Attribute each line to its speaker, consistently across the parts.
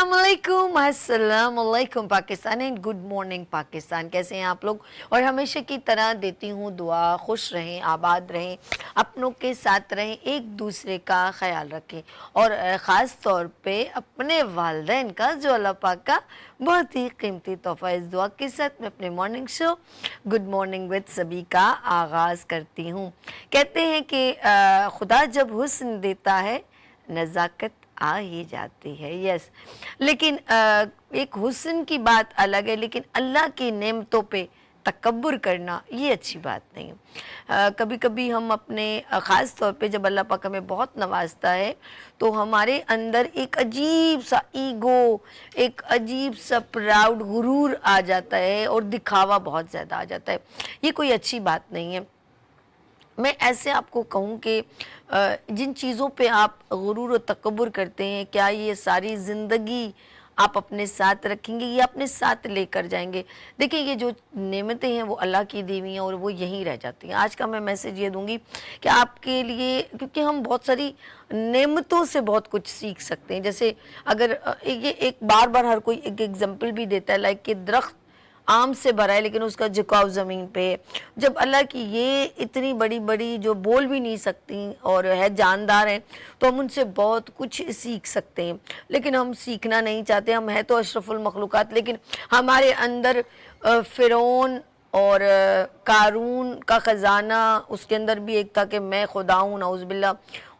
Speaker 1: अस्सलाम वालेकुम Pakistan and good morning Pakistan. कैसे हैं आप लोग? और हमेशा की तरह देती हूँ दुआ, खुश रहें, आबाद रहें, अपनों के साथ रहें, एक दूसरे का ख्याल रखें और ख़ास तौर पे अपने वालिदैन का, जो अल्लाह पाक का बहुत ही कीमती तोहफ़ा। इस दुआ के साथ मैं अपने morning show good morning with सभी का आगाज़ करती हूँ। कहते हैं कि खुदा जब हुस्न देता है नज़ाकत आ ही जाती है। यस, लेकिन एक हुस्न की बात अलग है, लेकिन अल्लाह की नेमतों पे तकब्बुर करना ये अच्छी बात नहीं है। कभी कभी हम अपने ख़ास तौर पे जब अल्लाह पाक हमें बहुत नवाजता है तो हमारे अंदर एक अजीब सा ईगो, एक अजीब सा प्राउड गुरूर आ जाता है और दिखावा बहुत ज़्यादा आ जाता है। ये कोई अच्छी बात नहीं है। मैं ऐसे आपको कहूँ कि जिन चीज़ों पे आप गुरूर और तकब्बुर करते हैं, क्या ये सारी ज़िंदगी आप अपने साथ रखेंगे या अपने साथ लेकर जाएंगे? देखिए, ये जो नेमतें हैं वो अल्लाह की दी हुई हैं और वो यहीं रह जाती हैं। आज का मैं मैसेज ये दूंगी कि आपके लिए, क्योंकि हम बहुत सारी नेमतों से बहुत कुछ सीख सकते हैं। जैसे अगर ये एक बार बार हर कोई एक एग्जाम्पल भी देता है, लाइक कि दरख्त आम से भरा है लेकिन उसका झुकाव ज़मीन पे है। जब अल्लाह की ये इतनी बड़ी बड़ी जो बोल भी नहीं सकती और है जानदार हैं, तो हम उनसे बहुत कुछ सीख सकते हैं, लेकिन हम सीखना नहीं चाहते। हम हैं तो अशरफुल मखलूक़ात, लेकिन हमारे अंदर फ़िरौन और कारून का ख़जाना, उसके अंदर भी एक था कि मैं खुदा हूँ, नाउज़ुबिल्लाह,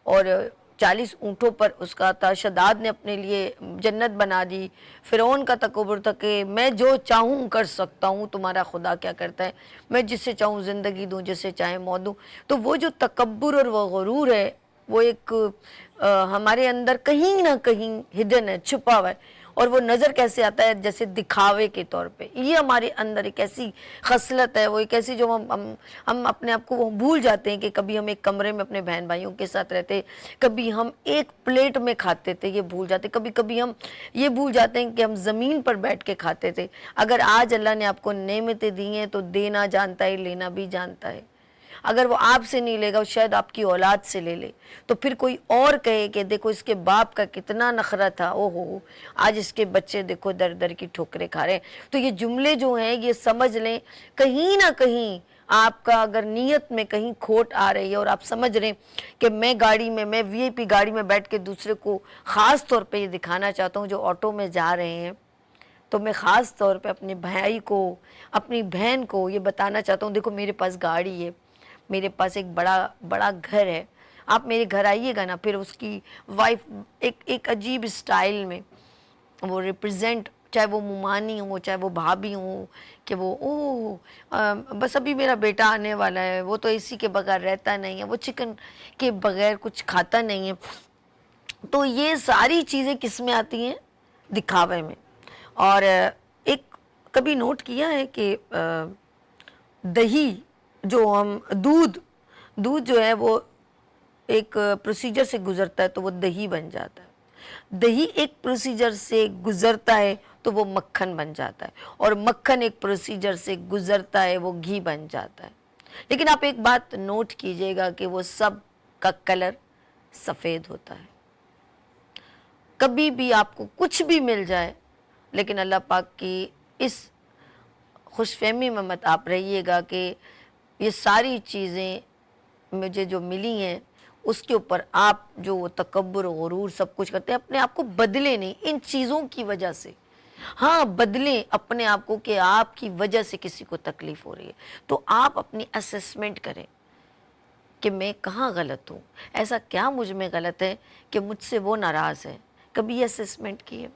Speaker 1: और 40 ऊँटों पर उसका था। शद्दाद ने अपने लिए जन्नत बना दी। फ़िरौन का तकब्बुर था कि मैं जो चाहूँ कर सकता हूँ, तुम्हारा खुदा क्या करता है, मैं जिसे चाहूँ ज़िंदगी दूँ, जिसे चाहे मौत दूँ। तो वो जो तकब्बुर और वो गुरूर है, वो एक हमारे अंदर कहीं ना कहीं हिडन है, छुपा हुआ है। और वो नज़र कैसे आता है? जैसे दिखावे के तौर पे। ये हमारे अंदर एक ऐसी खसलत है, वो एक ऐसी जो हम अपने आप को वो भूल जाते हैं कि कभी हम एक कमरे में अपने बहन भाइयों के साथ रहते, कभी हम एक प्लेट में खाते थे, ये भूल जाते। कभी कभी हम ये भूल जाते हैं कि हम ज़मीन पर बैठ के खाते थे। अगर आज अल्लाह ने आपको नेमतें दी हैं तो देना जानता है, लेना भी जानता है। अगर वो आपसे नहीं लेगा, शायद आपकी औलाद से ले ले, तो फिर कोई और कहे कि देखो इसके बाप का कितना नखरा था, ओहो आज इसके बच्चे देखो दर दर की ठोकरें खा रहे हैं। तो ये जुमले जो हैं, ये समझ लें कहीं ना कहीं आपका अगर नीयत में कहीं खोट आ रही है और आप समझ रहे हैं कि मैं वीआईपी गाड़ी में बैठ के दूसरे को ख़ास तौर पे ये दिखाना चाहता हूँ जो ऑटो में जा रहे हैं, तो मैं ख़ास तौर पे अपने भाई को, अपनी बहन को ये बताना चाहता हूँ, देखो मेरे पास गाड़ी है, मेरे पास एक बड़ा बड़ा घर है, आप मेरे घर आइएगा ना। फिर उसकी वाइफ एक अजीब स्टाइल में वो रिप्रेजेंट, चाहे वो मुमानी हो, चाहे वो भाभी हो, कि वो बस अभी मेरा बेटा आने वाला है, वो तो एसी के बगैर रहता नहीं है, वो चिकन के बगैर कुछ खाता नहीं है। तो ये सारी चीज़ें किस में आती हैं? दिखावे में। और एक कभी नोट किया है कि दही जो हम दूध दूध जो है वो एक प्रोसीजर से गुजरता है तो वो दही बन जाता है। दही एक प्रोसीजर से गुजरता है तो वो मक्खन बन जाता है, और मक्खन एक प्रोसीजर से गुजरता है, वो घी बन जाता है। लेकिन आप एक बात नोट कीजिएगा कि वो सब का कलर सफ़ेद होता है। कभी भी आपको कुछ भी मिल जाए, लेकिन अल्लाह पाक की इस खुशफहमी में मत आप रहिएगा कि ये सारी चीज़ें मुझे जो मिली हैं उसके ऊपर आप जो वो तकब्बुर गुरूर सब कुछ करते हैं, अपने आप को बदले नहीं इन चीज़ों की वजह से। हाँ, बदलें अपने आप को कि आपकी वजह से किसी को तकलीफ़ हो रही है, तो आप अपनी असेसमेंट करें कि मैं कहाँ गलत हूँ, ऐसा क्या मुझ में गलत है कि मुझसे वो नाराज़ है। कभी ये असेसमेंट किए?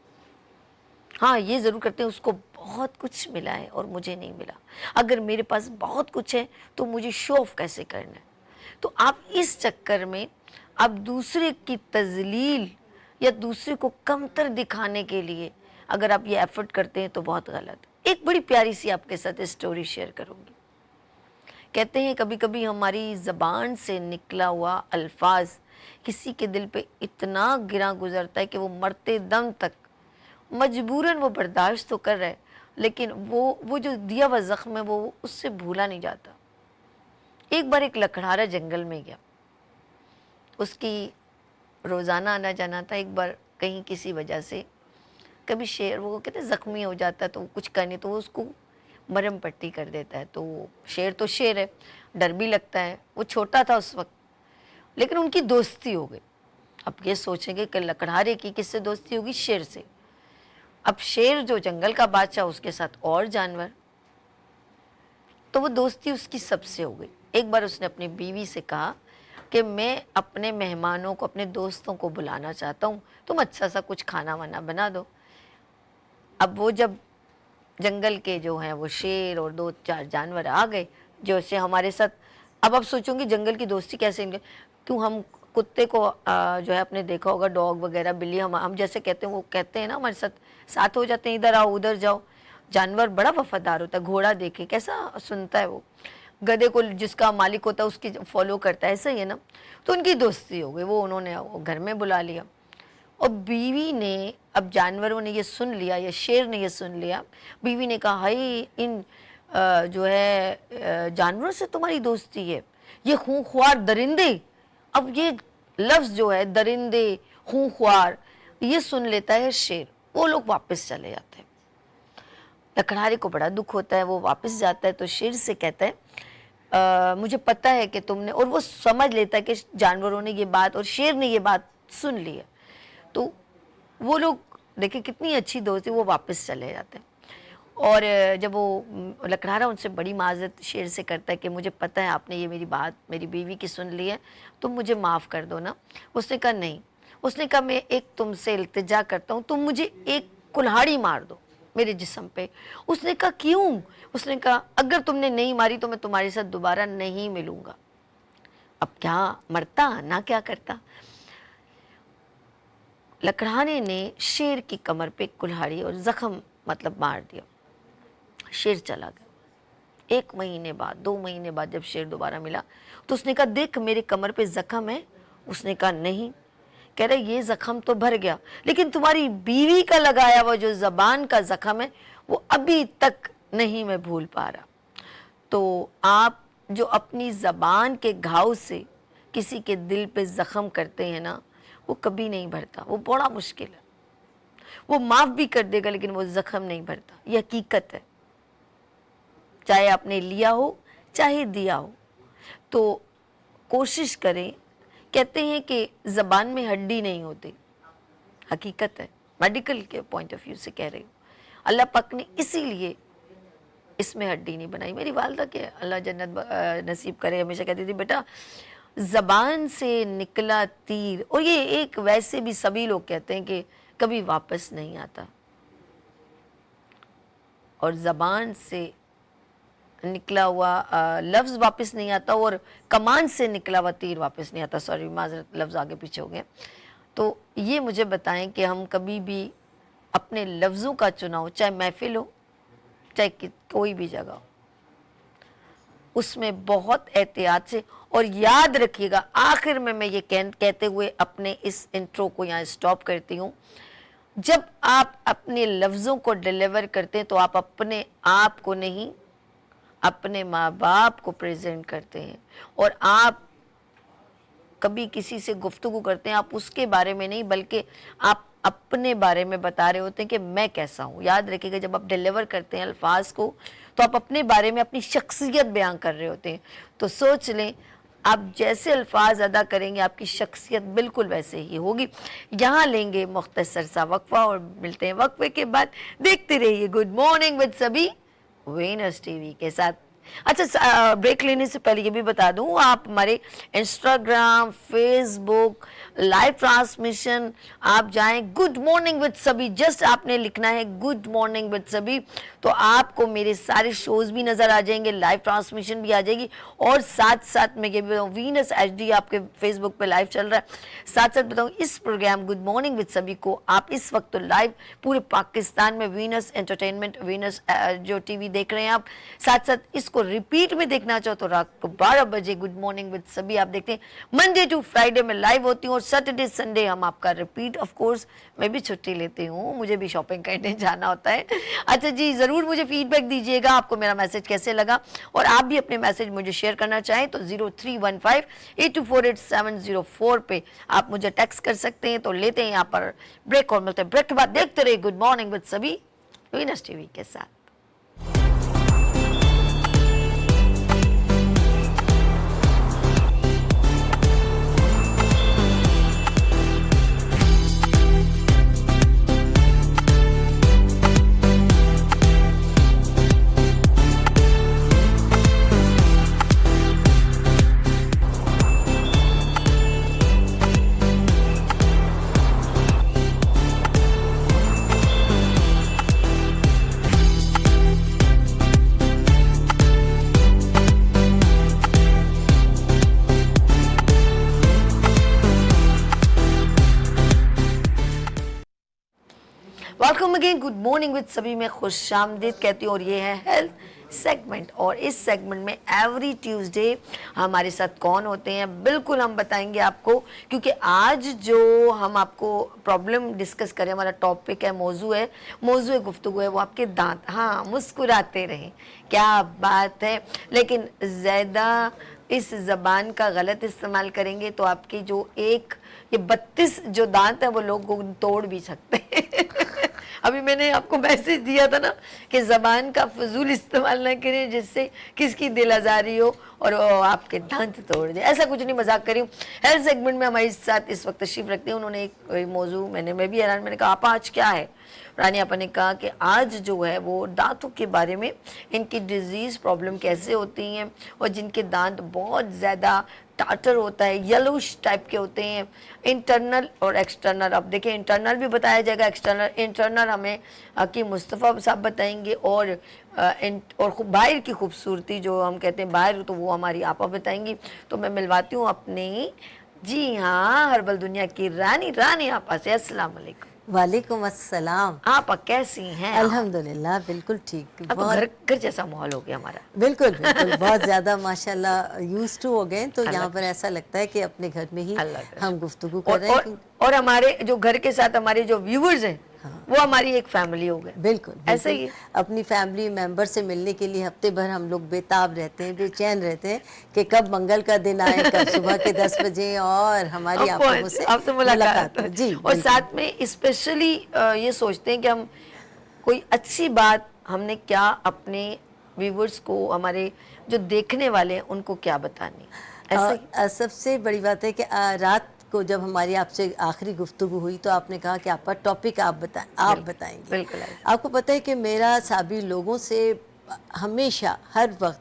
Speaker 1: हाँ, ये ज़रूर करते हैं उसको बहुत कुछ मिला है और मुझे नहीं मिला। अगर मेरे पास बहुत कुछ है तो मुझे शो ऑफ कैसे करना है? तो आप इस चक्कर में आप दूसरे की तज़लील या दूसरे को कमतर दिखाने के लिए अगर आप ये एफ़र्ट करते हैं तो बहुत गलत। एक बड़ी प्यारी सी आपके साथ स्टोरी शेयर करूँगी। कहते हैं कभी कभी हमारी ज़बान से निकला हुआ अल्फाज किसी के दिल पे इतना गिरा गुजरता है कि वो मरते दम तक मजबूरन वो बर्दाश्त तो कर रहा है, लेकिन वो जो दिया हुआ ज़ख्म है वो उससे भूला नहीं जाता। एक बार एक लकड़हारा जंगल में गया, उसकी रोज़ाना आना जाना था। एक बार कहीं किसी वजह से کبھی شیر وہ کہتے ہیں زخمی ہو جاتا ہے تو وہ کچھ کرنے تو وہ اس کو مرم پٹی کر دیتا ہے. تو شیر تو شیر ہے, ڈر بھی لگتا ہے. وہ چھوٹا تھا اس وقت, لیکن ان کی دوستی ہو گئی. اب یہ سوچیں گے کہ لکڑہارے کی کس سے دوستی ہوگی؟ شیر سے. اب شیر جو جنگل کا بادشاہ, اس کے ساتھ اور جانور, تو وہ دوستی اس کی سب سے ہو گئی. ایک بار اس نے اپنی بیوی سے کہا کہ میں اپنے مہمانوں کو, اپنے دوستوں کو بلانا چاہتا ہوں, تم اچھا سا کچھ کھانا وانا بنا دو. اب وہ جب جنگل کے جو ہیں وہ شیر اور 2-4 جانور آ گئے جو سے ہمارے ساتھ, اب آپ سوچوں گی جنگل کی دوستی کیسے ان کے, کیوں ہم کتے کو جو ہے اپنے دیکھا ہوگا, ڈاگ وغیرہ بلی, ہم جیسے کہتے ہیں وہ کہتے ہیں نا ہمارے ساتھ ہو جاتے ہیں, ادھر آؤ ادھر جاؤ. جانور بڑا وفادار ہوتا ہے, گھوڑا دیکھے کیسا سنتا ہے, وہ گدھے کو جس کا مالک ہوتا ہے اس کی فالو کرتا ہے, ایسا ہی ہے نا. تو ان کی دوستی ہو گئی, وہ انہوں نے گھر میں بلا لیا. اور بیوی نے, اب جانوروں نے یہ سن لیا یا شیر نے یہ سن لیا, بیوی نے کہا ہائی ان جو ہے جانوروں سے تمہاری دوستی ہے, یہ خونخوار درندے. اب یہ لفظ جو ہے درندے, خونخوار, یہ سن لیتا ہے شیر, وہ لوگ واپس چلے جاتے ہیں. لکڑہارے کو بڑا دکھ ہوتا ہے, وہ واپس جاتا ہے تو شیر سے کہتا ہے مجھے پتہ ہے کہ تم نے, اور وہ سمجھ لیتا ہے کہ جانوروں نے یہ بات اور شیر نے یہ بات سن لی ہے. تو وہ لوگ دیکھیں کتنی اچھی دوستی, وہ واپس چلے جاتے ہیں. اور جب وہ لکڑہارا ان سے بڑی معذرت شیر سے کرتا ہے کہ مجھے پتہ ہے آپ نے یہ میری بات میری بیوی کی سن لی ہے, تم مجھے معاف کر دو نا. اس نے کہا نہیں. اس نے کہا میں ایک تم سے التجا کرتا ہوں, تم مجھے ایک کلہاڑی مار دو میرے جسم پہ. اس نے کہا کیوں؟ اس نے کہا اگر تم نے نہیں ماری تو میں تمہارے ساتھ دوبارہ نہیں ملوں گا. اب کیا مرتا نہ کیا کرتا. لکڑہانے نے شیر کی کمر پہ کلہاڑی اور زخم مطلب مار دیا. شیر چلا گیا. 1 مہینے بعد 2 مہینے بعد جب شیر دوبارہ ملا تو اس نے کہا دیکھ میرے کمر پہ زخم ہے. اس نے کہا نہیں. کہہ رہے یہ زخم تو بھر گیا, لیکن تمہاری بیوی کا لگایا ہوا جو زبان کا زخم ہے وہ ابھی تک نہیں میں بھول پا رہا. تو آپ جو اپنی زبان کے گھاؤ سے کسی کے دل پہ زخم کرتے ہیں نا, وہ کبھی نہیں بھرتا, وہ بڑا مشکل ہے. وہ معاف بھی کر دے گا لیکن وہ زخم نہیں بھرتا. یہ حقیقت ہے, چاہے آپ نے لیا ہو چاہے دیا ہو. تو کوشش کریں, کہتے ہیں کہ زبان میں ہڈی نہیں ہوتی, حقیقت ہے, میڈیکل کے پوائنٹ آف ویو سے کہہ رہی ہوں. اللہ پاک نے اسی لیے اس میں ہڈی نہیں بنائی. میری والدہ کے اللہ جنت نصیب کرے ہمیشہ کہتی تھی بیٹا زبان سے نکلا تیر, اور یہ ایک ویسے بھی سبھی لوگ کہتے ہیں کہ کبھی واپس نہیں آتا, اور زبان سے نکلا ہوا لفظ واپس نہیں آتا, اور کمان سے نکلا ہوا تیر واپس نہیں آتا. سوری معذرت, لفظ آگے پیچھے ہو گئے. تو یہ مجھے بتائیں کہ ہم کبھی بھی اپنے لفظوں کا چناؤ, چاہے محفل ہو چاہے کوئی بھی جگہ ہو, اس میں بہت احتیاط سے, اور یاد رکھیے گا آخر میں یہ کہتے ہوئے اپنے اس انٹرو کو یہاں سٹاپ کرتی ہوں, جب آپ اپنے لفظوں کو ڈیلیور کرتے ہیں تو آپ اپنے آپ کو نہیں اپنے ماں باپ کو پریزنٹ کرتے ہیں. اور آپ کبھی کسی سے گفتگو کرتے ہیں آپ اس کے بارے میں نہیں بلکہ آپ اپنے بارے میں بتا رہے ہوتے ہیں کہ میں کیسا ہوں. یاد رکھیے گا جب آپ ڈیلیور کرتے ہیں الفاظ کو تو آپ اپنے بارے میں اپنی شخصیت بیان کر رہے ہوتے ہیں. تو سوچ لیں آپ جیسے الفاظ ادا کریں گے آپ کی شخصیت بالکل ویسے ہی ہوگی. یہاں لیں گے مختصر سا وقفہ اور ملتے ہیں وقفے کے بعد. دیکھتے رہیے گڈ مارننگ وتھ سبھی وینس ٹی وی کے ساتھ. اچھا بریک لینے سے پہلے یہ بھی بتا دوں آپ ہمارے انسٹاگرام, فیس بک لائیو ٹرانسمیشن آپ جائیں گڈ مارننگ وتھ سبھی, جسٹ آپ نے لکھنا ہے گڈ مارننگ وتھ سبھی, تو آپ کو میرے سارے شوز بھی نظر آ جائیں گے, لائیو ٹرانسمیشن بھی آ جائے گی. اور ساتھ ساتھ میں یہ بھی بتاؤں وینس ایچ ڈی آپ کے فیس بک پہ لائیو چل رہا ہے. ساتھ ساتھ بتاؤں اس پروگرام گڈ مارننگ وتھ سبھی کو آپ اس وقت تو لائیو پورے پاکستان میں وینس انٹرٹینمنٹ وینس جو ٹی وی دیکھ رہے ہیں آپ, ساتھ ساتھ اس کو इसको रिपीट में देखना चाहो तो रात को 12 बजे गुड मॉर्निंग विद सभी आप देखते हैं। मंडे टू फ्राइडे में लाइव होती हूँ और सैटरडे संडे हम आपका रिपीट। ऑफ कोर्स मैं भी छुट्टी लेती हूँ, मुझे भी शॉपिंग करने जाना होता है। अच्छा जी, ज़रूर मुझे फीडबैक दीजिएगा आपको मेरा मैसेज कैसे लगा, और आप भी अपने मैसेज मुझे शेयर करना चाहें तो 031582480704 पे आप मुझे टेक्स्ट कर सकते हैं। तो लेते हैं यहाँ पर ब्रेक और मिलते हैं ब्रेक के बाद। देखते रहिए गुड मॉर्निंग विद सभी वीनस टीवी के साथ। Welcome again, good morning with सभी में खुश आमदीद कहती हूँ और ये है हेल्थ सेगमेंट। और इस सेगमेंट में एवरी ट्यूसडे हमारे साथ कौन होते हैं बिल्कुल हम बताएंगे आपको, क्योंकि आज जो हम आपको प्रॉब्लम डिस्कस करें, हमारा टॉपिक है, मौजू है गुफ्तगू है वो आपके दांत। हाँ, मुस्कुराते रहें, क्या बात है। लेकिन ज़्यादा इस ज़बान का गलत इस्तेमाल करेंगे तो आपकी जो ये 32 जो दांत हैं वो लोग तोड़ भी सकते हैं। अभी मैंने आपको मैसेज दिया था ना कि ज़बान का फजूल इस्तेमाल ना करें जिससे किसकी दिल आज़ारी हो और आपके दांत तोड़ दे। ऐसा कुछ नहीं, मजाक कर रही हूँ। हेल्थ सेगमेंट में हमारे साथ इस वक्त तशरीफ़ रखते हैं। उन्होंने एक मौजू मैं भी हैरान, मैंने कहा आप आज क्या है। रानी आपा ने कहा कि आज जो है वो दांतों के बारे में, इनकी डिजीज़ प्रॉब्लम कैसे होती हैं, और जिनके दांत बहुत ज़्यादा टाटर होता है, येलोश टाइप के होते हैं, इंटरनल और एक्सटर्नल। अब देखिए इंटरनल भी बताया जाएगा, इंटरनल हमें हकीम मुस्तफ़ा साहब बताएंगे, और बाहर की खूबसूरती जो हम कहते हैं बाहर, तो वो हमारी आपा बताएंगी। तो मैं मिलवाती हूँ अपनी, जी हाँ, हर्बल दुनिया की रानी आपा से। अस्सलाम वालेकुम।
Speaker 2: वालेकुम अस्सलाम।
Speaker 1: आप कैसी हैं?
Speaker 2: अल्हम्दुलिल्लाह बिल्कुल ठीक।
Speaker 1: अब तो घर जैसा माहौल हो गया हमारा।
Speaker 2: बिल्कुल बहुत ज़्यादा माशाल्लाह यूज्ड टू हो गए, तो यहाँ पर ऐसा लगता है कि अपने घर में ही हम गुफ्तगू कर रहे हैं।
Speaker 1: और हमारे जो घर के साथ हमारे जो व्यूवर्स हैं, हाँ, वो हमारी एक फैमिली हो गए।
Speaker 2: बिल्कुल
Speaker 1: ऐसा ही है।
Speaker 2: अपनी फैमिली मेंबर से मिलने के लिए हफ्ते भर हम लोग बेताब रहते हैं, बेचैन रहते हैं कि कब मंगल का दिन आए, कब सुबह के 10 बजे और हमारी आपसे मुलाकात हो। जी,
Speaker 1: और साथ में स्पेशली ये सोचते हैं कि हम कोई अच्छी बात, हमने क्या अपने व्यूवर्स को, हमारे जो देखने वाले हैं उनको क्या बतानी। ऐसा
Speaker 2: सबसे बड़ी बात है कि रात को जब हमारी आपसे आखिरी गुफ्तगू हुई तो आपने कहा कि आपका टॉपिक आप बताएंगे।
Speaker 1: बिल्कुल।
Speaker 2: आपको पता है कि मेरा साबी लोगों से हमेशा हर वक्त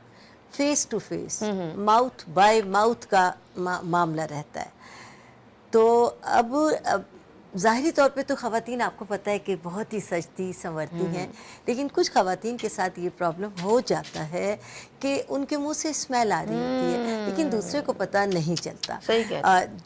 Speaker 2: face to face, mouth by mouth का मामला रहता है। तो अब ज़ाहिरी तौर पे तो ख़वातीन आपको पता है कि बहुत ही सजती संवरती हैं, लेकिन कुछ ख़वातीन के साथ ये प्रॉब्लम हो जाता है कि उनके मुंह से स्मेल आ रही होती है, लेकिन दूसरे को पता नहीं चलता।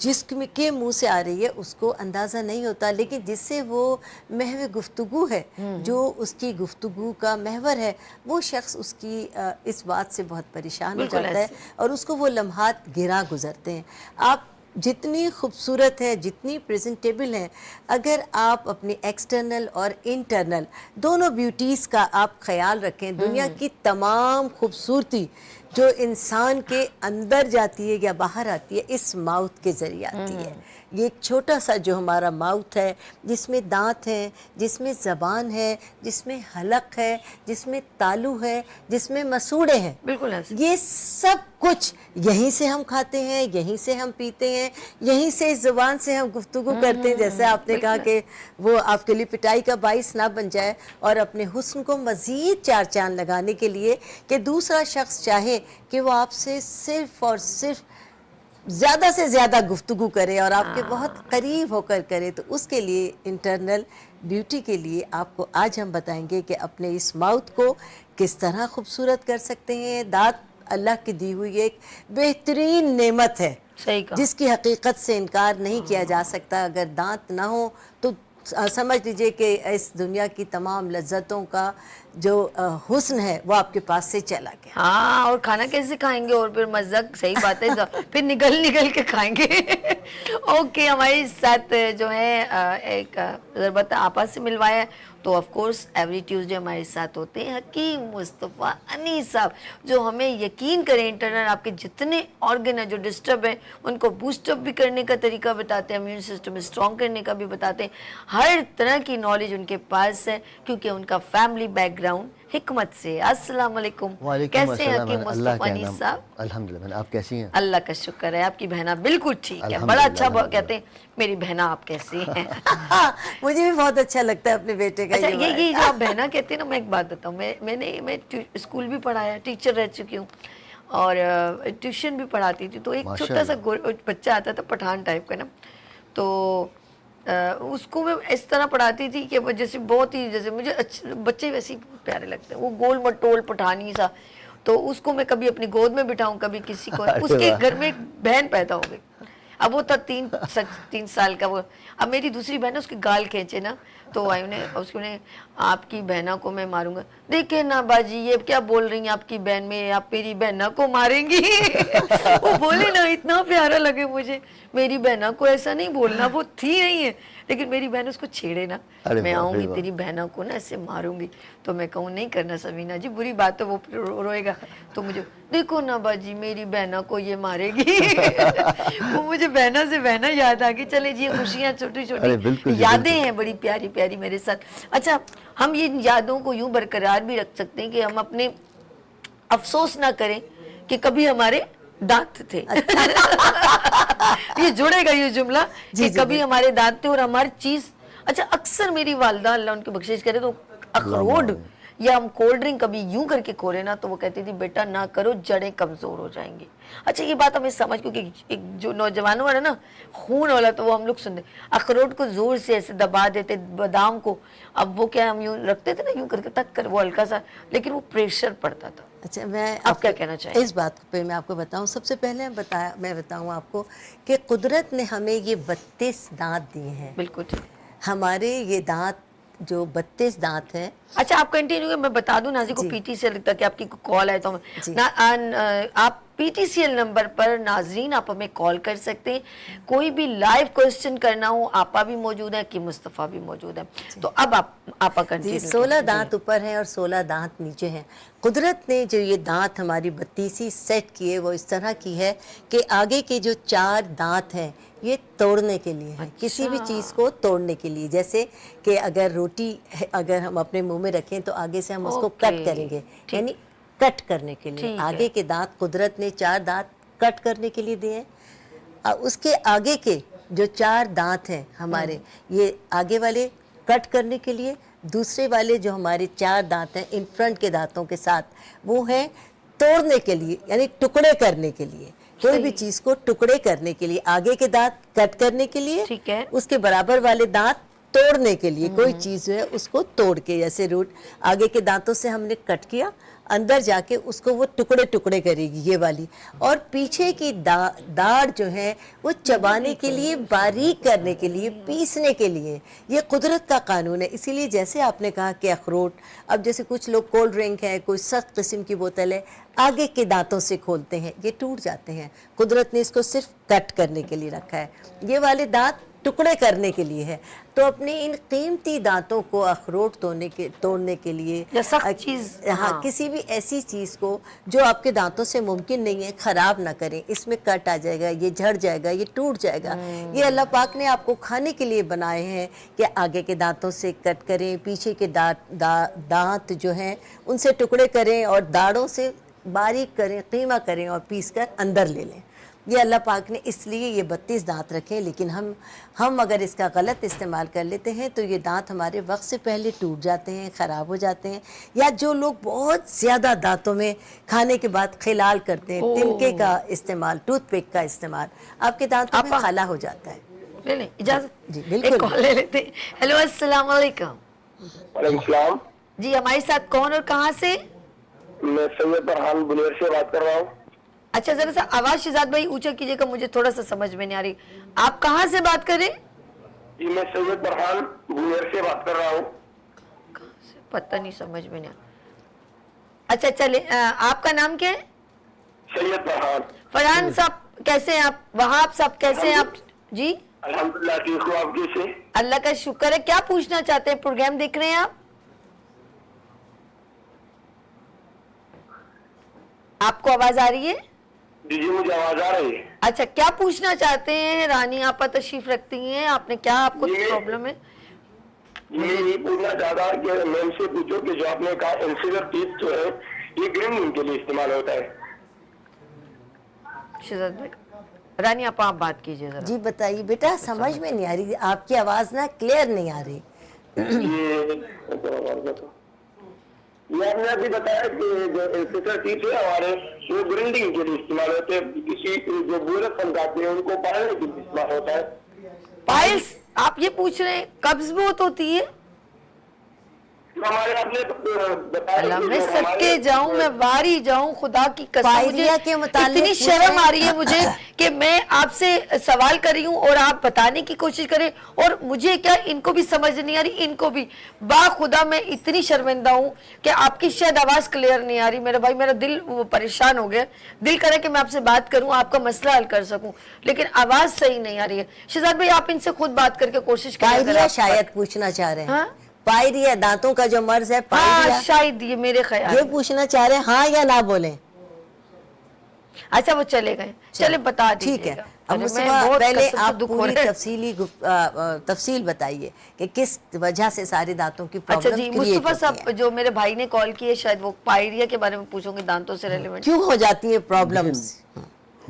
Speaker 2: जिसके मुंह से आ रही है उसको अंदाज़ा नहीं होता, लेकिन जिससे वो महव गुफ्तगू है, जो उसकी गुफ्तगू का महवर है, वो शख्स उसकी इस बात से बहुत परेशान हो जाता है और उसको वो लम्हात गिरा गुजरते हैं। आप जितनी खूबसूरत है, जितनी प्रेजेंटेबल है, अगर आप अपनी एक्सटर्नल और इंटरनल दोनों ब्यूटीज़ का आप ख्याल रखें, दुनिया की तमाम खूबसूरती जो इंसान के अंदर जाती है या बाहर आती है, इस माउथ के ज़रिए आती है। ये एक छोटा सा जो हमारा माउथ है, जिसमें दांत हैं, जिसमें ज़बान है, जिसमें हलक है, जिसमें तालू है, जिसमें मसूड़े हैं,
Speaker 1: बिल्कुल
Speaker 2: ये सब कुछ यहीं से हम खाते हैं, यहीं से हम पीते हैं, यहीं से इस ज़ुबान से हम गुफ्तगू करते हैं। जैसे आपने कहा कि वो आपके लिए पिटाई का बाइस ना बन जाए, और अपने हुस्न को मज़ीद चार चांद लगाने के लिए कि दूसरा शख्स चाहे कि वो आपसे सिर्फ़ और सिर्फ ज़्यादा से ज़्यादा गुफ्तगू करे और आपके बहुत करीब होकर करे, तो उसके लिए इंटरनल ब्यूटी के लिए आपको आज हम बताएंगे कि अपने इस माउथ को किस तरह खूबसूरत कर सकते हैं। दांत अल्लाह की दी हुई एक बेहतरीन नेमत है,
Speaker 1: सही कहा,
Speaker 2: जिसकी हकीकत से इनकार नहीं किया जा सकता। अगर दांत ना हो तो समझ लीजिए कि इस दुनिया की तमाम लज्जतों का जो हुस्न है वो आपके पास से चला गया।
Speaker 1: हाँ, और खाना कैसे खाएंगे, और फिर मज़ा, सही बात है, फिर निगल निगल के खाएंगे। ओके, हमारे साथ जो है एक ज़रबत आपा से मिलवाया है, तो ऑफ कोर्स एवरी ट्यूसडे हमारे साथ होते हैं हकीम मुस्तफ़ा अनीस साहब, जो हमें यकीन करें इंटरनल आपके जितने ऑर्गन हैं जो डिस्टर्ब हैं उनको बूस्टअप भी करने का तरीका बताते हैं, इम्यून सिस्टम स्ट्रॉन्ग करने का भी बताते हैं। हर तरह की नॉलेज उनके पास है क्योंकि उनका फैमिली बैकग्राउंड हिकमत से। अस्सलाम वालेकुम, कैसे हैं हकीम मुस्तफ़ा अनीस साहब?
Speaker 3: अल्हम्दुलिल्लाह, आप कैसी हैं?
Speaker 1: अल्लाह का शुक्र है, आपकी बहना बिल्कुल ठीक है, बड़ा अच्छा कहते हैं मेरी बहना, आप कैसी हैं?
Speaker 2: मुझे भी बहुत अच्छा लगता है अपने बेटे का
Speaker 1: अच्छा,
Speaker 2: ये
Speaker 1: ये जो आप बहना कहते हैं ना, मैं एक बात बताऊँ, मैं स्कूल भी पढ़ाया, टीचर रह चुकी हूँ और ट्यूशन भी पढ़ाती थी। तो एक छोटा सा बच्चा आता था पठान टाइप का ना, तो उसको मैं इस तरह पढ़ाती थी कि वो जैसे बहुत ही, जैसे मुझे अच्छे बच्चे वैसे ही प्यारे लगते हैं, वो गोल मटोल पठानी सा। तो उसको मैं कभी अपनी गोद में बिठाऊं, कभी किसी को, उसके घर में एक बहन पैदा हो गई। अब वो था 3 साल का वो। अब मेरी दूसरी बहन है, उसके गाल खींचे ना, तो आई उसने आपकी बहना को मैं मारूंगा। देखे ना बाजी, ये क्या बोल रही हैं आपकी बहन में, आप मेरी बहना को मारेंगी। वो बोले ना, इतना प्यारा लगे मुझे, मेरी बहना को ऐसा नहीं बोलना, वो थी नहीं है, लेकिन मेरी बहन उसको छेड़े ना, मैं आऊंगी तेरी बहना को ना ऐसे मारूंगी। तो मैं कहूँ नहीं करना सबीना जी, बुरी बात है, वो रोएगा। तो मुझे देखो ना बाजी, मेरी बहना को ये मारेगी। वो मुझे बहना से बहना याद आ गई। चले जी, खुशियाँ छोटी छोटी यादें हैं बड़ी प्यारी प्यारी मेरे साथ। अच्छा, हम ये यादों को यूं बरकरार भी रख सकते हैं कि हम अपने अफसोस ना करें कि कभी हमारे दांत थे। ये जुड़ेगा ये जुमला कि कभी हमारे दांत थे और हमारी चीज। अच्छा, अक्सर मेरी वालदा, अल्लाह उनकी बख्शिश करे, तो अखरोट या हम कोल्ड ड्रिंक कभी यूं करके खोले ना, तो वो कहती थी बेटा ना करो, जड़ें कमजोर हो जाएंगी। अच्छा, ये बात हमें समझ, क्योंकि एक जो नौजवानों वाला ना खून वाला, तो वो हम लोग सुनते, अखरोट को जोर से ऐसे दबा देते, बादाम को। अब वो क्या, हम यूं रखते थे ना, यूं करके तक कर, वो हल्का सा, लेकिन वो प्रेशर पड़ता था।
Speaker 2: अच्छा, मैं
Speaker 1: आप क्या कहना चाहेंगे
Speaker 2: इस बात पे? मैं आपको बताऊं, सबसे पहले मैं बताऊं आपको कि कुदरत ने हमें ये 32 दांत दिए हैं।
Speaker 1: बिल्कुल ठीक।
Speaker 2: हमारे ये दांत जो 32 दांत हैं।
Speaker 1: अच्छा, आप कंटिन्यू, मैं बता दूं नाज़ी को पीटीसीएल तक, आपकी कॉल है तो आप पीटीसीएल नंबर पर नाजरीन आप हमें कॉल कर सकते हैं। कोई भी लाइव क्वेश्चन करना हो, आपा भी मौजूद है कि मुस्तफ़ा भी मौजूद है। तो अब आपा कंटिन्यू।
Speaker 2: 16 दांत ऊपर हैं और 16 दांत नीचे हैं। कुदरत ने जो ये दांत हमारी 32 सेट किए, वो इस तरह की है कि आगे के जो 4 दांत हैं ये तोड़ने के लिए है। किसी भी चीज़ को तोड़ने के लिए, जैसे कि अगर रोटी अगर हम अपने मुंह में रखें तो आगे से हम उसको कट करेंगे, यानी कट करने के लिए आगे के दांत कुदरत ने 4 दांत कट करने के लिए दिए हैं। उसके आगे के जो 4 दांत हैं हमारे, ये आगे वाले कट करने के लिए, दूसरे वाले जो हमारे 4 दांत हैं इन फ्रंट के दांतों के साथ, वो हैं तोड़ने के लिए, यानी टुकड़े करने के लिए। कोई भी चीज को टुकड़े करने के लिए, आगे के दांत कट करने के लिए,
Speaker 1: ठीक है,
Speaker 2: उसके बराबर वाले दांत तोड़ने के लिए। कोई चीज जो है उसको तोड़ के, जैसे रूट आगे के दांतों से हमने कट किया, अंदर जाके उसको वो टुकड़े टुकड़े करेगी ये वाली। और पीछे की दाढ़ जो है वो चबाने के लिए, बारीक करने के लिए, पीसने के लिए। ये कुदरत का कानून है। इसीलिए जैसे आपने कहा कि अखरोट, अब जैसे कुछ लोग कोल्ड ड्रिंक है, कोई सख्त किस्म की बोतल है, आगे के दांतों से खोलते हैं, ये टूट जाते हैं। कुदरत ने इसको सिर्फ कट करने के लिए रखा है, ये वाले दांत टुकड़े करने के लिए है। तो अपने इन कीमती दांतों को अखरोट तोड़ने के लिए, हाँ, किसी भी ऐसी चीज़ को जो आपके दांतों से मुमकिन नहीं है, ख़राब ना करें। इसमें कट आ जाएगा, ये झड़ जाएगा, ये टूट जाएगा। ये अल्लाह पाक ने आपको खाने के लिए बनाए हैं कि आगे के दांतों से कट करें, पीछे के दांत जो हैं उनसे टुकड़े करें और दाढ़ों से बारीक करें, कीमा करें और पीस कर अंदर ले लें। ये अल्लाह पाक ने इसलिए ये 32 दांत रखे। लेकिन हम अगर इसका गलत इस्तेमाल कर लेते हैं तो ये दांत हमारे वक्त से पहले टूट जाते हैं, ख़राब हो जाते हैं। या जो लोग बहुत ज़्यादा दांतों में खाने के बाद खिलाल करते हैं, तिनके का इस्तेमाल, टूथपिक का इस्तेमाल, आपके दांतों में खला हो जाता है।
Speaker 1: ले लें इजाज़त
Speaker 2: जी बिल्कुल,
Speaker 1: एक कॉल ले लेते हैं। हेलो, अस्सलाम वालेकुम।
Speaker 4: वालेकुम सलाम
Speaker 1: जी, हमारे साथ कौन और कहाँ से?
Speaker 4: मैं सैयद फरहान बुलेर से बात कर रहा हूँ।
Speaker 1: अच्छा, जरा सा आवाज शिजात भाई ऊंचा कीजिएगा, मुझे थोड़ा सा समझ में नहीं आ रही। आप कहाँ से बात कर रहे हैं?
Speaker 4: जी मैं सैयद फरहान बुलेर से बात कर रहा हूँ।
Speaker 1: पता नहीं, समझ में नहीं आया। अच्छा चले, आपका नाम क्या है?
Speaker 4: सैयद फरहान।
Speaker 1: फरहान साहब कैसे हैं आप? वहाब साहब कैसे हैं आप? जी
Speaker 4: अल्हम्दुलिल्लाह ठीक हूँ, आप कैसे?
Speaker 1: अल्लाह का शुक्र है। क्या पूछना चाहते हैं? प्रोग्राम देख रहे हैं आप? आपको आवाज आ रही है?
Speaker 4: जी जी मुझे आवाज आ रही है।
Speaker 1: अच्छा, क्या पूछना चाहते हैं? रानी आपा तशरीफ रखती हैं, आपने क्या, आपको
Speaker 4: ये-
Speaker 1: प्रॉब्लम है?
Speaker 4: मैं ये पूछना चाहता कि मैम से पूछो कि जो आपने कहा इंसिलर टीथ जो है ये ग्रिंडिंग के लिए इस्तेमाल होता है।
Speaker 1: शहजाद भाई, रानी आपा आप बात कीजिए जरा।
Speaker 2: जी बताइए बेटा, समझ में नहीं आ रही, आपकी आवाज़ ना क्लियर नहीं आ रही।
Speaker 4: ये आपने अभी बताया कि जो इंसिलर टीथ है हमारे वो ग्रिंडिंग के लिए इस्तेमाल होते हैं, किसी जो बुजुर्ग समझाते हैं उनको पालने के लिए इस्तेमाल होता है।
Speaker 1: पाइल्स, आप ये पूछ रहे हैं कब्ज बहुत होती है?
Speaker 4: जो हमारे आपने बताया
Speaker 1: अल्लाह,
Speaker 4: कि
Speaker 1: मैं
Speaker 4: जो
Speaker 1: सदके
Speaker 4: हमारे-
Speaker 1: जाऊं, मैं वारी जाऊं, खुदा की कसम। मुझे
Speaker 2: पायरिया के मुतालिक
Speaker 1: इतनी
Speaker 2: पूछ
Speaker 1: शर्म
Speaker 2: रहे
Speaker 1: आ रही है मुझे कि मैं आपसे सवाल कर रही हूं और आप बताने की कोशिश करें, और मुझे क्या, इनको भी समझ नहीं आ रही, इनको भी। बाखुदा मैं इतनी शर्मिंदा हूं कि आपकी शायद आवाज क्लियर नहीं आ रही। मेरा भाई, मेरा दिल परेशान हो गया। दिल करे कि मैं आपसे बात करूं, आपका मसला हल कर सकूं, लेकिन आवाज सही नहीं आ रही है। शहजाद भाई, आप इनसे खुद बात करके कोशिश करें। अगर
Speaker 2: पायरिया
Speaker 1: आप-
Speaker 2: शायद पूछना चाह रहे हैं।
Speaker 1: हाँ?
Speaker 2: पायरिया, दांतों का जो मर्ज है, पायरिया,
Speaker 1: हाँ शायद, ये मेरे ख्याल
Speaker 2: ये
Speaker 1: में।
Speaker 2: पूछना चाह रहे हैं, हाँ या ना बोलें?
Speaker 1: अच्छा वो चले गए, चले बता
Speaker 2: ठीक है।
Speaker 1: दीजिएगा।
Speaker 2: अब
Speaker 1: अरे,
Speaker 2: मुस्तफा,
Speaker 1: मैं बहुत
Speaker 2: पहले
Speaker 1: कसम से
Speaker 2: आप
Speaker 1: दुख हो
Speaker 2: पूरी
Speaker 1: रहा है।
Speaker 2: तफसील बताइए कि किस वजह से सारे दांतों की
Speaker 1: अच्छा
Speaker 2: प्रॉब्लम
Speaker 1: जी,
Speaker 2: क्रिएट
Speaker 1: मुस्तफा
Speaker 2: होती
Speaker 1: साहब,
Speaker 2: है,
Speaker 1: जो मेरे भाई ने कॉल की है, शायद वो पायरिया के बारे में पूछोगे, दांतों से रिलेवेंट।
Speaker 2: क्यों हो जाती है प्रॉब्लम्स?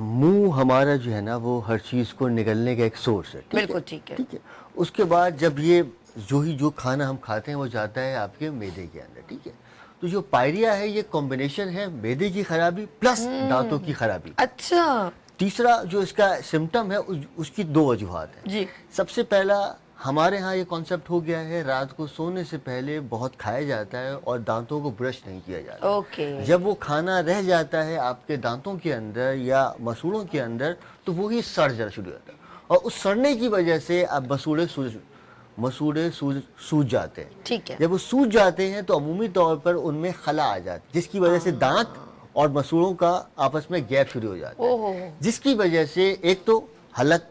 Speaker 3: मुंह हमारा जो है ना वो हर चीज़ को निगलने का एक सोर्स है।
Speaker 1: बिल्कुल ठीक है।
Speaker 3: ठीक है। उसके बाद जब ये जो खाना हम खाते हैं वो जाता है आपके मैदे के अंदर। ठीक है। तो जो पायरिया है ये कॉम्बिनेशन है मैदे की खराबी प्लस दांतों की खराबी।
Speaker 1: अच्छा
Speaker 3: तीसरा जो इसका सिम्टम है उसकी दो वजूहात हैं।
Speaker 1: जी।
Speaker 3: सबसे पहला, हमारे यहाँ ये कॉन्सेप्ट हो गया है रात को सोने से पहले बहुत खाया जाता है और दांतों को ब्रश नहीं किया जाता।
Speaker 1: ओके।
Speaker 3: जब वो खाना रह जाता है आपके दांतों के अंदर या मसूड़ों के अंदर तो वो ही सड़ जाना शुरू हो जाता है, और उस सड़ने की वजह से अब मसूड़े सूज जाते हैं।
Speaker 1: ठीक है।
Speaker 3: जब वो सूज जाते हैं तो अमूमी तौर पर उनमें खला आ जाती है, जिसकी वजह से दांत और मसूड़ों का आपस में गैप शुरू हो जाता है,
Speaker 1: ओहो।
Speaker 3: जिसकी वजह से एक तो हलक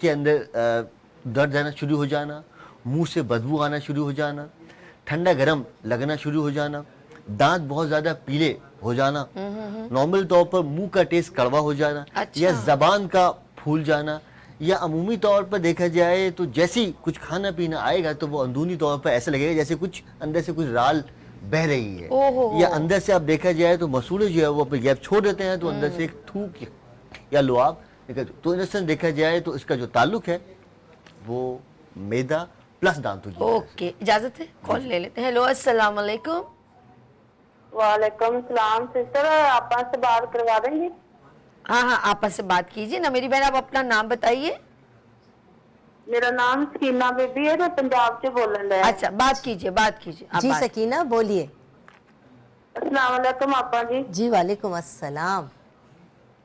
Speaker 3: के अंदर दर्द आना शुरू हो जाना, मुंह से बदबू आना शुरू हो जाना, ठंडा गरम लगना शुरू हो जाना, दांत बहुत ज़्यादा पीले हो जाना, नॉर्मल तौर पर मुंह का टेस्ट कड़वा हो जाना,
Speaker 1: अच्छा।
Speaker 3: या ज़बान का फूल जाना, या अमूमी तौर पर देखा जाए तो जैसे ही कुछ खाना पीना आएगा तो वो अंदरूनी तौर पर ऐसा लगेगा जैसे कुछ अंदर से कुछ राल बह रही है,
Speaker 1: ओहो।
Speaker 3: या अंदर से आप देखा जाए तो मसूड़े जो है वो अपने गैप छोड़ देते हैं तो अंदर से एक थूक या लुआब निकल। तो इन सेंस देखा जाए तो इसका जो ताल्लुक है वो मैदा प्लस दांतों की वजह से।
Speaker 1: ओके, इजाजत है, कॉल ले लेते हैं। हेलो, अस्सलाम वालेकुम।
Speaker 5: वालेकुम सलाम सिस्टर, आप से बात करवा देंगे?
Speaker 1: हाँ हाँ, आपस से बात कीजिए ना मेरी बहन। आप अपना नाम बताइए।
Speaker 5: मेरा नाम सकीना बेबी है, मैं पंजाब से बोलन रहा।
Speaker 1: अच्छा, बात कीजिए, बात कीजिए आप।
Speaker 2: जी
Speaker 1: बात-
Speaker 2: सकीना बोलिए।
Speaker 5: अस्सलाम वालेकुम आपा जी।
Speaker 2: जी वालेकुम अस्सलाम।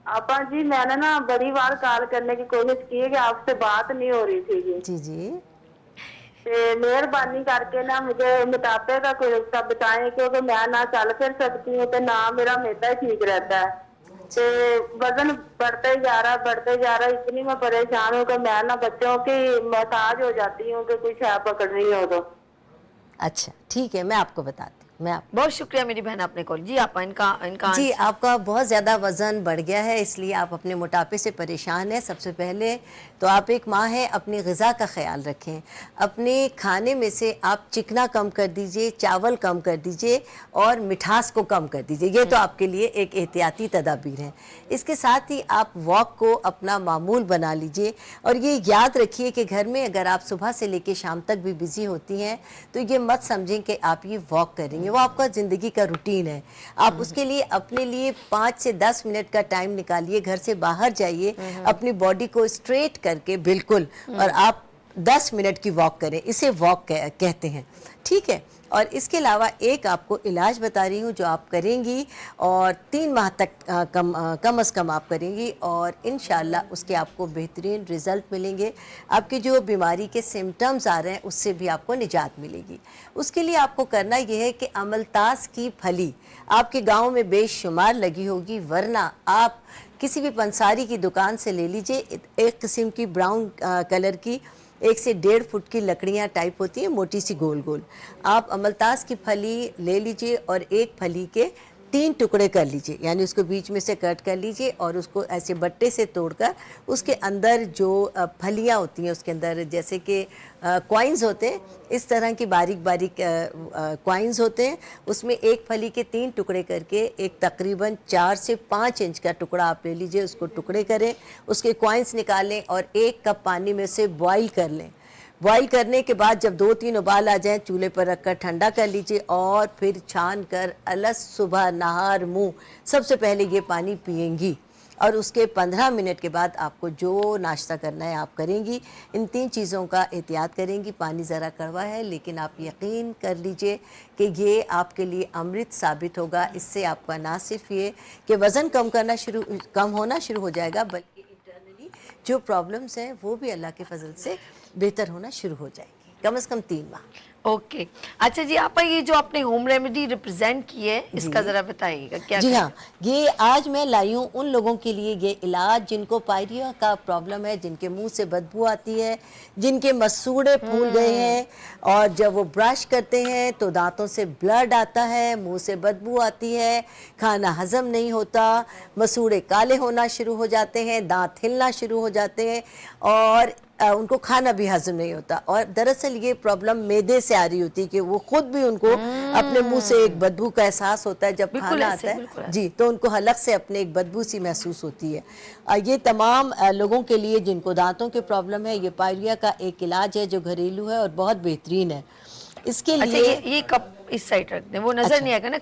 Speaker 5: आपा जी, मैंने ना बड़ी बार कॉल करने की कोशिश की है कि आपसे बात नहीं हो रही थी जी।
Speaker 2: जी जी।
Speaker 5: मेहरबानी करके ना मुझे मोटापे का कोई रास्ता बताएं, क्योंकि मैं ना चल फिर सकती हूँ तो ना मेरा मैदा ठीक रहता है, तो वजन बढ़ते जा रहा। इतनी मैं परेशान हूँ कि मैं ना बच्चों की मोहताज हो जाती हूँ कि कुछ है पकड़ रही हो तो।
Speaker 2: अच्छा ठीक है, मैं आपको बताती हूँ।
Speaker 1: बहुत शुक्रिया मेरी बहन, आपने कॉल। जी आप इनका
Speaker 2: जी, आपका बहुत ज़्यादा वज़न बढ़ गया है, इसलिए आप अपने मोटापे से परेशान हैं। सबसे पहले तो आप एक माँ हैं, अपनी ग़िज़ा का ख्याल रखें। अपने खाने में से आप चिकना कम कर दीजिए, चावल कम कर दीजिए और मिठास को कम कर दीजिए। ये तो आपके लिए एक एहतियाती तदाबीर है। इसके साथ ही आप वॉक को अपना मामूल बना लीजिए, और ये याद रखिए कि घर में अगर आप सुबह से लेकर शाम तक भी बिज़ी होती हैं तो ये मत समझें कि आप ये वॉक करेंगे, वो आपका ज़िंदगी का रूटीन है। आप उसके लिए अपने लिए 5 से 10 मिनट का टाइम निकालिए, घर से बाहर जाइए, अपनी बॉडी को स्ट्रेट करके बिल्कुल, और आप 10 मिनट की वॉक करें, इसे वॉक कहते हैं। ठीक है। اور اس کے علاوہ ایک آپ کو علاج بتا رہی ہوں جو آپ کریں گی اور 3 ماہ تک کم از کم آپ کریں گی اور انشاءاللہ اس کے آپ کو بہترین رزلٹ ملیں گے. آپ کی جو بیماری کے سمٹمز آ رہے ہیں اس سے بھی آپ کو نجات ملے گی. اس کے لیے آپ کو کرنا یہ ہے کہ عملتاس کی پھلی آپ کے گاؤں میں بے شمار لگی ہوگی، ورنہ آپ کسی بھی پنساری کی دکان سے لے لیجئے. ایک قسم کی براؤن کلر کی 1 سے 1.5 فٹ کی لکڑیاں ٹائپ ہوتی ہیں، موٹی سی گول گول. آپ عملتاس کی پھلی لے لیجئے اور ایک پھلی کے 3 ٹکڑے کر لیجئے، یعنی اس کو بیچ میں سے کٹ کر لیجئے اور اس کو ایسے بٹے سے توڑ کر اس کے اندر جو پھلیاں ہوتی ہیں اس کے اندر جیسے کہ کوائنز ہوتے ہیں، اس طرح کی باریک باریک کوائنز ہوتے ہیں، اس میں ایک پھلی کے 3 ٹکڑے کر کے ایک تقریباً 4 سے 5 انچ کا ٹکڑا آپ لے لیجئے، اس کو ٹکڑے کریں، اس کے کوائنز نکالیں اور 1 کپ پانی میں سے بوائل کر لیں. بوائل کرنے کے بعد جب 2-3 ابال آ جائیں چولہے پر رکھ کر ٹھنڈا کر لیجئے اور پھر چھان کر الگ صبح نہار منہ سب سے پہلے یہ پانی پئیں گی اور اس کے 15 منٹ کے بعد آپ کو جو ناشتہ کرنا ہے آپ کریں گی. ان 3 چیزوں کا احتیاط کریں گی. پانی ذرا کڑوا ہے لیکن آپ یقین کر لیجئے کہ یہ آپ کے لیے امرت ثابت ہوگا. اس سے آپ کا نہ صرف یہ کہ وزن کم ہونا شروع ہو جائے گا بلکہ انٹرنلی جو پرابلمز ہیں وہ بھی اللہ کے فضل سے بہتر ہونا شروع ہو جائے گی. کم از کم 3 ماہ.
Speaker 1: اوکے. اچھا جی آپا، یہ جو آپ نے ہوم ریمیڈی ریپرزینٹ کی ہے اس کا ذرا بتائیے گا کیا؟
Speaker 2: جی ہاں، یہ آج میں لائی ہوں ان لوگوں کے لیے یہ علاج جن کو پائریا کا پرابلم ہے، جن کے منہ سے بدبو آتی ہے، جن کے مسوڑے پھول گئے ہیں اور جب وہ برش کرتے ہیں تو دانتوں سے بلڈ آتا ہے، منہ سے بدبو آتی ہے، کھانا ہضم نہیں ہوتا، مسوڑے کالے ہونا شروع ہو جاتے ہیں، دانت ہلنا شروع ہو جاتے ہیں اور ان کو کھانا بھی ہضم نہیں ہوتا. اور دراصل یہ پرابلم معدے سے آ رہی ہوتی ہے کہ وہ خود بھی ان کو اپنے منہ سے ایک بدبو کا احساس ہوتا ہے جب کھانا آتا ہے جی، تو ان کو حلق سے اپنے ایک بدبو سی محسوس ہوتی ہے. یہ تمام لوگوں کے لیے جن کو دانتوں کے پرابلم ہے، یہ پائریا کا ایک علاج ہے جو گھریلو ہے اور بہت بہترین ہے. اس کے
Speaker 1: اچھا
Speaker 2: لیے
Speaker 1: یہ کپ اس سائڈ رکھ دیں، وہ نظر نہیں آئے گا نا،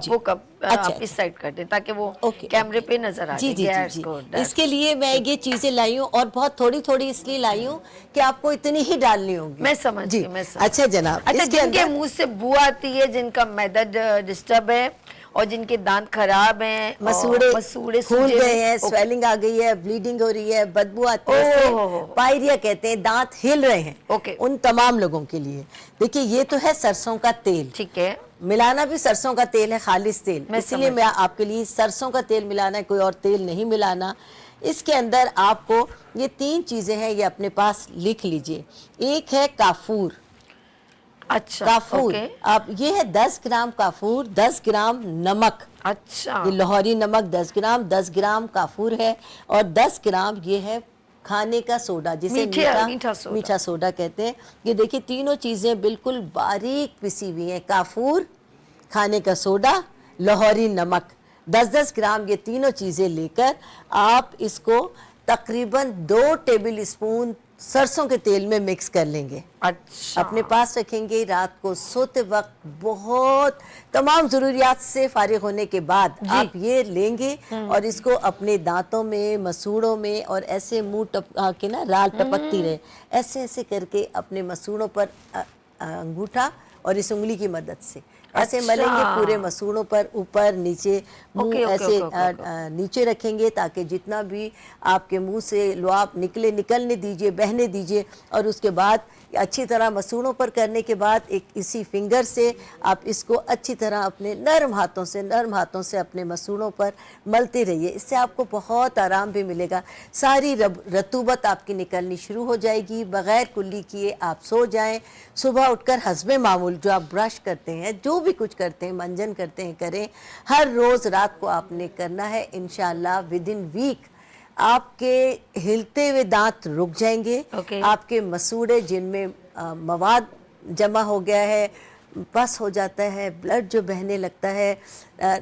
Speaker 1: وہ کپ آپ اس سائڈ کر دیں تاکہ وہ کیمرے پہ نظر آ جائے.
Speaker 2: جی. اس کے لیے میں یہ چیزیں لائی ہوں اور بہت تھوڑی تھوڑی اس لیے لائی ہوں کہ آپ کو اتنی ہی ڈالنی ہوگی.
Speaker 1: میں سمجھ گئی.
Speaker 2: اچھا جناب،
Speaker 1: اچھا جن کے منہ سے بو آتی ہے، جن کا معدہ ڈسٹرب ہے اور جن کے دانت خراب ہیں،
Speaker 2: مسوڑے پھول گئے ہیں، سویلنگ آ گئی ہے، بلیڈنگ ہو رہی ہے، بدبو آتی ہے، پائریا کہتے ہیں، دانت ہل رہے ہیں، ان تمام لوگوں کے لیے دیکھیے یہ تو ہے سرسوں کا تیل.
Speaker 1: ٹھیک ہے،
Speaker 2: ملانا بھی سرسوں کا تیل ہے، خالص تیل، اس لیے میں آپ کے لیے سرسوں کا تیل ملانا ہے، کوئی اور تیل نہیں ملانا. اس کے اندر آپ کو یہ 3 چیزیں ہیں، یہ اپنے پاس لکھ لیجئے. ایک ہے کافور.
Speaker 1: اچھا
Speaker 2: کافور آپ یہ ہے 10 گرام کافور، 10 گرام نمک.
Speaker 1: اچھا
Speaker 2: یہ لاہوری نمک 10 گرام، 10 گرام کافور ہے اور 10 گرام یہ ہے کھانے کا سوڈا جسے میٹھا سوڈا کہتے ہیں. یہ دیکھیں تینوں چیزیں بالکل باریک پسی ہوئی ہیں، کافور، کھانے کا سوڈا، لاہوری نمک. 10-10 گرام یہ تینوں چیزیں لے کر آپ اس کو تقریباً 2 ٹیبل اسپون سرسوں کے تیل میں مکس کر لیں گے.
Speaker 1: اچھا
Speaker 2: اپنے پاس رکھیں گے. رات کو سوتے وقت بہت تمام ضروریات سے فارغ ہونے کے بعد آپ یہ لیں گے اور اس کو اپنے دانتوں میں، مسوڑوں میں اور ایسے منہ کے نا رال ٹپکتی رہے، ایسے ایسے کر کے اپنے مسوڑوں پر انگوٹھا اور اس انگلی کی مدد سے ایسے ملیں گے پورے مسوڑوں پر، اوپر نیچے، منہ ایسے نیچے رکھیں گے تاکہ جتنا بھی آپ کے منہ سے لعاب نکلنے دیجئے، بہنے دیجئے. اور اس کے بعد اچھی طرح مسوڑوں پر کرنے کے بعد ایک اسی فنگر سے آپ اس کو اچھی طرح اپنے نرم ہاتھوں سے اپنے مسوڑوں پر ملتے رہیے. اس سے آپ کو بہت آرام بھی ملے گا. ساری رطوبت آپ کی نکلنی شروع ہو جائے گی. بغیر کلی کیے آپ سو جائیں. صبح اٹھ کر حسب معمول جو آپ برش کرتے ہیں، جو بھی کچھ کرتے ہیں، منجن کرتے ہیں، کریں. ہر روز رات کو آپ نے کرنا ہے. انشاءاللہ ودن ویک آپ کے ہلتے ہوئے دانت رک جائیں گے. آپ کے مسوڑے جن میں مواد جمع ہو گیا ہے، پس ہو جاتا ہے، بلڈ جو بہنے لگتا ہے،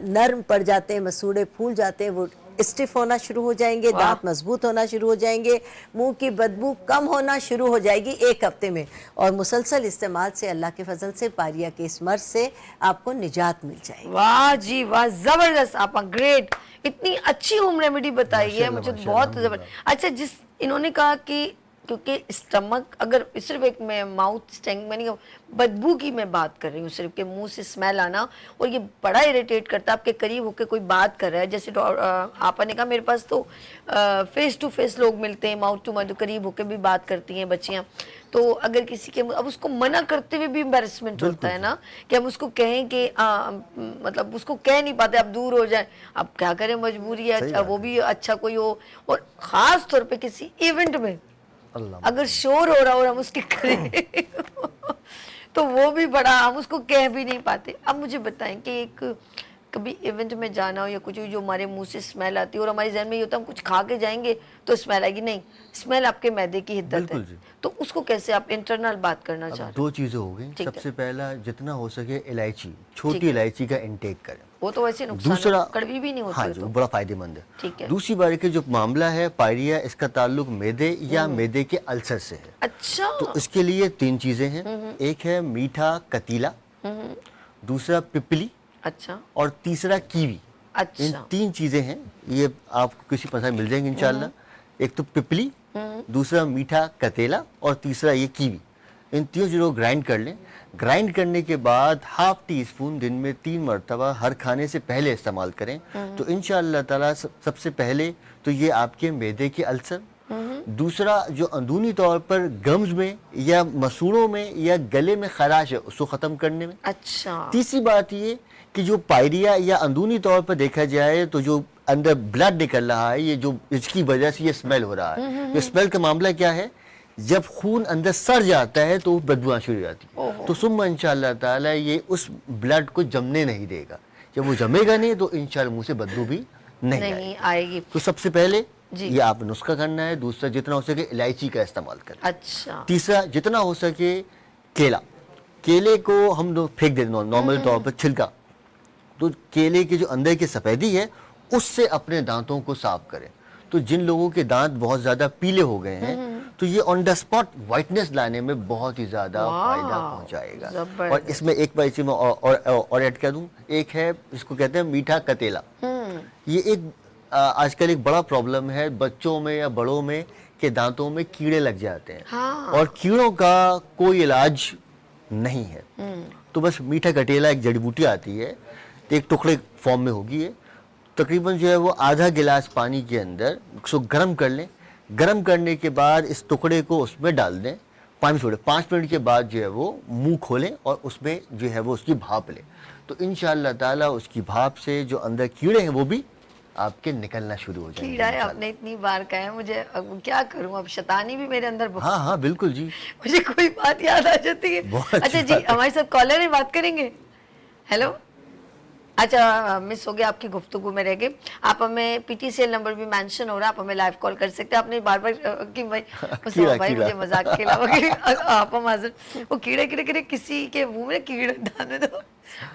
Speaker 2: نرم پڑ جاتے ہیں، مسوڑے پھول جاتے ہیں، وہ اسٹف ہونا شروع ہو جائیں گے. دانت مضبوط ہونا شروع ہو جائیں گے. منہ کی بدبو کم ہونا شروع ہو جائے گی 1 ہفتے میں. اور مسلسل استعمال سے اللہ کے فضل سے پائریا کے اس مرض سے آپ کو نجات مل جائے گی.
Speaker 1: واہ جی واہ، زبردست آپ گریٹ. اتنی اچھی ہوم ریمیڈی بتائی ہے مجھے، بہت زبردست. اچھا انہوں نے کہا کہ کیونکہ اسٹمک اگر صرف ایک میں ماؤتھ اسٹینگ میں نہیں بدبو کی میں بات کر رہی ہوں صرف کہ منہ سے اسمیل آنا اور یہ بڑا اریٹیٹ کرتا ہے آپ کے قریب ہو کے کوئی بات کر رہا ہے جیسے آپ نے کہا میرے پاس تو فیس ٹو فیس لوگ ملتے ہیں ماؤتھ ٹو ماؤتھ قریب ہو کے بھی بات کرتی ہیں بچیاں تو اگر کسی کے اب اس کو منع کرتے ہوئے بھی امبیرسمنٹ ہوتا ہے نا کہ ہم اس کو کہیں کہ مطلب اس کو کہہ نہیں پاتے اب دور ہو جائیں اب کیا کریں مجبوری ہے وہ بھی اچھا کوئی ہو اور خاص طور پہ کسی ایونٹ میں اگر شور ہو رہا اور ہم اس کے قریب تو وہ بھی بڑا ہم اس کو کہہ بھی نہیں پاتے. اب مجھے بتائیں کہ ایک کبھی ایونٹ میں جانا ہو یا کچھ جو ہمارے منہ سے اسمیل آتی ہے اور ہمارے ذہن میں یہ ہوتا ہے ہم کچھ کھا کے جائیں گے تو اسمیل آئے گی, نہیں اسمیل آپ کے معدے کی حدت ہے تو اس کو کیسے آپ انٹرنل بات کرنا چاہتے ہیں؟
Speaker 3: دو چیزیں ہو گئی. سب سے پہلا جتنا ہو سکے الائچی چھوٹی الائچی کا انٹیک کریں,
Speaker 1: وہ تو ویسے
Speaker 3: دوسرا
Speaker 1: کڑوی بھی نہیں
Speaker 3: ہاں
Speaker 1: ہوتی
Speaker 3: جو بڑا فائدے مند ہے. دوسری بار کہ جو معاملہ ہے پائریا اس کا تعلق میدے یا میدے کے السر سے ہے.
Speaker 1: اچھا
Speaker 3: تو اس کے لیے 3 چیزیں ہیں. ایک ہے میٹھا کتیلا, دوسرا پپلی,
Speaker 1: اچھا
Speaker 3: اور تیسرا کیوی. ان 3 چیزیں ہیں, یہ آپ کو کسی پسند مل جائیں گے انشاءاللہ. ایک تو پپلی, دوسرا میٹھا کتیلا اور تیسرا یہ کیوی. ان 3 چیزوں کو گرائنڈ کر لیں. گرائنڈ کرنے کے بعد ½ ٹی اسپون دن میں 3 مرتبہ ہر کھانے سے پہلے استعمال کریں تو انشاءاللہ تعالیٰ سب سے پہلے تو یہ آپ کے معدے کے السر, دوسرا جو اندرونی طور پر گمز میں یا مسوڑوں میں یا گلے میں خراش ہے اس کو ختم کرنے میں.
Speaker 1: اچھا
Speaker 3: تیسری بات یہ کہ جو پائریا یا اندرونی طور پر دیکھا جائے تو جو اندر بلڈ نکل رہا ہے یہ جو اس کی وجہ سے یہ سمیل ہو رہا ہے. یہ سمیل کا معاملہ کیا ہے, جب خون اندر سڑ جاتا ہے تو وہ بدبو آنا شروع ہو جاتی ہے. تو ثم انشاءاللہ تعالیٰ یہ اس بلڈ کو جمنے نہیں دے گا. جب وہ جمے گا نہیں تو انشاءاللہ منہ سے بدبو بھی نہیں
Speaker 1: آئے گی.
Speaker 3: تو سب سے پہلے یہ آپ نسخہ کرنا ہے. دوسرا جتنا ہو سکے الائچی کا استعمال کریں.
Speaker 1: اچھا
Speaker 3: تیسرا جتنا ہو سکے کیلا. کیلے کو ہم لوگ پھینک دیتے ہیں نارمل طور پر چھلکا, تو کیلے کی جو اندر کی سفیدی ہے اس سے اپنے دانتوں کو صاف کریں. تو جن لوگوں کے دانت بہت زیادہ پیلے ہو گئے ہیں تو یہ آن دا اسپاٹ وائٹنس لانے میں بہت ہی زیادہ فائدہ پہنچائے گا. اور اس میں ایک بار اسی میں اور ایڈ کر دوں, ایک ہے اس کو کہتے ہیں میٹھا کتیلا. یہ ایک آج کل ایک بڑا پرابلم ہے بچوں میں یا بڑوں میں کہ دانتوں میں کیڑے لگ جاتے ہیں اور کیڑوں کا کوئی علاج نہیں ہے. تو بس میٹھا کٹیلا ایک جڑی بوٹی آتی ہے, ایک ٹکڑے فارم میں ہوگی, ہے تقریباً جو ہے وہ آدھا گلاس پانی کے اندر اس کو گرم کر لیں. گرم کرنے کے بعد اس ٹکڑے کو اس میں ڈال دیں, پانی چھوڑیں, 5 منٹ کے بعد جو ہے وہ منہ کھولیں اور اس میں جو ہے وہ اس کی بھاپ لیں. تو انشاءاللہ تعالیٰ اس کی بھاپ سے جو اندر کیڑے ہیں وہ بھی آپ کے نکلنا شروع ہو جائیں گے.
Speaker 1: کیڑا ہے آپ نے اتنی بار کہا ہے مجھے اب کیا کروں, اب شیطانی بھی میرے اندر
Speaker 3: ہاں ہاں بالکل جی,
Speaker 1: مجھے کوئی بات یاد آ جاتی ہے. اچھا جی ہمارے ساتھ کالر ہے, بات کریں گے. ہیلو, اچھا مس ہو گیا آپ کی گفتگو میں رہ گئے. آپ ہمیں P T C L number بھی مینشن ہو رہا ہے, آپ ہمیں لائیو کال کر سکتے ہیں. آپ نے بار بار کہ بھائی مجھے مذاق کے علاوہ آپ ہم حاضر, وہ کیڑے کیڑے کیڑے کسی کے منہ میں کیڑے دانے دو,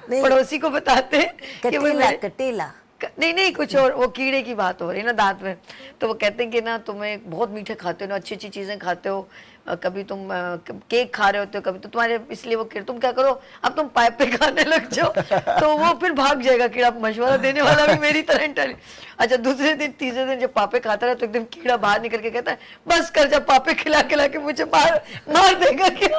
Speaker 1: پڑوسی کو بتاتے ہیں کہ وہ
Speaker 2: کٹیلا
Speaker 1: نہیں کچھ اور, وہ کیڑے کی بات ہو رہی ہے نا دانت میں. تو وہ کہتے ہیں کہ نا تمہیں بہت میٹھے کھاتے ہو نا, اچھی اچھی چیزیں کھاتے ہو, کبھی تم کیک کھا رہے ہوتے ہو, کبھی تو تمہارے اس لیے وہ کیڑے, تم کیا کرو اب تم پائپ پہ کھانے لگ جاؤ تو وہ پھر بھاگ جائے گا کیڑا. مشورہ دینے والا بھی میری طرح انٹیلی. اچھا دوسرے دن تیسرے دن جب پاپے کھاتا رہا تو ایک دم کیڑا باہر نکل کے کہتا ہے بس کر, جب پاپے کھلا کے مجھے مار دے گا کیا.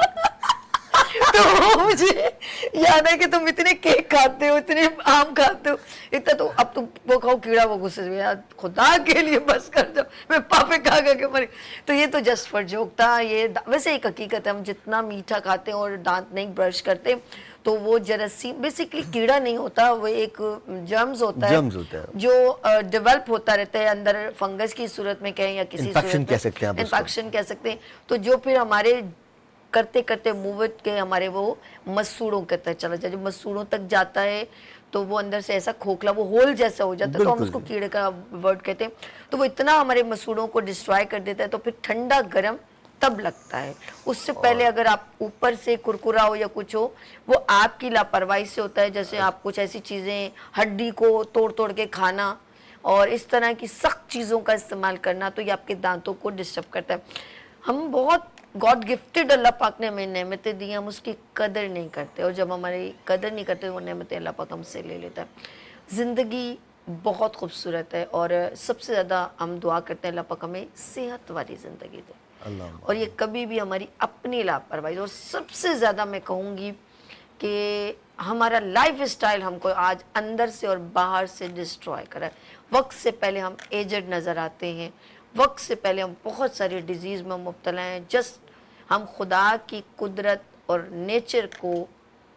Speaker 1: تو مجھے یاد ہے کہ تم اتنے کیک کھاتے ہو, اتنے آم کھاتے ہو, اتنا تو اب تم وہ کھاؤ کیڑا, وہ غصے سے خدا کے لیے بس کر جاؤ, میں پاپے کھا کے مری. تو یہ تو جسٹ فار جوک تھا. یہ ویسے ایک حقیقت ہے, ہم جتنا میٹھا کھاتے ہیں اور دانت نہیں برش کرتے تو وہ جراثیم بیسیکلی کیڑا نہیں ہوتا, وہ ایک جرمز ہوتا ہے جو ڈیولپ ہوتا رہتا ہے اندر, فنگس کی صورت میں کہیں یا کسی
Speaker 3: انفیکشن کہہ سکتے ہیں,
Speaker 1: انفیکشن کہہ سکتے ہیں. تو جو پھر ہمارے کرتے کرتے مووٹ کے ہمارے وہ مسوڑوں کے تک چلا جائے, جو مسوڑوں تک جاتا ہے تو وہ اندر سے ایسا کھوکھلا وہ ہول جیسا ہو جاتا ہے, تو ہم اس کو کیڑے کا ورڈ کہتے ہیں. تو وہ اتنا ہمارے مسوڑوں کو ڈسٹرائے کر دیتا ہے تو پھر ٹھنڈا گرم تب لگتا ہے. اس سے پہلے اگر آپ اوپر سے کرکرا ہو یا کچھ ہو, وہ آپ کی لاپرواہی سے ہوتا ہے. جیسے آپ کچھ ایسی چیزیں ہڈی کو توڑ کے کھانا اور اس طرح کی سخت چیزوں کا استعمال کرنا, تو یہ آپ کے دانتوں کو ڈسٹرب کرتا ہے. ہم بہت گاڈ گفٹڈ, اللہ پاک نے ہمیں نعمتیں دی, ہم اس کی قدر نہیں کرتے, اور جب ہماری قدر نہیں کرتے وہ نعمتیں اللہ پاک ہم سے لے لیتا ہے. زندگی بہت خوبصورت ہے اور سب سے زیادہ ہم دعا کرتے ہیں اللہ پاک ہمیں صحت والی زندگی دے. اور یہ کبھی بھی ہماری اپنی لاپرواہی. اور سب سے زیادہ میں کہوں گی کہ ہمارا لائف اسٹائل ہم کو آج اندر سے اور باہر سے ڈسٹروائے کرا ہے. وقت سے پہلے ہم ایجڈ نظر آتے ہیں, وقت سے پہلے ہم بہت ساری ڈیزیز میں مبتلا ہیں. جسٹ ہم خدا کی قدرت اور نیچر کو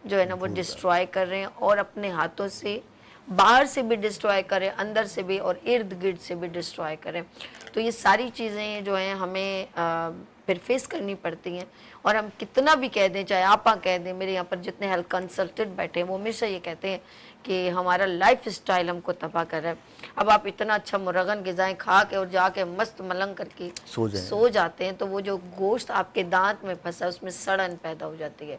Speaker 1: جو ہے نا وہ ڈسٹروائے کر رہے ہیں, اور اپنے ہاتھوں سے باہر سے بھی ڈسٹروائے کریں, اندر سے بھی, اور ارد گرد سے بھی ڈسٹروائے کریں. تو یہ ساری چیزیں جو ہیں ہمیں پھر فیس کرنی پڑتی ہیں. اور ہم کتنا بھی کہہ دیں, چاہے آپا کہہ دیں, میرے یہاں پر جتنے ہیلتھ کنسلٹنٹ بیٹھے ہیں وہ ہمیشہ یہ کہتے ہیں کہ ہمارا لائف اسٹائل ہم کو تباہ کر رہا ہے. اب آپ اتنا اچھا مرغن غذائیں کھا کے اور جا کے مست ملنگ کر کے سو جاتے ہیں, تو وہ جو گوشت آپ کے دانت میں پھنسا اس میں سڑن پیدا ہو جاتی ہے.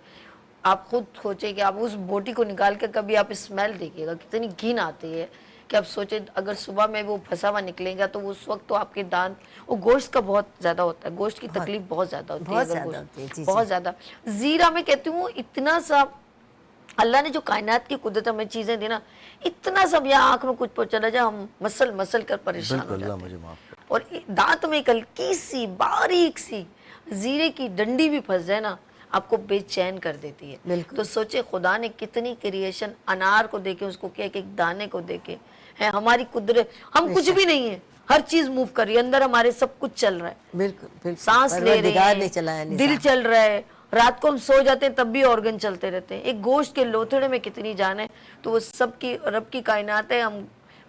Speaker 1: آپ خود سوچیں کہ آپ اس بوٹی کو نکال کے کبھی آپ اسمیل دیکھیے گا, کتنی گھن آتی ہے کہ آپ سوچیں اگر صبح میں وہ پھنسا ہوا نکلے گا تو اس وقت تو آپ کے دانت, وہ گوشت کا بہت زیادہ ہوتا ہے, گوشت کی تکلیف بہت زیادہ ہوتی ہے,
Speaker 2: بہت زیادہ ہوتی ہے, جی
Speaker 1: بہت زیادہ. زیرہ میں کہتی ہوں اتنا سا اللہ نے جو کائنات کی قدرت ہمیں چیزیں دی نا, اتنا سب یہاں آنکھ میں کچھ چلا جائے ہم مسل کر پریشان ہو جاتے ہیں. اور دانت میں ایک ہلکی سی باریک سی زیرے کی ڈنڈی بھی پھنس جائے نا, آپ کو بے چین کر دیتی ہے. تو سوچے خدا نے کتنی کریشن انار کو دیکھے, اس کو کیا کہ ایک دانے کو دیکھے ہے. ہماری قدرت, ہم کچھ بھی نہیں ہے, ہر چیز موو کر رہی ہے, اندر ہمارے سب کچھ چل رہا ہے,
Speaker 2: بالکل
Speaker 1: سانس لے رہے ہیں, دل چل رہا ہے, رات کو ہم سو جاتے ہیں تب بھی آرگن چلتے رہتے ہیں. ایک گوشت کے لوتھڑے میں کتنی جان ہے. تو وہ سب کی رب کی کائنات ہے. ہم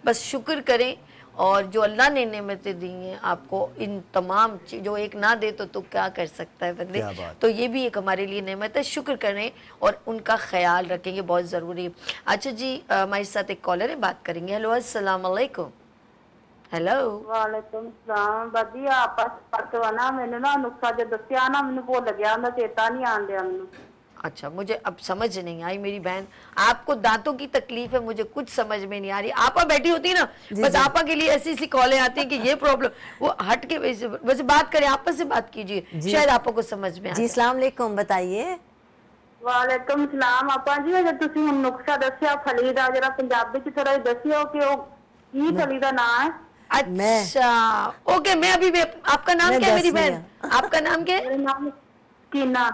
Speaker 1: بس شکر کریں, اور جو اللہ نے نعمتیں دی ہیں آپ کو, ان تمام جو ایک نہ دے تو کیا کر سکتا ہے بندے. تو یہ بھی ایک ہمارے لیے نعمت ہے, شکر کریں اور ان کا خیال رکھیں, یہ بہت ضروری ہے. اچھا جی, ہمارے ساتھ ایک کالر ہے, بات کریں گے. ہیلو, السلام علیکم. ہیلو,
Speaker 5: وعلیکم السلام. بدی آپس پرتوانا میں نے نا نقصہ جو دسیا نا مجھے بھول گیا, میں چیتا نہیں آن دیا مجھے.
Speaker 1: اچھا, مجھے اب سمجھ نہیں آئی میری بہن, آپ کو دانتوں کی تکلیف ہے, مجھے کچھ سمجھ میں نہیں آ رہی. آپا بیٹھی ہوتی نا, بس آپا کے لیے ایسی ایسی کالیں آتی ہیں کہ یہ پرابلم, وہ ہٹ کے ویسے بات کریں, آپا سے بات کیجئے, شاید آپا کو سمجھ میں آ
Speaker 2: جی. السلام علیکم, بتائیے.
Speaker 5: وعلیکم السلام. آپا جی اگر تسی ہن نقصہ دسیا پھلی دا, جرا پنجابی چ تھوڑا دسیو کہ وہ کی پھلی دا نام ہے.
Speaker 1: اچھا اوکے, میں ابھی آپ کا نام کیا ہے میری بہن, آپ کا نام کیا ہے؟
Speaker 5: میرا نام کینا.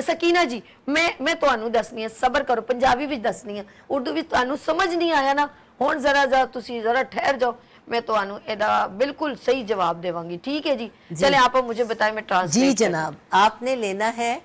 Speaker 1: سکینہ جی, میں تانوں دسنی ہے, صبر کرو, پنجابی بھی دسنی ہے, اردو بھی تانوں سمجھ نہیں آیا نا, ہن ذرا تسی ذرا ٹھہر جاؤ, میں تانوں ایدا بالکل صحیح جواب دیواں گی. ٹھیک ہے جی, چلیں آپ مجھے بتائیں, میں ٹرانسلیٹ.
Speaker 2: جی جناب, آپ نے لینا ہے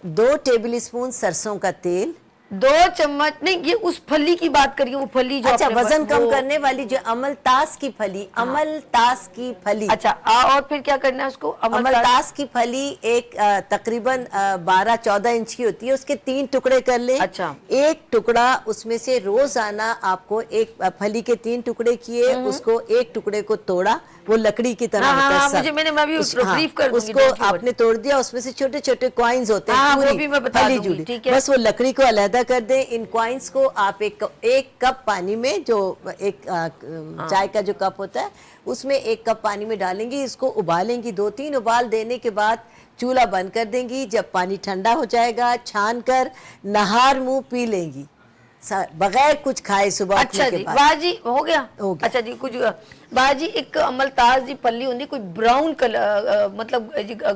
Speaker 2: 2 ٹیبل اسپون سرسوں کا تیل,
Speaker 1: 2 چمچ نہیں, یہ اس پھلی کی بات کریے, وہ پھلی جو
Speaker 2: اچھا وزن کم کرنے والی جو املتاس کی پھلی, املتاس کی پھلی.
Speaker 1: اچھا, اور پھر کیا کرنا ہے اس کو؟
Speaker 2: املتاس کی پھلی ایک تقریباً 12-14 انچ کی ہوتی ہے, اس کے 3 ٹکڑے کر لیں.
Speaker 1: اچھا,
Speaker 2: ایک ٹکڑا اس میں سے روزانہ آپ کو, ایک پھلی کے 3 ٹکڑے کیے, اس کو ایک ٹکڑے کو توڑا, وہ لکڑی کی طرح ہوتا ہے, اس کو آپ نے توڑ دیا, اس میں سے چھوٹے چھوٹے کوائنز ہوتے ہیں, پوری پھلی جڑی, بس وہ لکڑی کو علیحدہ کر دیں. ان کوائنز کو آپ ایک کپ پانی میں, جو ایک چائے کا جو کپ ہوتا ہے اس میں 1 کپ پانی میں ڈالیں گی, اس کو ابالیں گی. 2-3 ابال دینے کے بعد چولہا بند کر دیں گی. جب پانی ٹھنڈا ہو جائے گا, چھان کر نہار منہ پی لیں گی, بغیر کچھ کھائے صبح اٹھنے کے بعد.
Speaker 1: باجی ہو گیا. اچھا جی, کچھ باجی ایک املتاس دی پھلی ہوندی, کوئی براؤن کلر, مطلب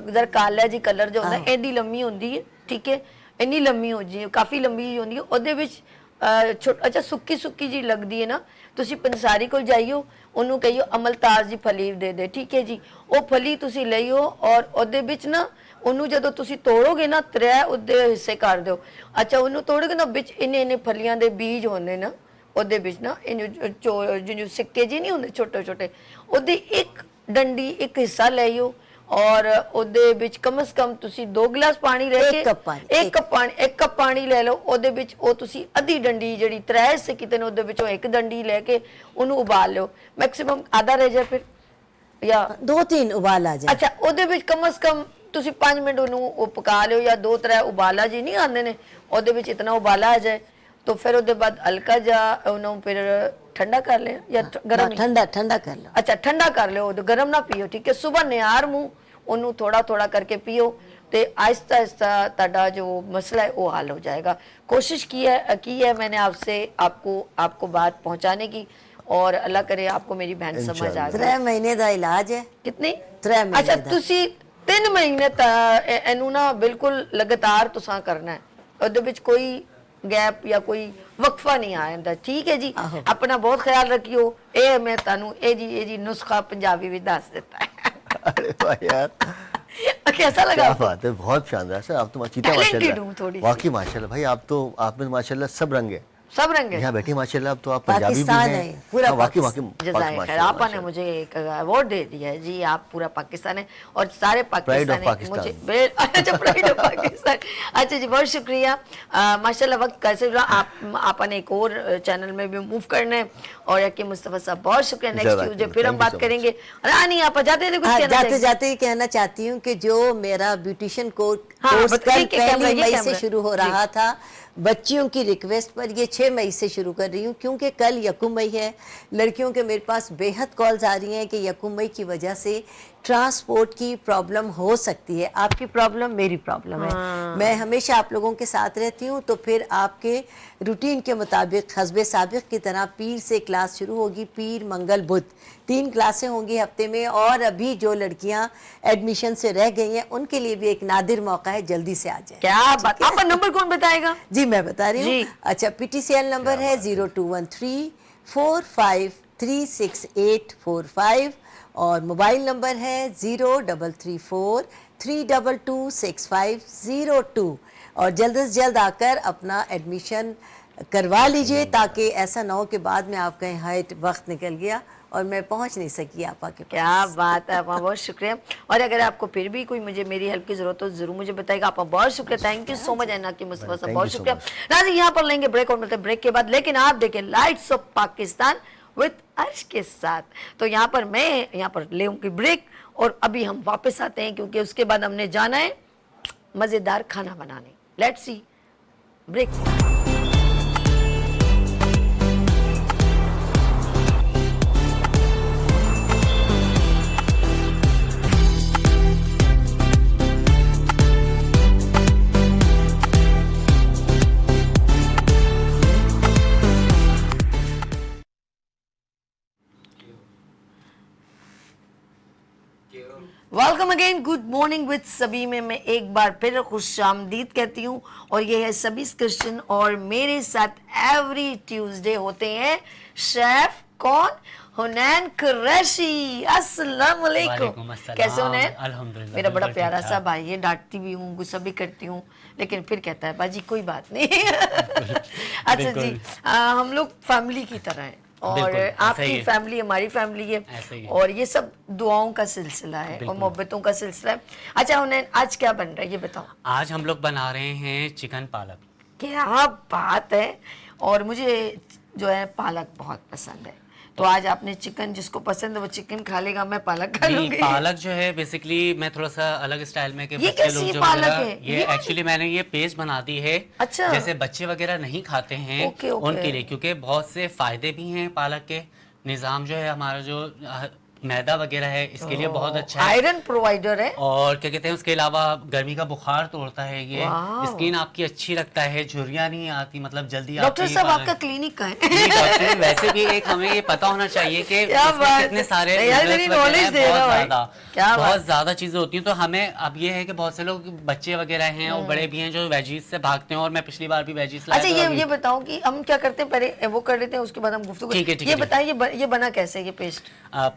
Speaker 1: ذرا کالا جی کلر جو ہوندا, ایڈی لمبی ہوندی ہے, ٹھیک ہے, اینی لمبی ہو جی, کافی لمبی ہوندی ہے. ਉਹਦੇ ਵਿੱਚ اچھا ਸੁੱਕੀ ਜੀ ਲੱਗਦੀ ਹੈ ਨਾ, ਤੁਸੀਂ ਪੰਸਾਰੀ ਕੋਲ ਜਾਈਓ, ਉਹਨੂੰ ਕਹੀਓ ਅਮਲਤਾਸ ਦੀ ਫਲੀ ਦੇ ਦੇ, ਠੀਕ ਹੈ ਜੀ. ਉਹ ਫਲੀ ਤੁਸੀਂ ਲਈਓ, ਔਰ ਉਹਦੇ ਵਿੱਚ ਨਾ ਉਹਨੂੰ ਜਦੋਂ ਤੁਸੀਂ ਤੋੜੋਗੇ ਨਾ, 3 ਉਹਦੇ ਹਿੱਸੇ ਕਰ ਦਿਓ. ਅੱਛਾ, ਉਹਨੂੰ ਤੋੜੋਗੇ ਨਾ, ਵਿੱਚ ਇੰਨੇ ਫਲੀਆਂ ਦੇ ਬੀਜ ਹੁੰਦੇ ਨਾ, ਉਹਦੇ ਵਿੱਚ ਨਾ ਜਿਹਨੂੰ ਸਿੱਕੇ ਜੀ ਨਹੀਂ ਹੁੰਦੇ ਛੋਟੇ ਛੋਟੇ, ਉਹਦੀ ਇੱਕ ਡੰਡੀ, ਇੱਕ ਹਿੱਸਾ ਲਈਓ, اور ਉਹਦੇ ਵਿੱਚ ਕਮ ਸੇ ਕਮ ਤੁਸੀਂ 2 ਗਲਾਸ ਪਾਣੀ ਲੈ ਕੇ, 1 ਕੱਪ ਪਾਣੀ ਲੈ ਲਓ, ਉਹਦੇ ਵਿੱਚ ਉਹ ਤੁਸੀਂ ਅੱਧੀ ਡੰਡੀ ਜਿਹੜੀ 3 ਹਿੱਸੇ ਕੀਤੇ ਨੇ ਉਹਦੇ ਵਿੱਚੋਂ 1 ਡੰਡੀ ਲੈ ਕੇ ਉਹਨੂੰ ਉਬਾਲ ਲਿਓ, ਮੈਕਸਿਮਮ ਆਧਾ ਰਹਿ ਜਾਏ, ਫਿਰ ਜਾਂ
Speaker 2: 2-3 ਉਬਾਲ ਆ ਜਾਏ.
Speaker 1: ਅੱਛਾ, ਉਹਦੇ ਵਿੱਚ ਕਮ ਸੇ ਕਮ ਤੁਸੀਂ 5 ਮਿੰਟ ਉਹਨੂੰ ਉਹ ਪਕਾ ਲਿਓ, ਜਾਂ 2-3 ਉਬਾਲਾ ਜੀ ਨਹੀਂ ਆਉਂਦੇ ਨੇ, ਉਹਦੇ ਵਿੱਚ ਇਤਨਾ ਉਬਾਲਾ ਆ ਜਾਏ, تو پھر ਉਹਦੇ ਬਾਅਦ ਹਲਕਾ ਜਿਹਾ ਉਹਨੂੰ ਫਿਰ ਠੰਡਾ ਕਰ ਲਿਆ, ਜਾਂ ਗਰਮ?
Speaker 2: ਠੰਡਾ ਕਰ ਲਓ.
Speaker 1: ਅੱਛਾ, ਠੰਡਾ ਕਰ ਲਿਓ, ਗਰਮ ਨਾ ਪੀਓ, ਠੀਕ ਹੈ. ਸਵੇਰ ਨਿਆਰ ਮੂੰਹ ਉਹਨੂੰ ਥੋੜਾ ਥੋੜਾ ਕਰਕੇ ਪੀਓ, ਤੇ آہستہ آہستہ ਤੁਹਾਡਾ جو مسئلہ ہے وہ حل ہو جائے گا. کوشش کی ہے میں نے آپ کو بات پہنچانے کی, اور اللہ کرے آپ کو میری بہن سمجھ آ جائے.
Speaker 2: 3 مہینے دا علاج ہے.
Speaker 1: کتنی؟
Speaker 2: 3 مہینے.
Speaker 1: اچھا, ਤੁਸੀਂ 3 ਮਹੀਨੇ ਇਹਨੂੰ ਨਾ ਬਿਲਕੁਲ ਲਗਾਤਾਰ ਤੁਸੀਂ ਕਰਨਾ ਹੈ, ਉਹਦੇ ਵਿੱਚ ਕੋਈ ਗੈਪ ਜਾਂ ਕੋਈ ਵਕਫਾ ਨਹੀਂ ਆਉਂਦਾ, ਠੀਕ ਹੈ ਜੀ। ਆਪਣਾ ਬਹੁਤ ਖਿਆਲ ਰੱਖਿਓ। ਇਹ ਮੈਂ ਤੁਹਾਨੂੰ ਇਹ ਜੀ ਨੁਸਖਾ ਪੰਜਾਬੀ ਵਿੱਚ ਦੱਸ ਦਿੱਤਾ है।
Speaker 3: अरे वाह यार,
Speaker 1: कैसा लगा
Speaker 3: क्या
Speaker 1: आपको?
Speaker 3: बात है, बहुत शानदार सर, आप तो चीता
Speaker 1: Talented
Speaker 3: माशाल्लाह,
Speaker 1: हूँ थोड़ी सी।
Speaker 3: वाकई माशाल्लाह भाई, आप में माशाल्लाह सब रंग है।
Speaker 1: सब रंग है।
Speaker 3: यहाँ बैठी माशाल्लाह, अब तो आप पंजाबी भी
Speaker 2: पाकिस्तान
Speaker 3: हैं।
Speaker 2: है, पूरा
Speaker 3: हाँ, वाकई
Speaker 2: पाकिस्तान।
Speaker 1: जज़ाक खैर, आपा ने मुझे एक अवार्ड दे दिया है जी, आप पूरा पाकिस्तान है और सारे पाकिस्तानी
Speaker 3: पाकिस्तान।
Speaker 1: मुझे अच्छा प्राइड ऑफ पाकिस्तान। अच्छा जी, बहुत शुक्रिया। माशाल्लाह वक्त कैसे रहा, आपा ने एक और चैनल में भी मूव करना है। और यकीन मुस्तफा साहब बहुत शुक्रिया। नेक्स्ट
Speaker 3: जज़ाक
Speaker 1: ट्यूसडे
Speaker 3: अल्लाह,
Speaker 1: फिर हम
Speaker 3: thank you
Speaker 1: बात
Speaker 3: so much।
Speaker 1: करेंगे। रानी आप जाते थे कुछ कहना
Speaker 2: जाते
Speaker 1: चाहेंगे?
Speaker 2: जाते ही कहना चाहती हूँ कि जो मेरा ब्यूटिशियन
Speaker 1: हाँ,
Speaker 2: कोर्स
Speaker 1: बट
Speaker 2: कल
Speaker 1: ठीक है, कैमरा,
Speaker 2: 1
Speaker 1: ये
Speaker 2: मई
Speaker 1: कैमरा।
Speaker 2: से शुरू हो
Speaker 1: जी।
Speaker 2: रहा था, बच्चियों की रिक्वेस्ट पर ये 6 मई से शुरू कर रही हूँ, क्योंकि कल 1 मई है। लड़कियों के मेरे पास बेहद कॉल्स आ रही हैं कि 1 मई की वजह से ट्रांसपोर्ट की प्रॉब्लम हो सकती है। आपकी प्रॉब्लम मेरी प्रॉब्लम है। मैं हमेशा आप लोगों के साथ रहती हूँ, तो फिर आपके रूटीन के मुताबिक हस्बे साबिक की तरह पीर से क्लास शुरू होगी। पीर, मंगल, बुध 3 क्लासें होंगी हफ्ते में। और अभी जो लड़कियाँ एडमिशन से रह गई हैं उनके लिए भी एक नादिर मौका है, जल्दी से आ जाए।
Speaker 1: क्या बात। आपका नंबर कौन बताएगा?
Speaker 2: जी मैं बता रही
Speaker 1: जी।
Speaker 2: हूँ। अच्छा, PTCL नंबर है 021345368845 और मोबाइल नंबर है 0334322650 और जल्द से जल्द आकर अपना एडमिशन करवा लीजिए, ताकि ऐसा ना हो कि बाद में आप कहें हाय वक्त निकल गया और मैं पहुंच नहीं सकी आपा के पास।
Speaker 1: क्या बात है आपा, बहुत शुक्रिया। और अगर आपको फिर भी कोई मेरी हेल्प की जरूरत हो जरूर मुझे बताइएगा। आपका बहुत शुक्रिया, थैंक यू सो मच एना की मुस्तफा साहब, बहुत शुक्रिया। नाज़रीन यहाँ पर लेंगे ब्रेक और मिलते हैं ब्रेक के बाद, लेकिन आप देखें लाइट्स ऑफ पाकिस्तान विद अर्श के साथ। तो यहाँ पर मैं यहाँ पर लेंगी ब्रेक और अभी हम वापस आते हैं, क्योंकि उसके बाद हमने जाना है मजेदार खाना बनाने। Let's see break. Welcome again, good morning with सभी में मैं एक बार फिर खुशामदीद कहती हूँ। और ये है सभी क्रिश्चियन और मेरे साथ एवरी ट्यूसडे होते हैं शेफ कौन, हुनैन कुरैशी। अस्सलाम वालेकुम। कैसे हुनैन?
Speaker 6: अल्हम्दुलिल्लाह,
Speaker 1: मेरा बड़ा
Speaker 6: बिल्कुल
Speaker 1: प्यारा
Speaker 6: ठीक
Speaker 1: सा
Speaker 6: ठाक।
Speaker 1: भाई है, डांटती भी हूँ, गुस्सा भी करती हूँ, लेकिन फिर कहता है बाजी कोई बात नहीं। अच्छा जी, हम लोग फैमिली की तरह हैं और
Speaker 6: बिल्कुल, ऐसा ही
Speaker 1: आपकी
Speaker 6: है।
Speaker 1: फैमिली हमारी फैमिली है
Speaker 6: ऐसा ही है।
Speaker 1: और ये सब दुआओं का सिलसिला है और
Speaker 6: बिल्कुल।
Speaker 1: मोहब्बतों का सिलसिला है। अच्छा हुनैन, आज क्या बन रहा है ये बताओ।
Speaker 6: आज हम लोग बना रहे हैं चिकन पालक।
Speaker 1: क्या बात है। और मुझे जो है पालक बहुत पसंद है, तो आज आपने चिकन, जिसको पसंद है वो चिकन खा लेगा, मैं पालक खा
Speaker 6: नहीं,
Speaker 1: लूंगी।
Speaker 6: पालक जो है बेसिकली मैं थोड़ा सा अलग स्टाइल में, कि
Speaker 1: ये
Speaker 6: बच्चे
Speaker 1: कैसी
Speaker 6: लोग
Speaker 1: ये
Speaker 6: जो
Speaker 1: पालक
Speaker 6: वगैरह-
Speaker 1: है?
Speaker 6: ये
Speaker 1: ये
Speaker 6: एक्चुअली मैंने ये पेस्ट बना दी है।
Speaker 1: अच्छा।
Speaker 6: जैसे बच्चे वगैरह नहीं खाते हैं
Speaker 1: ओके, ओके।
Speaker 6: उनके लिए, क्योंकि बहुत से फायदे भी हैं पालक के। निज़ाम जो है हमारा जो मैदा वगैरह है इसके लिए बहुत अच्छा है।
Speaker 1: आयरन प्रोवाइडर है।
Speaker 6: और क्या कहते हैं, उसके अलावा गर्मी का बुखार तोड़ता है ये।
Speaker 1: वाह।
Speaker 6: स्किन आपकी अच्छी लगता है, झुर्रियाँ नहीं आती, मतलब जल्दी
Speaker 1: डॉक्टर
Speaker 6: आपकी
Speaker 1: साहब
Speaker 6: पालक-
Speaker 1: आपका क्लिनिक का है।
Speaker 6: नहीं डॉक्टर, वैसे भी एक हमें ये पता होना चाहिए कि
Speaker 1: क्या
Speaker 6: इसमें
Speaker 1: बात
Speaker 6: कितने
Speaker 1: है।
Speaker 6: सारे
Speaker 1: यार,
Speaker 6: minerals
Speaker 1: तेरी
Speaker 6: वगैरह
Speaker 1: knowledge
Speaker 6: हैं,
Speaker 1: दे रहा
Speaker 6: बहुत
Speaker 1: भाई।
Speaker 6: ज्यादा
Speaker 1: क्या बात।
Speaker 6: बहुत ज्यादा चीजें होती हैं। तो हमें अब ये है कि बहुत से लोग बच्चे वगैरह हैं और बड़े भी हैं जो वेजीज से भागते हैं, और मैं पिछली बार भी वेजीज लाया
Speaker 1: अच्छा
Speaker 6: था
Speaker 1: ये
Speaker 6: अभी।
Speaker 1: बताओ कि हम क्या करते हैं, पहले वो कर लेते हैं उसके बाद हम गुफ्तगू।
Speaker 6: ठीक है, ठीक
Speaker 1: ये
Speaker 6: है, ठीक
Speaker 1: बताइए ये बना कैसे ये पेस्ट?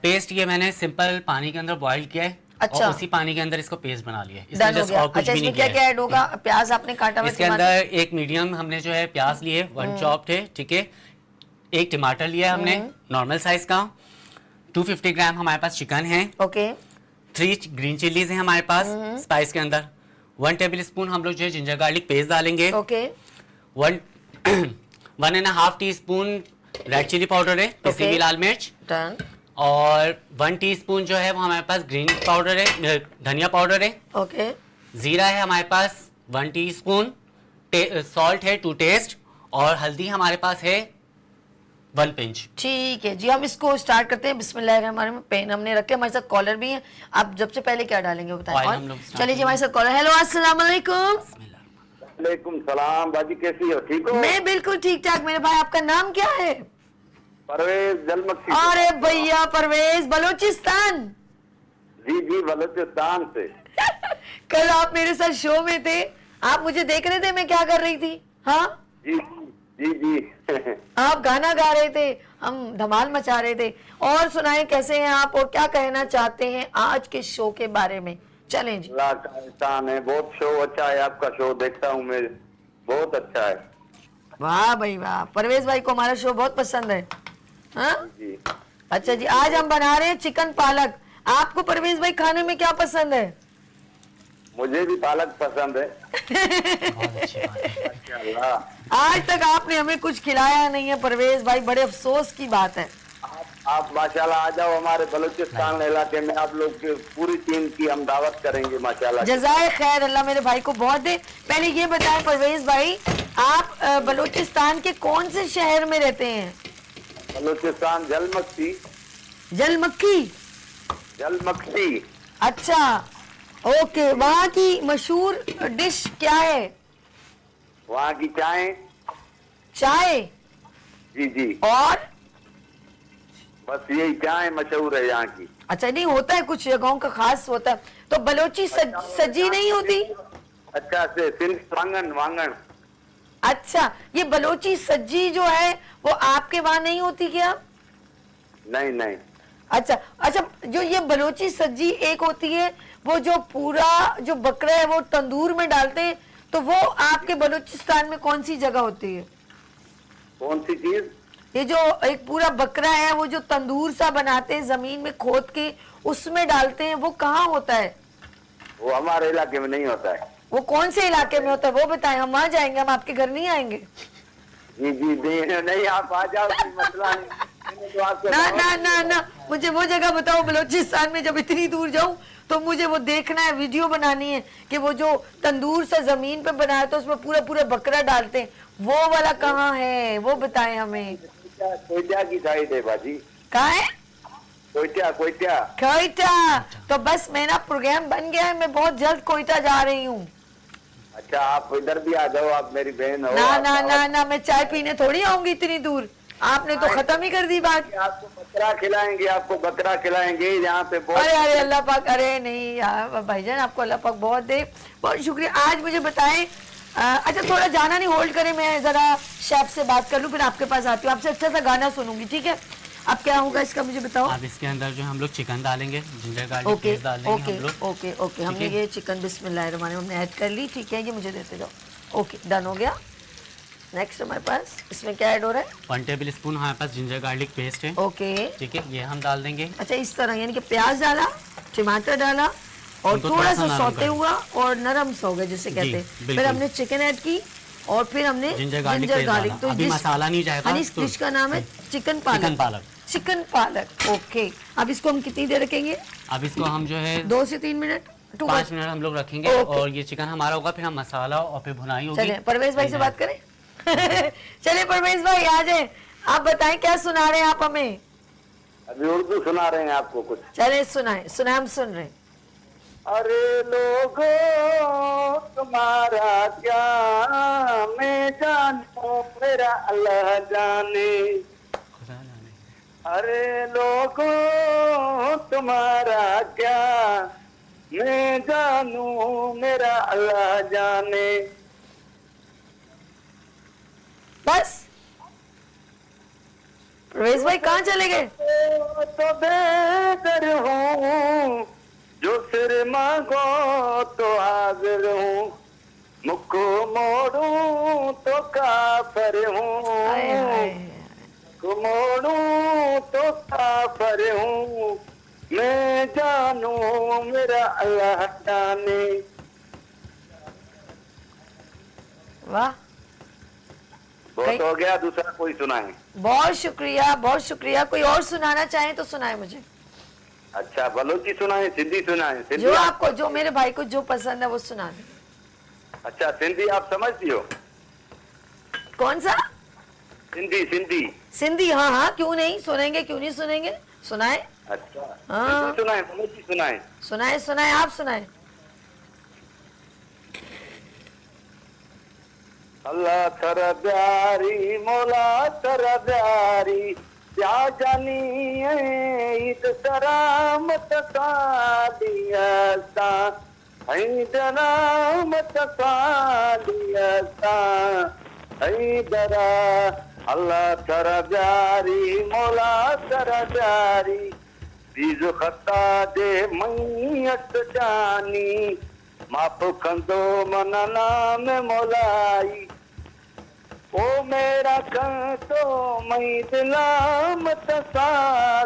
Speaker 6: पेस्ट ये मैंने सिंपल पानी के अंदर बॉईल किया है।
Speaker 1: अच्छा।
Speaker 6: और उसी पानी के अंदर इसको पेस्ट बना लिया है। इसमें
Speaker 1: डन हो
Speaker 6: just
Speaker 1: गया।
Speaker 6: और कुछ
Speaker 1: अच्छा
Speaker 6: भी
Speaker 1: इसमें
Speaker 6: नहीं
Speaker 1: क्या
Speaker 6: किया
Speaker 1: क्या
Speaker 6: है।
Speaker 1: ऐड होगा? प्याज आपने काटा हुआ
Speaker 6: इसके अंदर एक मीडियम हमने जो है प्याज लिए, 1 चॉप्ड है, ठीक है। एक टमाटर लिया है हमने नॉर्मल साइज का। 250 ग्राम हमारे पास चिकन है।
Speaker 1: ओके
Speaker 6: 3 ग्रीन चिल्लीज हैं हमारे पास स्पाइस के अंदर। 1 टेबल स्पून हम लोग जो है जिंजर गार्लिक पेस्ट डालेंगे।
Speaker 1: Okay
Speaker 6: 1.5 teaspoon red chilli powder है, पिसी हुई लाल मिर्च।
Speaker 1: डन।
Speaker 6: और 1 टीस्पून जो है वो हमारे पास ग्रीन पाउडर है, धनिया पाउडर है।
Speaker 1: ओके
Speaker 6: जीरा है हमारे पास 1 टीस्पून। सॉल्ट है 2 टेस्ट। और हल्दी हमारे पास है 1 पिंच।
Speaker 1: ठीक है जी, हम इसको स्टार्ट करते हैं। बिस्मिल्लाहिर्रहमानिर्रहीम। पेन हमने रखे, हमारे साथ कॉलर भी है। आप सबसे पहले क्या डालेंगे वो बताएं।
Speaker 6: ऑयल
Speaker 1: और
Speaker 6: हम लोग start
Speaker 1: चलिए जी, हमारे साथ कॉलर। हेलो अस्सलाम वालेकुम।
Speaker 4: वालेकुम सलाम। बाजी कैसी हो? ठीक हो?
Speaker 1: मैं बिल्कुल ठीक ठाक। मेरे भाई आपका नाम क्या है?
Speaker 4: परवेज जलमक्सी।
Speaker 1: अरे भैया परवेज, बलूचिस्तान।
Speaker 4: जी बलोचिस्तान से।
Speaker 1: कल आप मेरे साथ शो में थे, आप मुझे देख रहे थे मैं क्या कर रही थी? हाँ,
Speaker 4: जी जी जी
Speaker 1: आप गाना गा रहे थे, हम धमाल मचा रहे थे। और सुनाएं कैसे हैं आप और क्या कहना चाहते हैं आज के शो के बारे में? चलें जी।
Speaker 4: अल्लाह का एहसान है, बहुत शो अच्छा है, आपका शो देखता हूँ मैं, बहुत अच्छा है
Speaker 1: वाह भाई वाह, परवेज भाई को हमारा शो बहुत पसंद है। हाँ,
Speaker 4: जी।
Speaker 1: अच्छा जी, आज हम बना रहे हैं चिकन पालक। आपको परवेज भाई खाने में क्या पसंद है?
Speaker 4: मुझे भी पालक पसंद है।
Speaker 6: बहुत अच्छी बात है।
Speaker 4: माशाअल्लाह।
Speaker 1: आज तक आपने हमें कुछ खिलाया नहीं है परवेज भाई, बड़े अफसोस की बात है।
Speaker 4: आप माशाल्लाह आ जाओ हमारे बलूचिस्तान इलाके में, आप लोग की पूरी टीम की हम दावत करेंगे माशाल्लाह।
Speaker 1: जज़ाए खैर, अल्लाह मेरे भाई को बहुत दे। पहले ये बताएं परवेज भाई, आप बलूचिस्तान के कौन से शहर में रहते हैं?
Speaker 4: बलूचिस्तान जलमक्सी।
Speaker 1: जलमक्की।
Speaker 4: जलमक्सी।
Speaker 1: अच्छा, ओके। वहाँ की मशहूर डिश क्या है?
Speaker 4: वहाँ की चाय।
Speaker 1: चाय।
Speaker 4: जी जी,
Speaker 1: और
Speaker 4: बस यही चाय मशहूर है यहाँ की।
Speaker 1: अच्छा, नहीं होता है कुछ जगहों का खास होता है, तो बलोची सज्जी नहीं होती?
Speaker 4: अच्छा से सिंध वांगन वांगन।
Speaker 1: अच्छा, ये बलोची सज्जी जो है वो आपके वहाँ नहीं होती क्या?
Speaker 4: नहीं नहीं,
Speaker 1: अच्छा अच्छा, जो ये बलोची सज्जी एक होती है, वो जो पूरा जो बकरा है वो तंदूर में डालते हैं, तो वो आपके बलूचिस्तान में कौन सी जगह होती है?
Speaker 4: कौन सी चीज?
Speaker 1: ये जो एक पूरा बकरा है वो जो तंदूर सा बनाते हैं, जमीन में खोद के उसमें डालते हैं, वो कहाँ होता है?
Speaker 4: वो हमारे इलाके में नहीं होता है।
Speaker 1: वो कौन से इलाके में होता है वो बताएं, हम वहाँ जाएंगे, हम आपके घर नहीं आएंगे।
Speaker 4: जी जी नहीं, आप आ जाओ, कोई मसला नहीं। मैंने तो आपको
Speaker 1: ना ना ना ना, मुझे वो जगह बताओ बलूचिस्तान में, जब इतनी दूर जाऊं तो मुझे वो देखना है, वीडियो बनानी है कि वो जो तंदूर सा जमीन पे बनाया तो उसमें पूरा पूरा बकरा डालते हैं, वो वाला कहाँ है वो बताएं हमें।
Speaker 4: कोयटा की साइड है बाजी।
Speaker 1: कहाँ है?
Speaker 4: कोयटा कोयटा।
Speaker 1: कोयटा। तो बस मेरा प्रोग्राम बन गया है, मैं बहुत जल्द कोयटा जा रही हूँ।
Speaker 4: अच्छा, आप इधर भी आ जाओ, आप मेरी बहन हो।
Speaker 1: ना
Speaker 4: आप
Speaker 1: ना ना ना, मैं चाय पीने थोड़ी आऊंगी इतनी दूर, आपने तो खत्म ही कर दी बात।
Speaker 4: आपको बकरा खिलाएंगे, आपको बकरा खिलाएंगे यहाँ पे बहुत।
Speaker 1: अरे अरे अल्लाह पाक, अरे नहीं यार भाईजान, आपको अल्लाह पाक बहुत दे, बहुत शुक्रिया। आज मुझे बताएं, अच्छा थोड़ा जाना नहीं, होल्ड करें, मैं जरा शेफ से बात कर लूँ, फिर आपके पास आती हूँ, आपसे अच्छा सा गाना सुनूंगी, ठीक है? अब क्या होगा इसका मुझे बताओ।
Speaker 6: अब इसके अंदर जो हम लोग चिकन डालेंगे, जिंजर गार्लिक
Speaker 1: ओके
Speaker 6: पेस्ट डाल देंगे
Speaker 1: ओके
Speaker 6: हम लोग।
Speaker 1: ओके ओके, हमने ये चिकन बिस्मिल्लाहिर्रहमानिर्रहीम हमने ऐड कर ली, ठीक है? ये मुझे देते जाओ। ओके, डन हो गया। नेक्स्ट हमारे पास इसमें क्या ऐड हो रहा है?
Speaker 6: 1 टेबल स्पून हमारे पास जिंजर गार्लिक पेस्ट है।
Speaker 1: ओके,
Speaker 6: ठीक है, ये हम डाल देंगे।
Speaker 1: अच्छा इस तरह, यानी कि प्याज डाला, टमाटर डाला और
Speaker 6: उनको
Speaker 1: थोड़ा
Speaker 6: थोड़ा
Speaker 1: सा
Speaker 6: सा नरम
Speaker 1: सौते
Speaker 6: कर-
Speaker 1: हुआ और नरम सा हो गया जिसे
Speaker 6: जी,
Speaker 1: कहते हैं। फिर
Speaker 6: बिल्कुल।
Speaker 1: हमने चिकन ऐड की और फिर हमने
Speaker 6: जिंजर गार्लिक पेस्ट डाला।
Speaker 1: तो
Speaker 6: अभी मसाला नहीं जाएगा,
Speaker 1: यानी इस
Speaker 6: तो-
Speaker 1: डिश का नाम है चिकन
Speaker 6: चिकन
Speaker 1: पालक।
Speaker 6: पालक।
Speaker 1: चिकन पालक, ओके। अब इसको हम कितनी देर रखेंगे?
Speaker 6: अब इसको हम जो है
Speaker 1: 2 से 3 मिनट?
Speaker 6: 5 मिनट हम लोग रखेंगे।
Speaker 1: ओके।
Speaker 6: और ये चिकन हमारा होगा, फिर हम मसाला और फिर भुनाई होगी।
Speaker 1: चले परवेज भाई से बात करें। चले परवेज भाई आ जाए, आप बताएं क्या सुना रहे हैं आप हमें?
Speaker 4: अभी उर्दू सुना रहे हैं आपको कुछ।
Speaker 1: चले सुनाए सुनाए, हम सुन रहे हैं।
Speaker 4: अरे लोगों तुम्हारा क्या मैं जानूं, मेरा अल्लाह जाने।
Speaker 6: खुदा जाने।
Speaker 4: अरे लोगों तुम्हारा क्या मैं जानूं, मेरा अल्लाह जाने।
Speaker 1: बस परवेज भाई कहाँ चले गए?
Speaker 4: तो बेदर हूँ, जो सिर मांगो तो हाजिर हूँ, मुख मोड़ूं तो काफर हूँ,
Speaker 1: हाय हाय,
Speaker 4: मुख मोड़ूं तो काफर हूँ, मैं जानूं मेरा अल्लाह जाने।
Speaker 1: वाह,
Speaker 4: बहुत हो गया, दूसरा कोई सुनाए।
Speaker 1: बहुत शुक्रिया बहुत शुक्रिया। कोई और सुनाना चाहे तो सुनाए मुझे,
Speaker 4: अच्छा, बलोची सुनाए, सिंधी सुनाए? सिंधी
Speaker 1: जो आपको, जो मेरे भाई को जो पसंद है वो सुना दे।
Speaker 4: अच्छा, सिंधी आप समझती हो?
Speaker 1: कौन सा?
Speaker 4: सिंधी सिंधी।
Speaker 1: सिंधी, हाँ हाँ, क्यों नहीं सुनेंगे, क्यों नहीं सुनेंगे, सुनाए।
Speaker 4: अच्छा,
Speaker 1: हाँ।
Speaker 4: सिंधी सुनाए, बलोची सुनाए।
Speaker 1: सुनाए सुनाए, आप सुनाए।
Speaker 4: अल्लाह थर प्यारी, मौला थर प्यारी, क्या जानी ईद सरामत सादिया सा, حیدرا متفالیتا حیدرا اللہ ترا جاری مولا ترا جاری بیز خطا دے میت جانی معاف کندو من نام مولائی او میرا کنتو میں دلا متفالیتا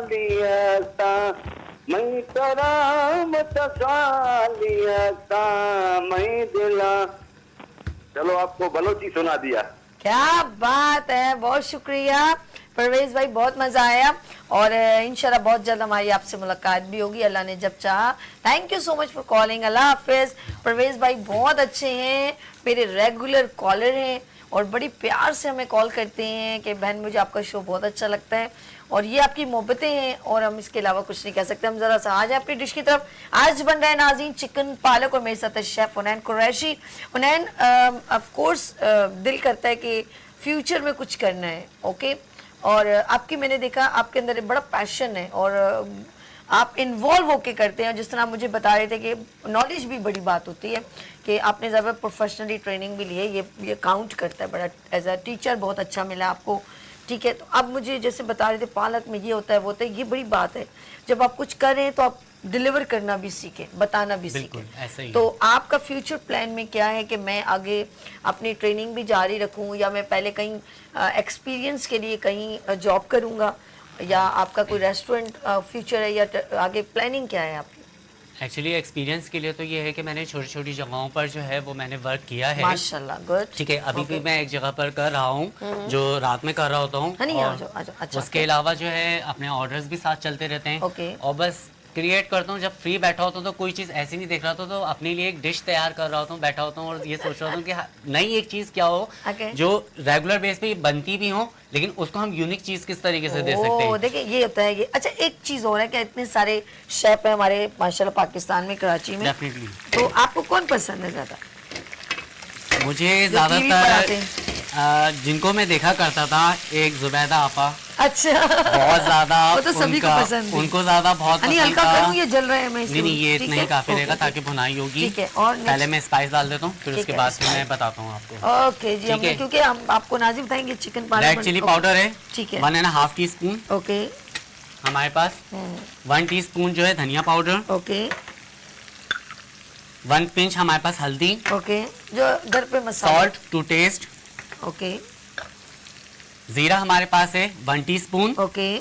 Speaker 4: میں ترا متفالیتا میں دلا. چلو آپ کو بلوچی سنا دیا.
Speaker 1: کیا بات ہے, بہت شکریہ پرویز بھائی, بہت مزہ آیا اور انشاءاللہ بہت جلد ہماری آپ سے ملاقات بھی ہوگی اللہ نے جب چاہا. Thank you so much for calling. اللہ حافظ. پرویز بھائی بہت اچھے ہیں, میرے ریگولر کالر ہیں اور بڑی پیار سے ہمیں کال کرتے ہیں کہ بہن مجھے آپ کا شو بہت اچھا لگتا ہے اور یہ آپ کی محبتیں ہیں اور ہم اس کے علاوہ کچھ نہیں کہہ سکتے. ہم ذرا سا آ جائیں اپنی ڈش کی طرف. آج بن رہا ہے ناظرین چکن پالک اور میرے ساتھ ہے chef Hunain Qureshi. Hunain of course دل کرتا ہے کہ فیوچر میں کچھ کرنا ہے, اوکے, اور آپ کی میں نے دیکھا آپ کے اندر بڑا پیشن ہے اور آپ انوالو ہو کے کرتے ہیں. جس طرح آپ مجھے بتا رہے تھے کہ نالج بھی بڑی بات ہوتی ہے کہ آپ نے زیادہ پروفیشنلی ٹریننگ بھی لی ہے, یہ کاؤنٹ کرتا ہے بڑا. ایز اے ٹیچر بہت اچھا ملا آپ کو, ٹھیک ہے. تو اب مجھے جیسے بتا رہے تھے پالک میں یہ ہوتا ہے وہ ہوتا ہے, یہ بڑی بات ہے جب آپ کچھ کر رہے ہیں تو آپ ڈیلیور کرنا بھی سیکھیں, بتانا بھی سیکھیں. تو آپ کا فیوچر پلان میں کیا ہے کہ میں آگے اپنی ٹریننگ بھی جاری رکھوں یا میں پہلے کہیں ایکسپیرینس کے لیے کہیں جاب کروں گا یا آپ کا کوئی ریسٹورنٹ فیوچر ہے یا آگے پلاننگ کیا ہے آپ کی؟
Speaker 6: ایکچولی ایکسپیرینس کے لیے تو یہ ہے کہ میں نے چھوٹی چھوٹی جگہوں پر جو ہے وہ میں نے ورک کیا ہے.
Speaker 1: ماشاءاللہ, گڈ.
Speaker 6: ٹھیک ہے, ابھی بھی میں ایک جگہ پر کر رہا ہوں جو رات میں کر رہا ہوتا ہوں, اس کے علاوہ جو ہے اپنے آرڈرز بھی ساتھ چلتے رہتے ہیں اور بس کریٹ کرتا ہوں. جب فری بیٹھا ہوتا ہوں تو کوئی چیز ایسی نہیں دیکھ رہا ہوتا تو اپنے لیے ایک ڈش تیار کر رہا ہوتا ہوں, بیٹھا ہوتا ہوں اور یہ سوچ رہا ہوں کہ نئی ایک چیز کیا ہو جو ریگولر بیس پہ بنتی بھی ہوں لیکن اس کو ہم یونیک چیز کس طریقے سے دے سکتے ہیں.
Speaker 1: دیکھیں یہ ہوتا ہے. اچھا ایک چیز اور ہے کہ اتنے سارے شیف ہیں ہمارے ماشاءاللہ پاکستان میں, کراچی میں, تو آپ کو کون پسند ہے زیادہ؟
Speaker 6: مجھے زیادہ تر جن کو میں دیکھا کرتا تھا, ایک زبیدہ آپا,
Speaker 1: اچھا
Speaker 6: بہت زیادہ
Speaker 1: وہ تو سبھی کو پسند ہے,
Speaker 6: ان کو زیادہ بہت
Speaker 1: نہیں
Speaker 6: پسند
Speaker 1: ہلکا
Speaker 6: تھا.
Speaker 1: کروں, یہ جل رہے ہیں.
Speaker 6: نہیں یہ اتنا ہی کافی رہے گا تاکہ بھنائی ہوگی.
Speaker 1: ٹھیک ہے, اور
Speaker 6: پہلے میں اسپائس ڈال دیتا ہوں پھر اس کے بعد میں بتاتا ہوں آپ کو.
Speaker 1: اوکے جی, ہم کیونکہ ہم آپ کو ناظرین بتائیں گے چکن پالک.
Speaker 6: ریڈ چلی پاؤڈر ہے,
Speaker 1: ٹھیک ہے,
Speaker 6: 1.5 ٹی اسپون.
Speaker 1: اوکے.
Speaker 6: ہمارے پاس 1 ٹی اسپون جو ہے دھنیا پاؤڈر.
Speaker 1: اوکے.
Speaker 6: 1 پنچ ہمارے پاس ہلدی.
Speaker 1: اوکے, جو گھر پہ مسالہ.
Speaker 6: Salt to taste.
Speaker 1: اوکے.
Speaker 6: زیرہ ہمارے پاس ہے 1 ٹی اسپون.
Speaker 1: اوکے.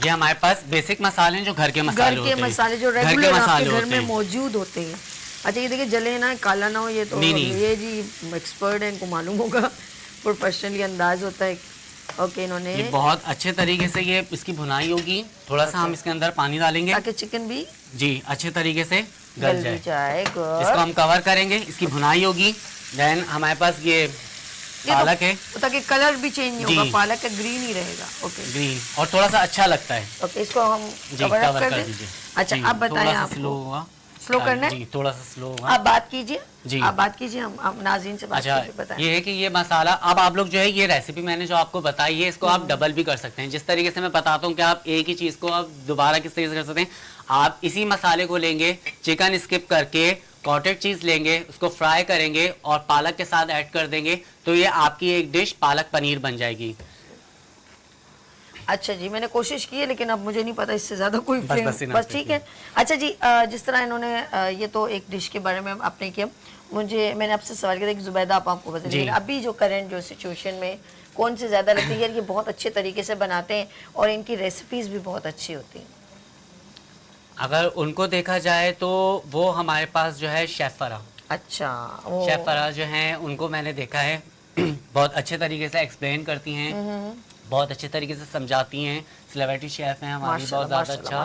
Speaker 6: یہ ہمارے پاس بیسک مسالے ہیں جو گھر کے مسالے ہوتے ہیں,
Speaker 1: گھر کے مسالے جو ریگولر آپ کے گھر میں موجود ہوتے ہیں. اچھا یہ دیکھیں جلے نا, کالا نہ ہو, یہ تو یہ جی ایکسپرٹ ہے, ان کو معلوم ہوگا, پروفیشنلی انداز ہوتا ہے. اوکے, انہوں نے
Speaker 6: بہت اچھے طریقے سے یہ اس کی بھنائی ہوگی. تھوڑا سا ہم اس کے اندر پانی ڈالیں گے
Speaker 1: تاکہ چکن بھی
Speaker 6: جی اچھے طریقے سے گل جائے. اس کو ہم کور کریں گے, اس کی بھنائی ہوگی. دین ہمارے پاس یہ پالک ہے
Speaker 1: تاکہ کلر بھی چینج نہیں ہوگا, پالک کا گرین ہی رہے گا. اوکے,
Speaker 6: گرین اور تھوڑا سا اچھا لگتا ہے.
Speaker 1: اوکے, اس کو ہم کور کر دیجیے. اچھا اب بتائیں آپ
Speaker 6: سلو ہوگا,
Speaker 1: سلو کرنا ہے
Speaker 6: جی تھوڑا سا سلو ہوگا.
Speaker 1: آپ بات کیجیے
Speaker 6: جی,
Speaker 1: آپ بات کیجیے, ہم ناظرین سے بات کیجیے. بتائیں
Speaker 6: یہ ہے کہ یہ مسالہ اب آپ لوگ جو ہے یہ ریسیپی میں نے جو آپ کو بتائی ہے اس کو آپ ڈبل بھی کر سکتے ہیں. جس طریقے سے میں بتاتا ہوں کہ آپ ایک ہی چیز کو آپ دوبارہ کس طریقے سے کر سکتے ہیں. آپ اسی مسالے کو لیں گے, چکن اسکپ کر کے کاٹیج چیز لیں گے, اس کو فرائی کریں گے اور پالک کے ساتھ ایڈ کر دیں گے تو یہ آپ کی ایک ڈش پالک پنیر بن جائے گی.
Speaker 1: اچھا جی, میں نے کوشش کی ہے لیکن اب مجھے نہیں پتا اس سے زیادہ کوئی بس ٹھیک ہے. اچھا جی, جس طرح انہوں نے یہ تو ایک ڈش کے بارے میں آپ نے کیا, میں نے آپ سے سوال کیا تھا کہ زبیدہ آپ کو بتا دیں ابھی جو کرنٹ جو سچویشن میں کون سے زیادہ لگتی ہے, یہ بہت اچھے طریقے سے بناتے ہیں اور ان کی ریسیپیز بھی بہت اچھی ہوتی ہیں.
Speaker 6: اگر ان کو دیکھا جائے تو وہ ہمارے پاس جو ہے شیف فرا.
Speaker 1: اچھا,
Speaker 6: شیف فرا جو ہیں ان کو میں نے دیکھا ہے بہت اچھے طریقے سے ایکسپلین کرتی ہیں, بہت اچھے طریقے سے سمجھاتی ہیں. سلیبریٹی شیف ہیں ہماری, بہت زیادہ اچھا,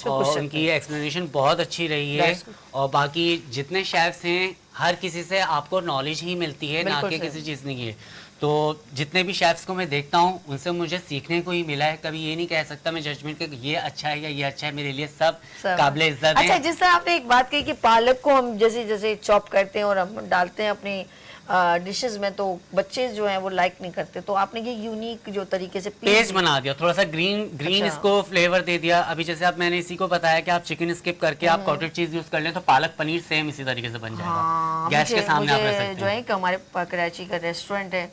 Speaker 6: اور ان کی ایکسپلینیشن بہت اچھی رہی ہے. اور باقی جتنے شیفس ہیں ہر کسی سے آپ کو نالج ہی ملتی ہے, نہ کہ کسی چیز نہیں ہے. تو جتنے بھی شیفس کو میں دیکھتا ہوں ان سے مجھے سیکھنے کو ہی ملا ہے. کبھی یہ نہیں کہہ سکتا میں ججمنٹ کہ یہ اچھا ہے یا یہ اچھا ہے, میرے لیے سب قابل عزت ہے.
Speaker 1: اچھا, جس طرح آپ نے ایک بات کہی کہ پالک کو ہم جیسے جیسے چاپ کرتے ہیں اور ہم ڈالتے ہیں اپنی डिशेस में तो बच्चे जो हैं वो लाइक नहीं करते, तो आपने ये यूनिक जो तरीके से
Speaker 6: पेस्ट बना दिया, थोड़ा सा ग्रीन
Speaker 1: अच्छा।
Speaker 6: इसको फ्लेवर दे दिया। अभी जैसे आप मैंने इसी को बताया कि आप चिकन स्किप करके आप कॉटेज चीज यूज कर लें तो पालक पनीर सेम इसी तरीके से बन जाएगा।
Speaker 1: हाँ,
Speaker 6: गैस के सामने आप रख सकते
Speaker 1: जो
Speaker 6: हैं।
Speaker 1: है कि हमारे कराची का रेस्टोरेंट है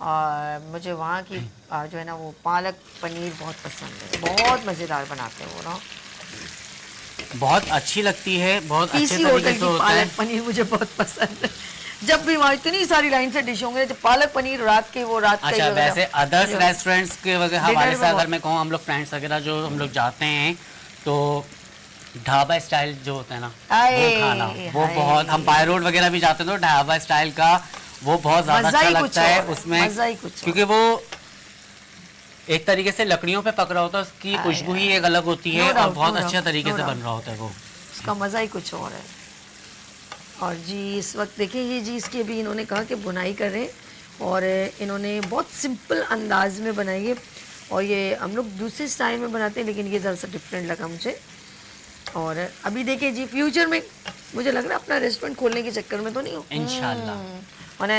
Speaker 1: और मुझे वहाँ की जो है ना वो पालक पनीर बहुत पसंद है, बहुत मज़ेदार बनाते हैं वो ना,
Speaker 6: बहुत अच्छी लगती है, बहुत अच्छे
Speaker 1: इसी
Speaker 6: तरीके
Speaker 1: होटल
Speaker 6: से
Speaker 1: की
Speaker 6: होता है।
Speaker 1: पालक पनीर मुझे बहुत पसंद है। जब भी वहाँ इतनी सारी लाइन से डिश होंगे, जब पालक पनीर रात के वो रात
Speaker 6: अच्छा,
Speaker 1: का
Speaker 6: वैसे अदर्स रेस्टोरेंट्स के वगैरह
Speaker 1: डिनर
Speaker 6: हवाले
Speaker 1: में
Speaker 6: से अगर
Speaker 1: बहुत-
Speaker 6: मैं कहूँ, हम लोग फ्रेंड्स वगैरह जो हम लोग जाते हैं तो ढाबा स्टाइल जो होता है ना
Speaker 1: आए,
Speaker 6: वो खाना, वो
Speaker 1: आए।
Speaker 6: बहुत, हम बाय रोड वगैरह भी जाते हैं तो ढाबा स्टाइल का वो बहुत ज्यादा
Speaker 1: मजा
Speaker 6: अच्छा
Speaker 1: ही कुछ
Speaker 6: लगता है
Speaker 1: और है,
Speaker 6: उसमें,
Speaker 1: मजा ही कुछ और।
Speaker 6: क्योंकि वो एक तरीके से लकड़ियों पे पक रहा होता है, उसकी खुशबू ही एक अलग होती है
Speaker 1: No
Speaker 6: और
Speaker 1: doubt,
Speaker 6: बहुत
Speaker 1: no
Speaker 6: अच्छे
Speaker 1: doubt,
Speaker 6: तरीके
Speaker 1: no
Speaker 6: से
Speaker 1: doubt।
Speaker 6: बन रहा होता है वो।
Speaker 1: उसका मज़ा ही कुछ और है। और जी इस वक्त देखिए ये जी इसकी अभी इन्होंने कहा कि बुनाई कर रहे हैं और इन्होंने बहुत सिंपल अंदाज में बनाई है, और ये हम लोग दूसरे स्टाइल में बनाते हैं लेकिन ये ज़रा सा डिफरेंट लगा मुझे। और अभी देखिए जी फ्यूचर में मुझे लग रहा है अपना रेस्टोरेंट खोलने के चक्कर में तो नहीं हो
Speaker 6: इंशाल्लाह,
Speaker 1: और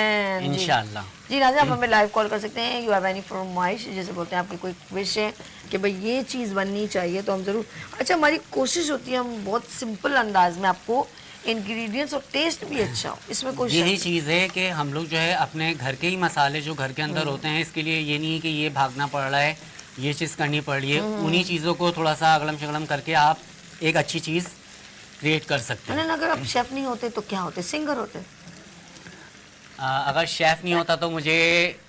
Speaker 6: इंशाल्लाह।
Speaker 1: जी राजा, आप हमें लाइव कॉल कर सकते हैं। यू हैव एनी फरमाइश, जैसे बोलते हैं आपकी कोई विश है कि भाई ये चीज़ बननी चाहिए तो हम ज़रूर, अच्छा हमारी कोशिश होती है हम बहुत सिंपल अंदाज में आपको इंग्रेडिएंट्स और टेस्ट भी अच्छा हो, इसमें कोई
Speaker 6: यही
Speaker 1: शक
Speaker 6: चीज़ है कि हम लोग जो है अपने घर के ही मसाले जो घर के अंदर होते हैं, इसके लिए ये नहीं है कि ये भागना पड़ रहा है, ये चीज़ करनी पड़ रही है, उन्हीं चीज़ों को थोड़ा सा अगलम शगलम करके आप एक अच्छी चीज़ क्रिएट कर सकते हैं।
Speaker 1: नहीं। अगर आप शेफ नहीं होते तो क्या होते, सिंगर होते,
Speaker 6: अगर शेफ नहीं होता तो मुझे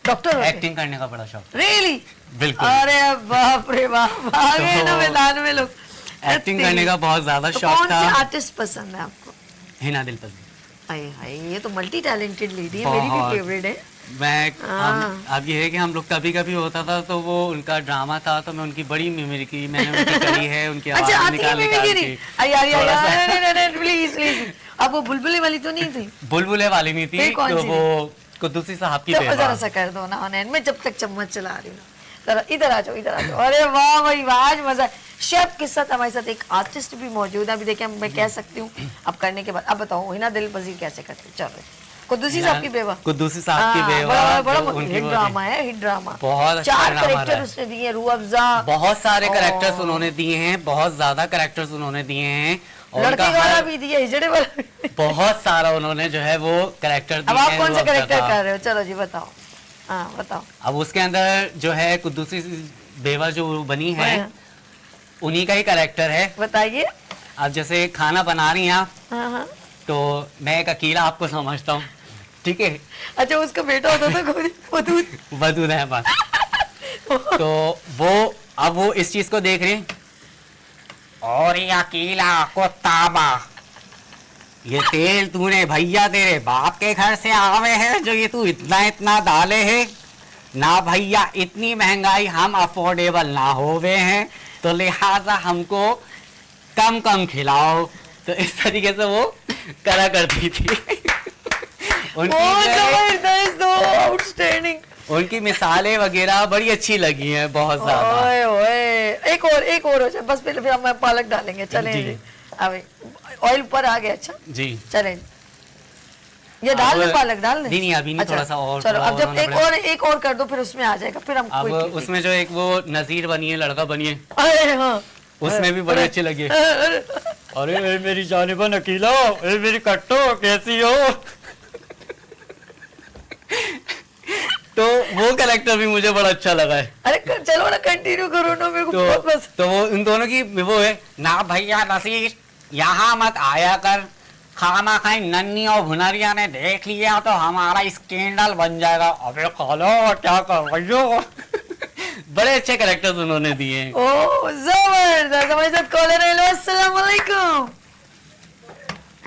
Speaker 1: डॉक्टर होते?
Speaker 6: एक्टिंग करने का बड़ा शौक।
Speaker 1: रियली?
Speaker 6: बिल्कुल।
Speaker 1: अरे बाप रे बाप, आ गए
Speaker 6: तो
Speaker 1: ना मैदान में लोग।
Speaker 6: एक्टिंग करने का बहुत ज़्यादा
Speaker 1: तो
Speaker 6: शौक
Speaker 1: कौन से
Speaker 6: था।
Speaker 1: आर्टिस्ट पसंद है आपको?
Speaker 6: हिना दिल पसंद।
Speaker 1: हाय हाय, ये तो मल्टी टैलेंटेड लेडी है, मेरी भी
Speaker 6: बहुत।
Speaker 1: फेवरेट है।
Speaker 6: अब ये है कि हम लोग कभी कभी होता था तो वो उनका ड्रामा था तो मैं उनकी बड़ी मेमोरी की मैंने उनकी करी है, उनकी
Speaker 1: अच्छा
Speaker 6: आवाज़
Speaker 1: आती है
Speaker 6: निकाल निकाल
Speaker 1: मिमिक्री?
Speaker 6: के
Speaker 1: यार यार
Speaker 6: थोड़ा सा-
Speaker 1: यार नहीं प्लीज प्लीज, अब वो बुलबुले वाली तो नहीं थी?
Speaker 6: बुलबुले वाली नहीं थी,
Speaker 1: फिर कौन
Speaker 6: तो
Speaker 1: सी
Speaker 6: वो कुद्दूसी साहब की
Speaker 1: तो
Speaker 6: बेवा।
Speaker 1: जरा सा कर दो ना ऑन एंड में, जब तक चम्मच चला रही हूँ। जरा इधर आ जाओ, इधर आ जाओ। अरे वाह भाई वाह, आज मजा। शेफ के साथ हमारे साथ एक आर्टिस्ट भी मौजूद है, अभी देखिए मैं कह सकती हूँ अब करने के बाद। अब बताओ हिना दिल पजीर कैसे करते? चलो कुद्दूसी साहब की बेवा।
Speaker 6: कुद्दूसी साहब की
Speaker 1: हाँ,
Speaker 6: बेवा,
Speaker 1: बड़ा बड़ा
Speaker 6: जो उनकी
Speaker 1: हिट
Speaker 6: वो
Speaker 1: ड्रामा है, हिट ड्रामा।
Speaker 6: बहुत अच्छा
Speaker 1: 4
Speaker 6: ड्रामा
Speaker 1: कैरेक्टर
Speaker 6: रहा है।
Speaker 1: उसने दिए, रूह अफ़ज़ा,
Speaker 6: बहुत सारे
Speaker 1: और-
Speaker 6: कैरेक्टर्स उन्होंने दिए हैं, बहुत ज्यादा कैरेक्टर्स उन्होंने दिए हैं और
Speaker 1: लड़के
Speaker 6: उनका
Speaker 1: वाला
Speaker 6: हर-
Speaker 1: भी दिया, हिजड़े वाला भी।
Speaker 6: बहुत सारा उन्होंने जो है वो कैरेक्टर दिए
Speaker 1: अब आप
Speaker 6: हैं,
Speaker 1: कौन
Speaker 6: वो
Speaker 1: सा
Speaker 6: अब
Speaker 1: कैरेक्टर
Speaker 6: तक-
Speaker 1: कर रहे हो? चलो जी बताओ। हाँ बताओ।
Speaker 6: अब उसके अंदर जो है कुद्दूसी बेवा जो बनी है
Speaker 1: हाँ।
Speaker 6: उन्हीं का ही कैरेक्टर है।
Speaker 1: बताइए।
Speaker 6: अब जैसे खाना बना रही हैं आप,
Speaker 1: हाँ हाँ।
Speaker 6: तो मैं एक अकेला आपको समझता हूँ, ठीक है,
Speaker 1: अच्छा उसका बेटा होता था खुद
Speaker 6: वदूद अहमद। तो वो अब वो इस चीज को देख रहे हैं, और ये अकेला को ताबा, ये तेल तूने भैया तेरे बाप के घर से आवे है जो ये तू इतना इतना डाले है ना भैया, इतनी महंगाई हम अफोर्डेबल ना होवे हैं तो लिहाजा हमको कम कम खिलाओ। तो इस तरीके से वो करा करती थी।
Speaker 1: आउटस्टैंडिंग।
Speaker 6: उनकी मिसालें वगैरह बड़ी अच्छी लगी हैं, बहुत ज्यादा।
Speaker 1: ओए ओए, एक और हो जाए बस, फिर हम पालक डालेंगे। चलें
Speaker 6: जी।
Speaker 1: जी। अब ऑयल ऊपर आ गया। अच्छा
Speaker 6: जी
Speaker 1: चलें, ये डाल
Speaker 6: अब-
Speaker 1: दे, पालक डाल दे।
Speaker 6: नहीं, नहीं, अभी नहीं,
Speaker 1: अच्छा,
Speaker 6: थोड़ा सा और-
Speaker 1: चलो
Speaker 6: थोड़ा
Speaker 1: अब जब
Speaker 6: और
Speaker 1: एक और कर दो फिर उसमें आ जाएगा, फिर हम
Speaker 6: अब
Speaker 1: कोई-
Speaker 6: उसमें जो एक वो नजीर बनी है, लड़का बनी है,
Speaker 1: अरे हाँ,
Speaker 6: उसमें भी बड़े अच्छे लगे।
Speaker 1: अरे,
Speaker 6: अरे ए मेरी जानिबन अकीला, ए मेरी कट्टो कैसी हो। तो वो कैरेक्टर भी मुझे बड़ा अच्छा लगा है।
Speaker 1: अरे चलो ना कंटिन्यू करो ना, मेरे को
Speaker 6: तो
Speaker 1: बहुत पसंद।
Speaker 6: तो वो इन दोनों की वो है ना, भैया नसीर यहाँ मत आया कर, खाना खाई नन्नी और भुनरिया ने देख लिया तो हमारा स्कैंडल बन जाएगा। अबे खालो क्या कर रही हो। बड़े अच्छे कैरेक्टर्स उन्होंने दिए हैं।
Speaker 1: ओह जबरदस्त। हमारे साथ कॉलर है। हेलो अस्सलाम वालेकुम।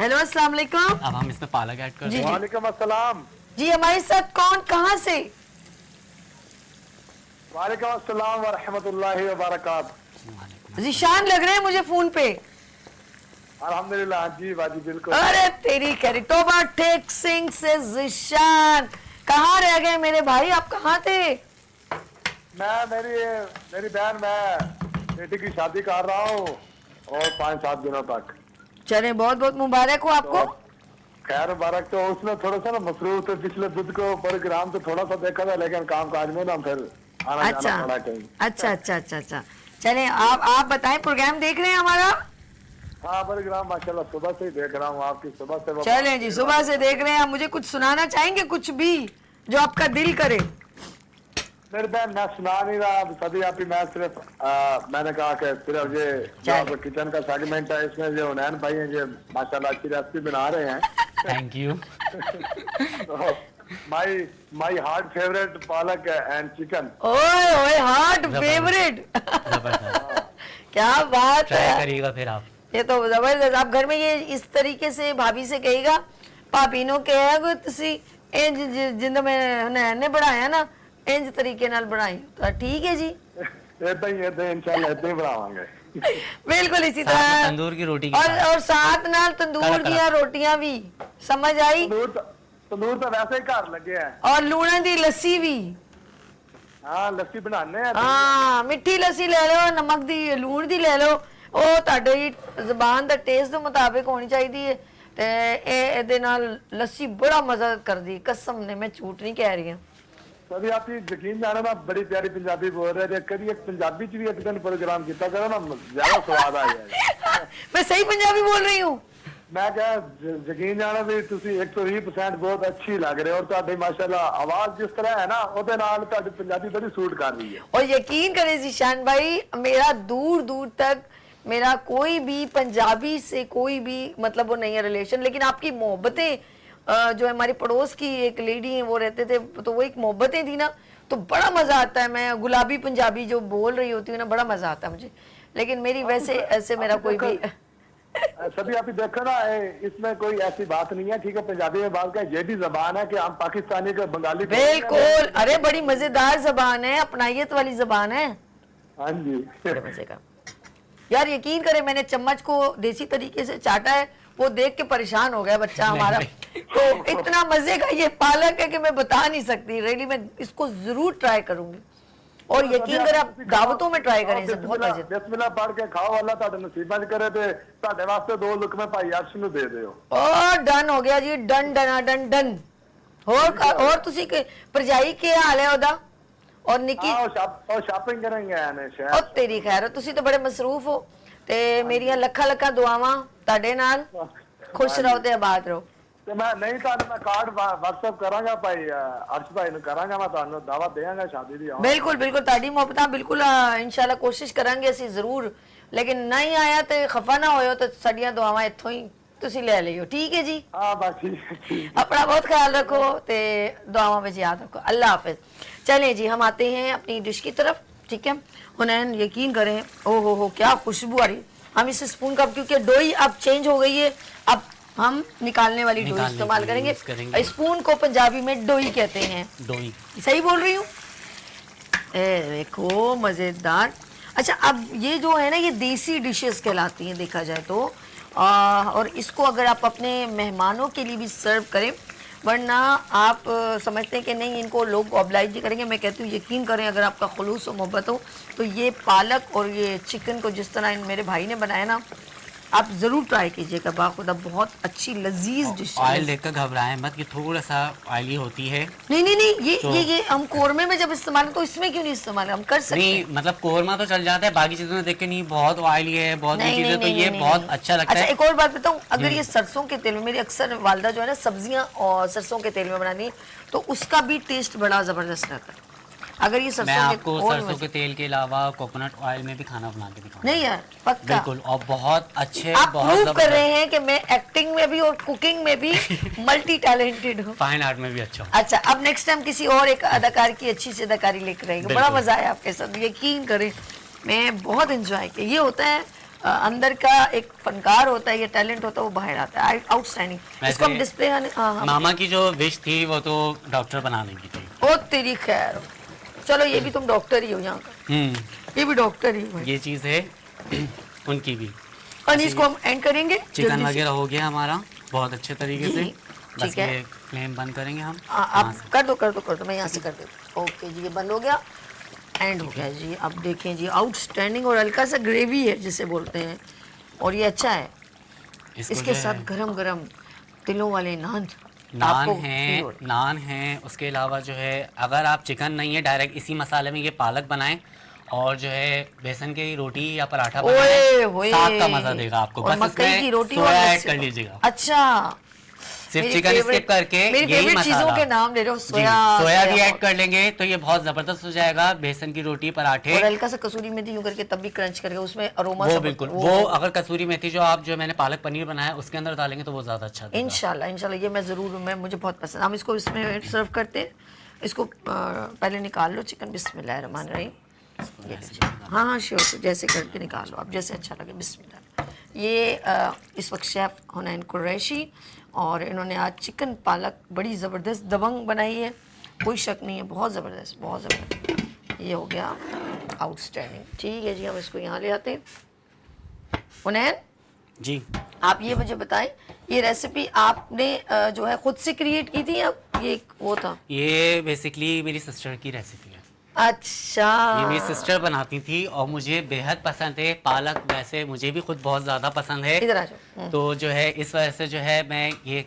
Speaker 1: हेलो अस्सलाम वालेकुम।
Speaker 6: अब हम इसमें पालक ऐड कर
Speaker 1: जी,
Speaker 6: दें।
Speaker 1: जी।
Speaker 4: वालेकुम अस्सलाम।
Speaker 1: जी हमारे साथ कौन, कहाँ से?
Speaker 4: वालेकुम अस्सलाम व रहमतुल्लाहि व बरकातहू।
Speaker 1: जिशान लग रहे हैं मुझे फोन पे।
Speaker 4: अल्हम्दुलिल्लाह, जी बाजी बिल्कुल।
Speaker 1: अरे तेरी खैरी, तोबा टेक सिंह से जिशान, कहाँ रह गए मेरे भाई, आप कहाँ थे?
Speaker 4: मेरी बहन, मैं बेटी की शादी कर रहा हूँ और 5-7 दिनों तक।
Speaker 1: चले बहुत बहुत मुबारक हो आपको।
Speaker 7: खैर मुबारक। तो उसमें थोड़ा सा ना मसरूफ थे पिछले बुध को प्रोग्राम तो थोड़ा सा देखा था, लेकिन काम काज में ना फिर आना
Speaker 1: अच्छा
Speaker 7: जाना पड़ा कहीं।
Speaker 1: अच्छा अच्छा अच्छा अच्छा, चलें आप बताएं, प्रोग्राम देख रहे हैं हमारा?
Speaker 7: हाँ प्रोग्राम माशाल्लाह सुबह से ही देख रहा हूँ आपकी, सुबह से
Speaker 1: चलें जी, सुबह से देख रहे हैं। आप मुझे कुछ सुनाना चाहेंगे, कुछ भी जो आपका दिल करे?
Speaker 7: मेरे बहन मैं सुना नहीं रहा सभी आप ही, मैं सिर्फ मैंने कहा कि सिर्फ ये जो
Speaker 1: चल।
Speaker 7: आप किचन का सेगमेंट है इसमें जो हुनैन भाई हैं जो माशाल्लाह अच्छी रेसिपी बना रहे हैं।
Speaker 6: Thank you.
Speaker 7: तो माई हार्ट फेवरेट पालक एंड चिकन।
Speaker 1: ओए ओए हार्ट फेवरेट,
Speaker 6: जबरदस्त,
Speaker 1: क्या बात
Speaker 6: ट्राई
Speaker 1: है,
Speaker 6: करिएगा फिर आप।
Speaker 1: ये तो जबरदस्त। आप घर में ये इस तरीके से भाभी से कहेगा, ਭਾਬੀ ਨੂੰ ਕਹੇਗਾ ਤੁਸੀਂ ਇੰਜ ਜਿੰਦ ਮੈਂ ਹੁਨੈਨ ਨੇ ਬਣਾਇਆ ਨਾ ਇੰਜ ਤਰੀਕੇ ਨਾਲ ਬਣਾਈ, ਤਾਂ ਠੀਕ ਹੈ ਜੀ।
Speaker 7: ਏਦਾਂ ਹੀ इंशाल्लाह ਏਦਾਂ ਹੀ ਬਣਾਵਾਂਗੇ।
Speaker 1: बिल्कुल इसी
Speaker 6: साथ में
Speaker 1: तरह,
Speaker 6: तंदूर की रोटी के साथ।
Speaker 1: और साथ नाल तंदूर
Speaker 6: कड़क
Speaker 1: ਦੀਆਂ ਰੋਟੀਆਂ ਵੀ, समझ आई,
Speaker 7: तंदूर तो वैसे ही घर लगे हैं।
Speaker 1: और ਲੂਣ ਦੀ ਲੱਸੀ ਵੀ।
Speaker 7: हाँ लस्सी बनाने हैं।
Speaker 1: ਹਾਂ ਮਿੱਠੀ ਲੱਸੀ ਲੈ ਲਓ, ਨਮਕ ਦੀ ਲੂਣ ਦੀ ਲੈ ਲਓ, ਉਹ ਤੁਹਾਡੀ ਜ਼ਬਾਨ ਦਾ ਟੇਸਟ ਦੇ ਮੁਤਾਬਿਕ ਹੋਣੀ ਚਾਹੀਦੀ ਹੈ। ਤੇ ਇਹ ਇਹਦੇ ਨਾਲ ਲੱਸੀ ਬੜਾ ਮਜ਼ਾ ਕਰਦੀ, ਕਸਮ ਨੇ, ਮੈਂ ਝੂਠ ਨਹੀਂ ਕਹਿ ਰਹੀ ਹਾਂ।
Speaker 7: सभी आप ही यकीन जाना ना बड़ी प्यारी पंजाबी बोल रहे थे, कभी एक पंजाबी च भी एक दिन प्रोग्राम किया करो ना, ज्यादा स्वाद आ जाएगा।
Speaker 1: मैं सही पंजाबी बोल रही हूँ।
Speaker 7: मैं क्या यकीन जाना भी तुसी 120% बहुत अच्छी लग रहे हो, और ਤੁਹਾਡੀ माशाल्लाह आवाज जिस तरह है ना ਉਹਦੇ ਨਾਲ ਤੁਹਾਡੀ ਪੰਜਾਬੀ बड़ी सूट कर रही है।
Speaker 1: और यकीन करें जीशान भाई, मेरा दूर दूर तक मेरा कोई भी पंजाबी से कोई भी मतलब वो नहीं है रिलेशन, लेकिन आपकी मोहब्बतें जो हमारी पड़ोस की एक लेडी है वो रहते थे, तो वो एक मोहब्बतें थी ना, तो बड़ा मज़ा आता है। मैं गुलाबी पंजाबी जो बोल रही होती हूँ ना, बड़ा मज़ा आता है मुझे। लेकिन मेरी वैसे ऐसे मेरा कोई भी
Speaker 7: सभी आप ही देखो ना इसमें कोई ऐसी बात नहीं है, ठीक है पंजाबी में बात का ये भी जबान है कि हम पाकिस्तानी के बंगाली।
Speaker 1: बिल्कुल, अरे बड़ी मज़ेदार जबान है, अपनाइयत वाली जबान है।
Speaker 7: हाँ जी।
Speaker 1: बड़े मज़े का यार, यकीन करें मैंने चम्मच को देसी तरीके से चाटा है, वो देख के परेशान हो गया बच्चा हमारा। तो इतना मजे का ये पालक है कि मैं बता नहीं सकती। रियली मैं इसको जरूर ट्राई करूंगी, और यकीन करें आप दावतों में ट्राई करें, इसे बहुत मजे।
Speaker 7: बिस्मिल्लाह पढ़ के खाओ, अल्लाह ਤੁਹਾਡੇ ਨਸੀਬਾਂ 'ਚ ਕਰੇ ਤੇ ਤੁਹਾਡੇ ਵਾਸਤੇ 2 ਲੁਕਮੇ ਭਾਈ ਅਰਸ਼ ਨੂੰ ਦੇ ਦਿਓ।
Speaker 1: और डन हो गया जी, डन डन डन डन। और ਤੁਸੀਂ ਭਰਜਾਈ ਕੀ ਹਾਲ ਹੈ ਉਹਦਾ? और निकी
Speaker 7: और शॉपिंग करेंगे आने
Speaker 1: ਉਹ
Speaker 7: शहर।
Speaker 1: ਤੇਰੀ ਖੈਰ, ਤੁਸੀਂ ਤਾਂ ਬੜੇ ਮਸਰੂਫ ਹੋ, ਤੇ ਮੇਰੀਆਂ ਲੱਖਾਂ ਲੱਖਾਂ ਦੁਆਵਾਂ ਤੁਹਾਡੇ ਨਾਲ। ਖੁਸ਼ ਰਹੋ ਤੇ ਆਬਾਦ ਰਹੋ।
Speaker 7: ਤੇ ਮੈਂ ਨਹੀਂ ਤੁਹਾਨੂੰ ਮੈਂ ਕਾਰਡ WhatsApp ਕਰਾਂਗਾ ਭਾਈ ਅਰਸ਼ ਭਾਈ ਨੂੰ ਕਰਾਂਗਾ, ਮੈਂ ਤੁਹਾਨੂੰ ਦਾਵਤ ਦੇਵਾਂਗਾ ਸ਼ਾਦੀ ਦੀ।
Speaker 1: ਬਿਲਕੁਲ ਬਿਲकुल, ਤੁਹਾਡੀ ਮੁਹੱਬਤਾਂ ਬਿਲकुल ਇਨਸ਼ਾਅੱਲਾ ਕੋਸ਼ਿਸ਼ ਕਰਾਂਗੇ ਅਸੀਂ ਜ਼ਰੂਰ। ਲੇਕਿਨ ਨਹੀਂ ਆਇਆ ਤੇ ਖਫਾ ਨਾ ਹੋਇਓ, ਤੇ ਸਾਡੀਆਂ ਦੁਆਵਾਂ ਇੱਥੋਂ ਹੀ ਤੁਸੀਂ ਲੈ ਲਿਓ, ਠੀਕ ਹੈ ਜੀ।
Speaker 7: हाँ बस ठीक।
Speaker 1: अपना बहुत ख्याल रखो, ते दुआओं में याद रखो। अल्लाह हाफिज। चलें जी, हम आते हैं अपनी डिश की तरफ, ठीक है। हुनैन यकीन करें, ओ हो क्या खुशबू आ रही। हम इस स्पून का, क्योंकि डोई अब चेंज हो गई है, अब हम निकालने वाली डोई इस्तेमाल करेंगे। स्पून को पंजाबी में डोई कहते हैं।
Speaker 6: डोई
Speaker 1: सही बोल रही हूँ? देखो मज़ेदार। अच्छा, अब ये जो है ना, ये देसी डिशेस कहलाती हैं देखा जाए तो। और इसको अगर आप अपने मेहमानों के लिए भी सर्व करें, वरना आप समझते हैं कि नहीं इनको लोग ऑब्लाइज ही करेंगे, मैं कहती हूँ यकीन करें, अगर आपका खुलूस और मोहब्बत हो तो ये पालक और ये चिकन को जिस तरह मेरे भाई ने बनाया ना, आप ज़रूर ट्राई कीजिएगा। बाखुदा बहुत अच्छी लजीज डिश है।
Speaker 6: ऑयल देखकर घबराएं मत कि थोड़ा सा ऑयली होती है।
Speaker 1: नहीं नहीं नहीं, ये हम कोरमे में जब इस्तेमाल, तो इसमें क्यों नहीं इस्तेमाल, हम कर सकते हैं।
Speaker 6: नहीं मतलब कोरमा तो चल जाता है, बाकी चीजों में देख के नहीं बहुत ऑयली है, बहुत
Speaker 1: नहीं,
Speaker 6: चीजें, तो
Speaker 1: नहीं,
Speaker 6: ये
Speaker 1: नहीं,
Speaker 6: बहुत
Speaker 1: नहीं।
Speaker 6: अच्छा लगता
Speaker 1: अच्छा,
Speaker 6: है।
Speaker 1: एक और बात बताऊं, अगर ये सरसों के तेल में, मेरी अक्सर वालदा जो है ना सब्जियां और सरसों के तेल में बनानी है, तो उसका भी टेस्ट बड़ा जबरदस्त रहता है। अगर ये
Speaker 6: मैं
Speaker 1: सरसों
Speaker 6: आपको
Speaker 1: और
Speaker 6: सरसों के तेल के अलावा कोकोनट ऑयल में भी खाना बना के दिखाऊंगा।
Speaker 1: नहीं यार, पक्का
Speaker 6: बिल्कुल, और बहुत अच्छे,
Speaker 1: आप
Speaker 6: बहुत
Speaker 1: प्रूव कर रहे हैं कि मैं एक्टिंग में भी और कुकिंग में भी मल्टी टैलेंटेड हूँ।
Speaker 6: फाइन आर्ट में भी अच्छा हूँ।
Speaker 1: अच्छा, अब नेक्स्ट टाइम किसी और एक अदाकार की अच्छी सी अदाकारी लेकर आएंगे, बड़ा मजा आया आपके साथ, यकीन करें मैं बहुत एंजॉय किया। ये होता है अंदर का एक फनकार होता है, ये टैलेंट होता है, वो बाहर आता है। आउटस्टैंडिंग। इसको हम डिस्प्ले,
Speaker 6: मामा की जो विश थी वो तो डॉक्टर बनाने की थी।
Speaker 1: ओ तेरी खैर, चलो ये भी तुम डॉक्टर ही हो यहाँ का, ये भी डॉक्टर ही हो।
Speaker 6: ये चीज है उनकी भी।
Speaker 1: और इसको हम एंड करेंगे।
Speaker 6: चिकन वगैरह हो गया हमारा बहुत अच्छे तरीके से। बस
Speaker 1: ठीक है,
Speaker 6: ये फ्लेम बंद करेंगे हम।
Speaker 1: आप कर दो, मैं यहाँ से कर देती हूँ। ओके जी, ये बंद हो गया, एंड हो गया जी। अब देखें जी, आउटस्टैंडिंग, और हल्का सा ग्रेवी है जिसे बोलते हैं, और ये अच्छा है। इसके साथ गरम गरम तिलों वाले नान
Speaker 6: नान हैं, नान हैं, उसके अलावा जो है अगर आप चिकन नहीं है डायरेक्ट इसी मसाले में ये पालक बनाएं और जो है बेसन की रोटी या पराठा बनाएं, साग का मजा देगा आपको।
Speaker 1: और
Speaker 6: बस
Speaker 1: मकई की रोटी
Speaker 6: सोया
Speaker 1: और
Speaker 6: ऐड कर लीजिएगा।
Speaker 1: अच्छा,
Speaker 6: सिर्फ चिकन स्किप करके यही मसाला,
Speaker 1: चीजों के नाम ले रहे हो,
Speaker 6: सोया भी ऐड कर लेंगे तो ये बहुत जबरदस्त हो जाएगा। बेसन की रोटी, पराठे
Speaker 1: और हल्का सा कसूरी मेथी यूं करके तब भी क्रंच करके उसमें अरोमा
Speaker 6: वो बिल्कुल वो अगर कसूरी मेथी जो आप जो मैंने पालक पनीर बनाया उसके अंदर डालेंगे तो वो ज्यादा अच्छा देगा।
Speaker 1: इंशाल्लाह इंशाल्लाह, ये मैं जरूर, मैं मुझे बहुत पसंद। हम इसको इसमें सर्व करते हैं। इसको पहले निकाल लो चिकन, बिस्मिल्लाहिर्रहमानिर्रहीम। हाँ हाँ श्योर, जैसे करके निकाल लो आप, जैसे अच्छा लगे। बिस्मिल्लाह। ये इस वक्त शेफ हुनैन कुरैशी और इन्होंने आज चिकन पालक बड़ी ज़बरदस्त दबंग बनाई है, कोई शक नहीं है, बहुत ज़बरदस्त, बहुत ज़बरदस्त। ये हो गया आउटस्टैंडिंग। ठीक है जी, हम इसको यहाँ ले आते हैं। हुनैन
Speaker 6: जी,
Speaker 1: आप ये मुझे बताएं, ये रेसिपी आपने जो है खुद से क्रिएट की थी या ये वो था?
Speaker 6: ये बेसिकली मेरी सिस्टर की रेसिपी है।
Speaker 1: अच्छा,
Speaker 6: ये मेरी सिस्टर बनाती थी और मुझे बेहद पसंद है पालक। वैसे मुझे भी खुद बहुत ज़्यादा पसंद है,
Speaker 1: इधर आ जाओ।
Speaker 6: तो जो है इस वजह से जो है मैं ये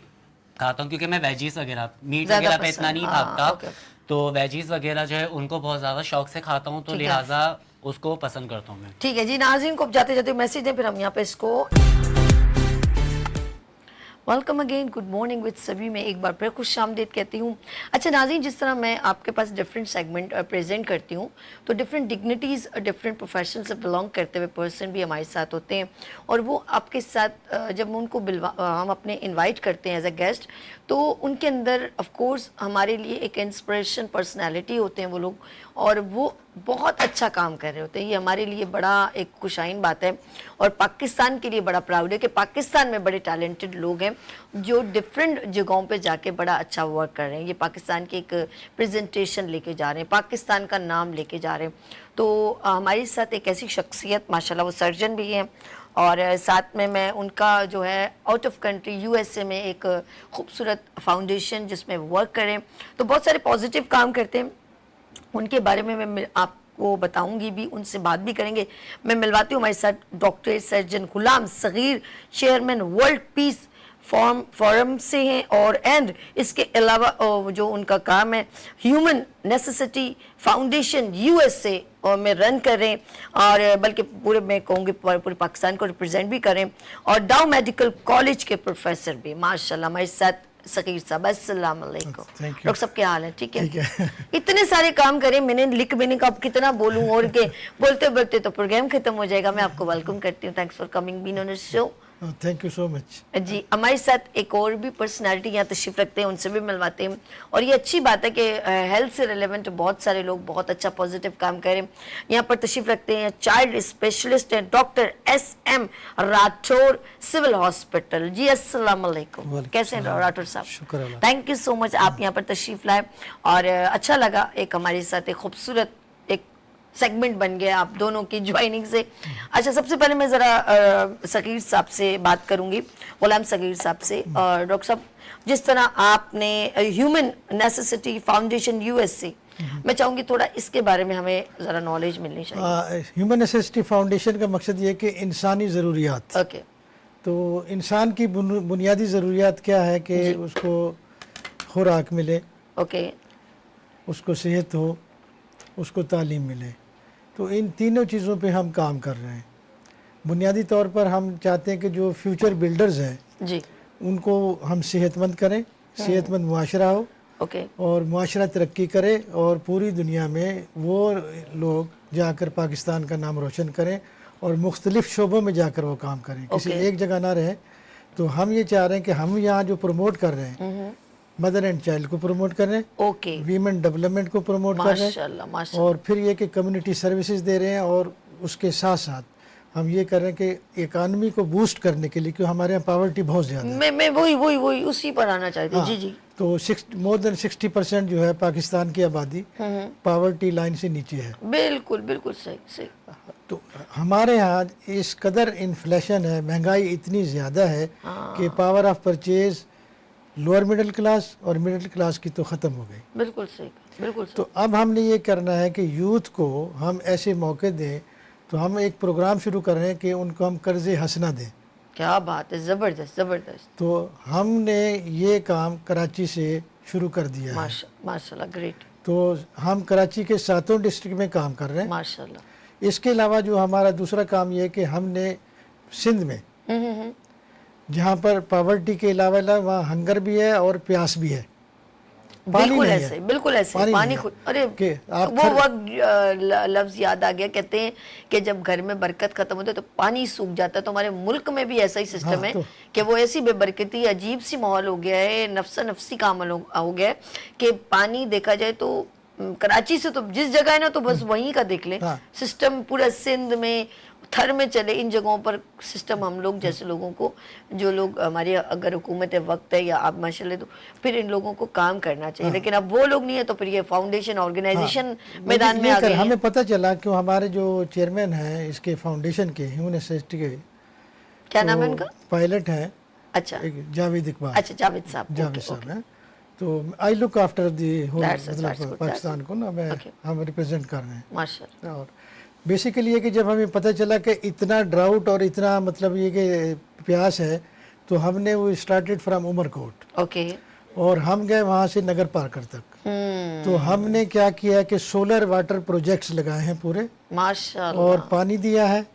Speaker 6: खाता हूँ, क्योंकि मैं वेजीज वगैरह मीट
Speaker 1: ज़्यादा
Speaker 6: वगैरह पे
Speaker 1: पसंद,
Speaker 6: इतना नहीं
Speaker 1: हाँ,
Speaker 6: भागता,
Speaker 1: ओके।
Speaker 6: तो वेजीज वगैरह जो है उनको बहुत ज़्यादा शौक से खाता हूँ, तो
Speaker 1: ठीक है।
Speaker 6: लिहाजा उसको पसंद करता हूँ मैं।
Speaker 1: ठीक है जी, नाज़रीन को जाते जाते मैसेज दें, फिर हम यहाँ पे इसको welcome again, good morning with सभी में एक बार फिर खुश आमदीद कहती हूँ। अच्छा नाज़रीन, जिस तरह मैं आपके पास डिफरेंट सेगमेंट प्रेजेंट करती हूँ, तो डिफरेंट डिग्निटीज़, डिफरेंट प्रोफेशन से बिलोंग करते हुए पर्सन भी हमारे साथ होते हैं, और वो आपके साथ जब उनको हम अपने इनवाइट करते हैं एज अ गेस्ट, तो उनके अंदर ऑफ कोर्स हमारे लिए एक इंस्पिरेशन पर्सनैलिटी होते हैं वो लोग, और वो बहुत अच्छा काम कर रहे होते हैं। ये हमारे लिए बड़ा एक खुशाइन बात है, और पाकिस्तान के लिए बड़ा प्राउड है कि पाकिस्तान में बड़े टैलेंटेड लोग हैं जो डिफरेंट जगहों पे जाके बड़ा अच्छा वर्क कर रहे हैं। ये पाकिस्तान की एक प्रेजेंटेशन लेके जा रहे हैं, पाकिस्तान का नाम लेके जा रहे हैं। तो हमारे साथ एक ऐसी शख्सियत, माशाल्लाह वो सर्जन भी हैं, और साथ में मैं उनका जो है आउट ऑफ कंट्री USA में एक खूबसूरत फाउंडेशन जिसमें वर्क करें, तो बहुत सारे पॉजिटिव काम करते हैं। उनके बारे में मैं आपको बताऊंगी भी, उनसे बात भी करेंगे। मैं मिलवाती हूँ हमारे साथ doctor surgeon Ghulam Sagir, chairman World Peace Forum से हैं, और एंड इसके अलावा जो उनका काम है ह्यूमन नेसेसिटी फाउंडेशन USA और में रन कर रहे हैं, और बल्कि पूरे मैं कहूँगी पूरे पाकिस्तान को रिप्रेजेंट भी करें, और डाउ मेडिकल कॉलेज के प्रोफेसर भी माशाल्लाह हमारे साथ सकीर साहब। अस्सलाम वालेकुम डॉक्टर साहब, क्या हाल है? ठीक है। इतने सारे काम करें, मैंने लिख भी नहीं कहा अब कितना बोलूं, और के बोलते बोलते तो प्रोग्राम खत्म हो जाएगा। मैं आपको वेलकम करती हूँ, thanks for coming being on the show.
Speaker 8: Thank you so much
Speaker 1: ji. हमारे साथ एक और भी पर्सनालिटी यहाँ तशरीफ रखते हैं, उनसे भी मिलवाते हैं, और ये अच्छी बात है कि हेल्थ से रिलेवेंट बहुत सारे लोग बहुत अच्छा पॉजिटिव काम करें। यहाँ पर तशरीफ रखते हैं चाइल्ड स्पेशलिस्ट हैं doctor SM Rathore, civil hospital. जी अस्सलाम वालेकुम, कैसे हैं राठौर साहब?
Speaker 8: शुक्र अल्लाह।
Speaker 1: थैंक यू सो मच, आप यहाँ पर तशरीफ लाए, और अच्छा लगा एक हमारे साथ एक खूबसूरत एक सेगमेंट बन गया आप दोनों की ज्वाइनिंग से। अच्छा, सबसे पहले मैं ज़रा सगीर साहब से बात करूंगी, गुलाम सगीर साहब से। डॉक्टर साहब, जिस तरह आपने ह्यूमन नेसेसिटी फाउंडेशन USA, मैं चाहूँगी थोड़ा इसके बारे में हमें ज़रा नॉलेज मिलनी चाहिए।
Speaker 8: ह्यूमन नेसेसिटी फाउंडेशन का मकसद ये है कि इंसानी ज़रूरियात,
Speaker 1: ओके,
Speaker 8: तो इंसान की बुनियादी ज़रूरियात क्या है कि उसको खुराक मिले,
Speaker 1: ओके,
Speaker 8: उसको सेहत हो, उसको तालीम मिले। तो इन तीनों चीज़ों पे हम काम कर रहे हैं। बुनियादी तौर पर हम चाहते हैं कि जो फ्यूचर बिल्डर्स हैं
Speaker 1: जी,
Speaker 8: उनको हम सेहतमंद करें, सेहतमंद मुआशरा हो,
Speaker 1: ओके,
Speaker 8: और मुआशरा तरक्की करे, और पूरी दुनिया में वो लोग जाकर पाकिस्तान का नाम रोशन करें और मुख्तलिफ शोबों में जाकर वो काम करें, किसी एक जगह ना रहे। तो हम ये चाह रहे हैं कि हम यहाँ जो प्रमोट कर रहे हैं, मदर एंड चाइल्ड को प्रमोट कर रहे हैं,
Speaker 1: ओके,
Speaker 8: वीमेन डेवलपमेंट को प्रमोट कर रहे हैं,
Speaker 1: माशाल्लाह माशाल्लाह,
Speaker 8: और फिर ये कि कम्युनिटी सर्विसेज दे रहे हैं, और उसके साथ साथ हम ये कर रहे हैं कि इकानमी को बूस्ट करने के लिए, क्योंकि हमारे यहाँ पावर्टी बहुत ज़्यादा है।
Speaker 1: मैं वही उसी पर आना चाहती हूँ। जी जी,
Speaker 8: तो मोर देन 60% जो है पाकिस्तान की आबादी पावर्टी लाइन से नीचे है।
Speaker 1: बिल्कुल बिल्कुल सही सही।
Speaker 8: तो हमारे यहाँ इस कदर इन्फ्लेशन है, महंगाई इतनी ज़्यादा है कि power of purchase lower middle class और मिडिल क्लास की तो ख़त्म हो गई।
Speaker 1: बिल्कुल सही, बिल्कुल सही।
Speaker 8: तो अब हमने ये करना है कि यूथ को हम ऐसे मौके दें, तो हम एक प्रोग्राम शुरू कर रहे हैं कि उनको हम कर्ज़ हसना दें।
Speaker 1: क्या बात है, जबरदस्त जबरदस्त।
Speaker 8: तो हमने ये काम कराची से शुरू कर दिया है।
Speaker 1: माशाल्लाह, ग्रेट।
Speaker 8: तो हम कराची के 7 डिस्ट्रिक्ट में काम कर रहे हैं।
Speaker 1: माशाल्लाह।
Speaker 8: इसके अलावा जो हमारा दूसरा काम ये है कि हमने सिंध में जहाँ पर पॉवर्टी के अलावा वहाँ हंगर भी है और प्यास भी है, पानी
Speaker 1: बिल्कुल
Speaker 8: नहीं
Speaker 1: ऐसे,
Speaker 8: है।
Speaker 1: बिल्कुल ऐसे
Speaker 8: पानी
Speaker 1: पानी
Speaker 8: नहीं
Speaker 1: खुद,
Speaker 8: है।
Speaker 1: अरे
Speaker 8: कि आप
Speaker 1: वो वक्त लफ्ज याद आ गया, कहते हैं कि जब घर में बरकत खत्म होती है तो पानी सूख जाता है। तो हमारे मुल्क में भी ऐसा ही सिस्टम
Speaker 8: हाँ,
Speaker 1: है
Speaker 8: तो-
Speaker 1: कि वो ऐसी बेबरकती, अजीब सी माहौल हो गया है, नफ्सा नफसी का अमल हो गया है कि पानी देखा जाए तो कराची से तो जिस जगह है ना तो बस वहीं का देख ले,
Speaker 8: हाँ।
Speaker 1: सिस्टम पूरा सिंध में, थर में चले, इन जगहों पर सिस्टम हम लोग जैसे लोगों को, जो लोग हमारी अगर हुकूमत वक्त है या आप माशाल्लाह, तो फिर इन लोगों को काम करना चाहिए। लेकिन अब वो लोग नहीं है तो फिर ये फाउंडेशन ऑर्गेनाइजेशन मैदान में आ गए
Speaker 8: हमें
Speaker 1: हैं।
Speaker 8: पता चला कि हमारे जो चेयरमैन हैं इसके फाउंडेशन के, ह्यूमन एसेसिटी के,
Speaker 1: क्या नाम है
Speaker 8: तो
Speaker 1: उनका?
Speaker 8: पायलट हैं,
Speaker 1: अच्छा
Speaker 8: एक जावेद इकबाल,
Speaker 1: अच्छा, जावेद साहब।
Speaker 8: जावेद
Speaker 1: ओके,
Speaker 8: साहब
Speaker 1: ओके।
Speaker 8: हैं। तो I look after the whole,
Speaker 1: That's good, that's
Speaker 8: मतलब
Speaker 1: good,
Speaker 8: पाकिस्तान
Speaker 1: that's
Speaker 8: को ना मैं
Speaker 1: Okay.
Speaker 8: हम रिप्रेजेंट कर रहे हैं।
Speaker 1: माशाल्लाह।
Speaker 8: और बेसिकली ये कि जब हमें पता चला कि इतना ड्राउट और इतना मतलब ये कि प्यास है, तो हमने वो स्टार्टेड फ्रॉम उमरकोट
Speaker 1: ओके।
Speaker 8: और हम गए वहाँ से नगर पार्कर तक। तो हमने क्या किया कि सोलर वाटर प्रोजेक्ट्स लगाए हैं पूरे,
Speaker 1: माशाल्लाह।
Speaker 8: और पानी दिया है,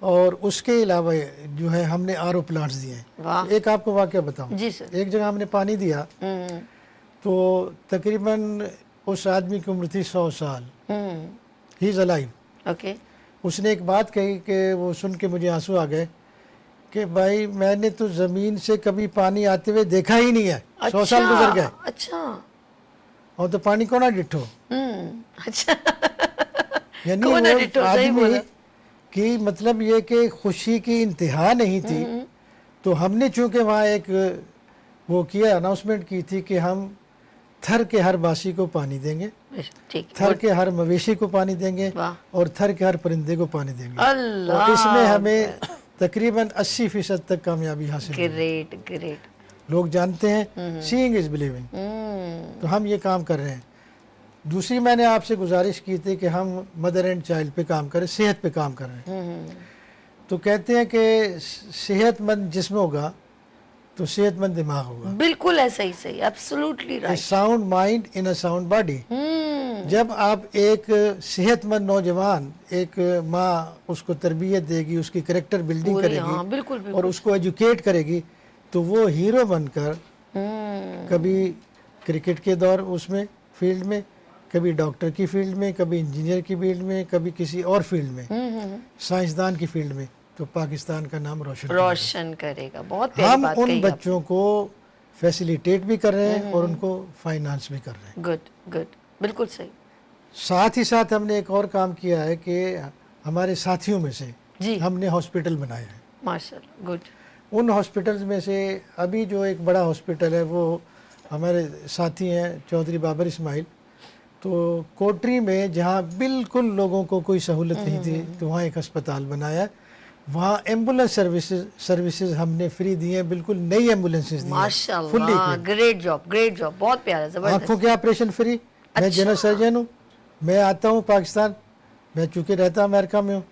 Speaker 8: और उसके अलावा जो है हमने आरओ प्लांट्स दिए हैं।
Speaker 1: वाह।
Speaker 8: एक आपको वाकया बताऊं,
Speaker 1: जी सर।
Speaker 8: एक जगह हमने पानी दिया तो तकरीबन उस आदमी की उम्र थी 100 साल, ही इज अलाइव।
Speaker 1: ओके।
Speaker 8: उसने एक बात कही कि वो सुन के मुझे आंसू आ गए कि भाई मैंने तो ज़मीन से कभी पानी आते हुए देखा ही नहीं है, 100 साल गुजर गए
Speaker 1: अच्छा।
Speaker 8: और तो पानी को ना डिठो।
Speaker 1: अच्छा।
Speaker 8: यानी
Speaker 1: कौन है
Speaker 8: वो
Speaker 1: डिठो? सही
Speaker 8: आदमी
Speaker 1: बोला।
Speaker 8: की मतलब ये कि खुशी की इंतहा नहीं थी। तो हमने चूंकि वहाँ एक वो किया, अनाउंसमेंट की थी कि हम थर के हर बासी को पानी देंगे,
Speaker 1: ठीक।
Speaker 8: थर के हर मवेशी को पानी देंगे,
Speaker 1: वाह।
Speaker 8: और थर के हर परिंदे को पानी देंगे।
Speaker 1: अल्लाह।
Speaker 8: और इसमें हमें तकरीबन 80% तक कामयाबी हासिल हुई।
Speaker 1: Great great.
Speaker 8: लोग जानते हैं, सीइंग इज बिलीविंग। तो हम ये काम कर रहे हैं। दूसरी मैंने आपसे गुजारिश की थी कि हम मदर एंड चाइल्ड पे काम करें, सेहत पे काम कर रहे हैं। तो कहते हैं कि सेहतमंद जिस्म होगा तो सेहतमंद दिमाग होगा।
Speaker 1: बिल्कुल ऐसा ही, सही, absolutely
Speaker 8: A
Speaker 1: right.
Speaker 8: Sound mind in a sound body. जब आप एक सेहतमंद नौजवान, एक माँ उसको तरबियत देगी, उसकी करेक्टर बिल्डिंग
Speaker 1: पूरी,
Speaker 8: करेगी,
Speaker 1: हाँ, बिल्कुल, बिल्कुल।
Speaker 8: और उसको एजुकेट करेगी, तो वो हीरो बनकर कभी क्रिकेट के दौर उसमें फील्ड में, कभी डॉक्टर की फील्ड में, कभी इंजीनियर की फील्ड में, कभी किसी और फील्ड में, साइंसदान की फील्ड में, तो पाकिस्तान का नाम रोशन
Speaker 1: करेगा। बहुत प्यारी
Speaker 8: हम
Speaker 1: बात
Speaker 8: उन
Speaker 1: कही
Speaker 8: बच्चों को फैसिलिटेट भी कर रहे हैं और उनको फाइनेंस भी कर रहे हैं।
Speaker 1: गुड गुड, बिल्कुल सही।
Speaker 8: साथ ही साथ हमने एक और काम किया है कि हमारे साथियों में से
Speaker 1: जी।
Speaker 8: हमने हॉस्पिटल बनाए हैं।
Speaker 1: माशाल्लाह, गुड।
Speaker 8: उन हॉस्पिटल्स में से अभी जो एक बड़ा हॉस्पिटल है वो हमारे साथी हैं चौधरी बाबर इस्माइल। तो कोटरी में जहाँ बिल्कुल लोगों को कोई सहूलत नहीं थी, तो वहाँ एक अस्पताल बनाया। वहाँ एम्बुलेंस सर्विसेज हमने फ्री दी हैं, बिल्कुल नई एम्बुलेंसेज दी हैं, fully
Speaker 1: माशाल्लाह,
Speaker 8: equipped।
Speaker 1: ग्रेट जॉब, बहुत प्यारा, जबरदस्त।
Speaker 8: आँखों के ऑपरेशन फ्री। मैं जनरल सर्जन हूँ, मैं आता हूँ पाकिस्तान, मैं चूँकि रहता अमेरिका में हूँ,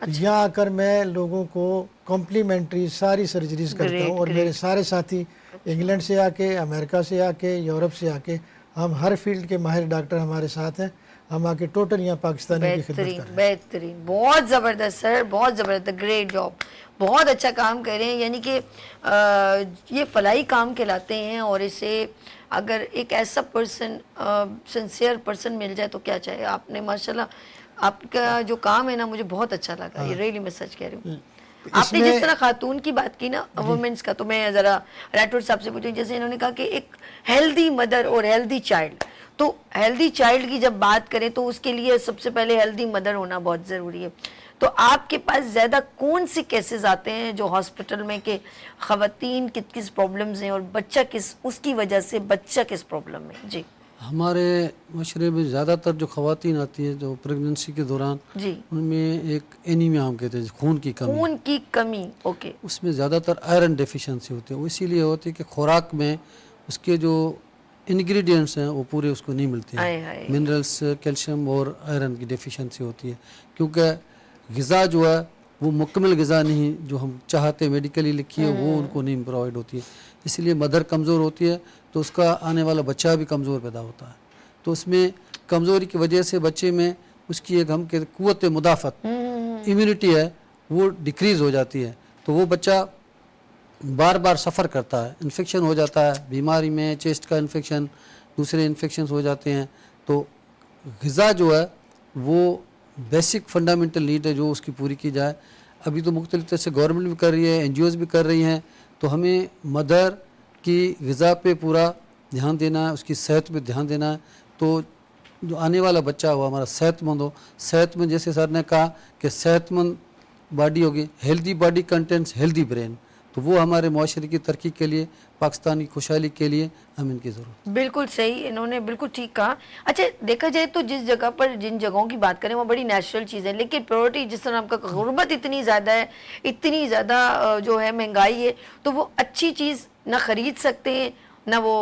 Speaker 8: यहाँ आकर मैं लोगों को कॉम्प्लीमेंट्री सारी सर्जरीज करता हूँ। और मेरे सारे साथी इंग्लैंड से आके, अमेरिका से आके, यूरोप से आके, हम हर फील्ड के माहिर डॉक्टर हमारे साथ हैं। हम आके टोटल यहाँ पाकिस्तानी की खिदमत कर रहे हैं।
Speaker 1: बेहतरीन, बहुत ज़बरदस्त सर, बहुत ज़बरदस्त, ग्रेट जॉब, बहुत अच्छा काम कर रहे हैं। यानी कि ये फलाई काम कहलाते हैं, और इसे अगर एक ऐसा पर्सन, सिंसियर पर्सन मिल जाए तो क्या चाहिए। आपने माशाल्लाह, आपका जो काम है ना, मुझे बहुत अच्छा लगा। ये रियली मैं सच कह रही हूँ। आपने जिस तरह खातून की बात की ना, वुमेन्स का, तो मैं ज़रा राठौर साहब से पूछूं, जैसे इन्होंने कहा कि एक हेल्दी मदर और हेल्दी चाइल्ड, तो हेल्दी चाइल्ड की जब बात करें तो उसके लिए सबसे पहले हेल्दी मदर होना बहुत ज़रूरी है। तो आपके पास ज़्यादा कौन से केसेस आते हैं जो हॉस्पिटल में कि ख़वातीन किस प्रॉब्लम्स हैं और बच्चा किस, उसकी वजह से बच्चा किस प्रॉब्लम में? जी।
Speaker 9: हमारे मशरे में ज़्यादातर जो ख़वातीन आती हैं जो प्रेगनेंसी के दौरान,
Speaker 1: जी।
Speaker 9: उनमें एक एनीमिया हम कहते हैं, खून की कमी।
Speaker 1: खून की कमी, ओके।
Speaker 9: उसमें ज़्यादातर आयरन डेफिशिएंसी होती है। वो इसीलिए होती है कि खुराक में उसके जो इंग्रेडिएंट्स हैं वो पूरे उसको नहीं मिलते हैं। मिनरल्स, कैल्शियम और आयरन की डेफिशिएंसी होती है, क्योंकि ग़िज़ा जो है वो मुकम्मल ग़िज़ा नहीं जो हम चाहते मेडिकली लिखी है वो उनको नहीं प्रोवाइड होती है, इसलिए मदर कमज़ोर होती है तो उसका आने वाला बच्चा भी कमज़ोर पैदा होता है। तो उसमें कमज़ोरी की वजह से बच्चे में उसकी एक हम कहते क़ुव्वत मुदाफ़त इम्यूनिटी है वो डिक्रीज़ हो जाती है, तो वो बच्चा बार बार सफ़र करता है, इन्फेक्शन हो जाता है, बीमारी में चेस्ट का इन्फेक्शन, दूसरे इन्फेक्शन हो जाते हैं। तो ग़िज़ा जो है वो बेसिक फंडामेंटल नीड है जो उसकी पूरी की जाए। अभी तो मुख्तलिफ तरह से गवर्नमेंट भी कर रही है, NGOs भी कर रही हैं, तो हमें मदर की ग़िज़ा पे पूरा ध्यान देना है, उसकी सेहत पे ध्यान देना है। तो जो आने वाला बच्चा हो हमारा सेहतमंद हो, सेहतमंद जैसे सर ने कहा कि सेहतमंद बॉडी होगी, healthy body contents healthy brain, तो वो हमारे माशरे की तरक्की के लिए, पाकिस्तान की खुशहाली के लिए हम इनकी ज़रूरत।
Speaker 1: बिल्कुल सही, इन्होंने बिल्कुल ठीक कहा। अच्छा देखा जाए तो जिस जगह पर जिन जगहों की बात करें वो बड़ी नेचुरल चीज़ है, लेकिन प्रायोरिटी जिस तरह आपका गुर्बत इतनी ज़्यादा है, इतनी ज़्यादा जो है महंगाई है, तो वो अच्छी चीज़ ना ख़रीद सकते हैं ना वो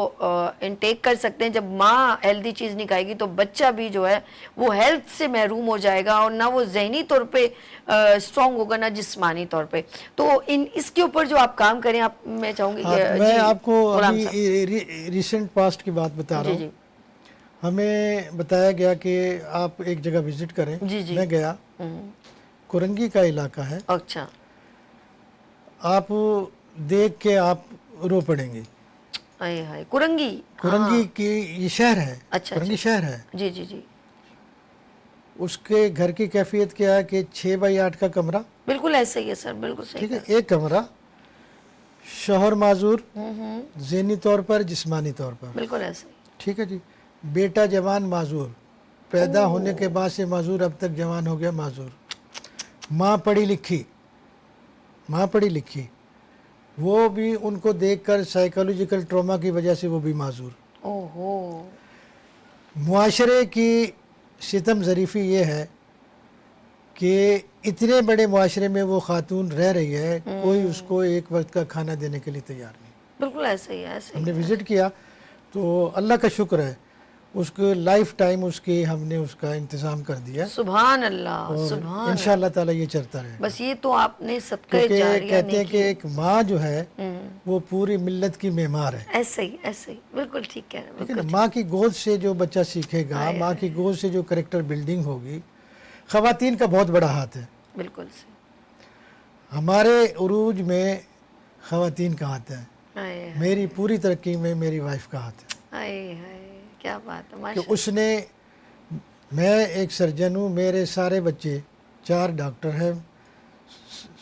Speaker 1: इनटेक कर सकते हैं। जब माँ हेल्दी चीज़ नहीं खाएगी तो बच्चा भी जो है वो हेल्थ से महरूम हो जाएगा और ना वो ज़हनी तौर पे स्ट्रॉन्ग होगा ना जिस्मानी तौर पे। तो इसके ऊपर जो आप काम करें, आप मैं चाहूँगी
Speaker 8: मैं आपको अभी रिसेंट पास्ट की बात बता रहा हूँ। हमें बताया गया कि आप एक जगह विजिट करें। मैं गया, कुरंगी का इलाका है।
Speaker 1: अच्छा,
Speaker 8: आप देख के आप रो पड़ेंगे।
Speaker 1: हाय कुरंगी,
Speaker 8: कुरंगी की ये शहर है।
Speaker 1: अच्छा,
Speaker 8: कुरंगी शहर है।
Speaker 1: जी जी जी।
Speaker 8: उसके घर की कैफियत क्या है कि 6x8 का कमरा।
Speaker 1: बिल्कुल ऐसे ही है सर, बिल्कुल सही।
Speaker 8: ठीक है, एक कमरा, शोहर माजूर ज़हनी तौर पर, जिस्मानी तौर पर।
Speaker 1: बिल्कुल ऐसे।
Speaker 8: ठीक है जी। बेटा जवान माजूर, पैदा होने के बाद से माजूर, अब तक जवान हो गया माजूर। माँ पढ़ी लिखी, वो भी उनको देखकर साइकोलॉजिकल ट्रॉमा की वजह से वो भी माजूर।
Speaker 1: ओहो।
Speaker 8: मुआशरे की सितम ज़रीफ़ी ये है कि इतने बड़े मुआशरे में वो खातून रह रही है, कोई उसको एक वक्त का खाना देने के लिए तैयार नहीं।
Speaker 1: बिल्कुल ऐसे ही है, ऐसे ही
Speaker 8: हमने विज़िट किया तो अल्लाह का शुक्र है, उसको लाइफ टाइम उसके हमने उसका इंतज़ाम कर दिया।
Speaker 1: सुभान अल्लाह, सुभान।
Speaker 8: इंशाअल्लाह ताला ये चलता रहे।
Speaker 1: बस ये तो आपने सदका
Speaker 8: क्योंकि
Speaker 1: जारिया
Speaker 8: कहते हैं कि एक माँ जो है वो पूरी मिल्लत की मेमार है।
Speaker 1: ऐसे ही बिल्कुल ठीक कह रहे हैं।
Speaker 8: ठीक है ना, माँ की गोद से जो बच्चा सीखेगा, माँ की गोद से जो करेक्टर बिल्डिंग होगी, ख़वातीन का बहुत बड़ा हाथ है।
Speaker 1: बिल्कुल सही।
Speaker 8: हमारे उरूज में ख़वातीन का हाथ है,
Speaker 1: हाय
Speaker 8: मेरी पूरी तरक्की में मेरी वाइफ का हाथ है।
Speaker 1: हाय, क्या बात है,
Speaker 8: कि
Speaker 1: माशाल्लाह।
Speaker 8: उसने, मैं एक सर्जन हूँ, मेरे सारे बच्चे 4 डॉक्टर हैं,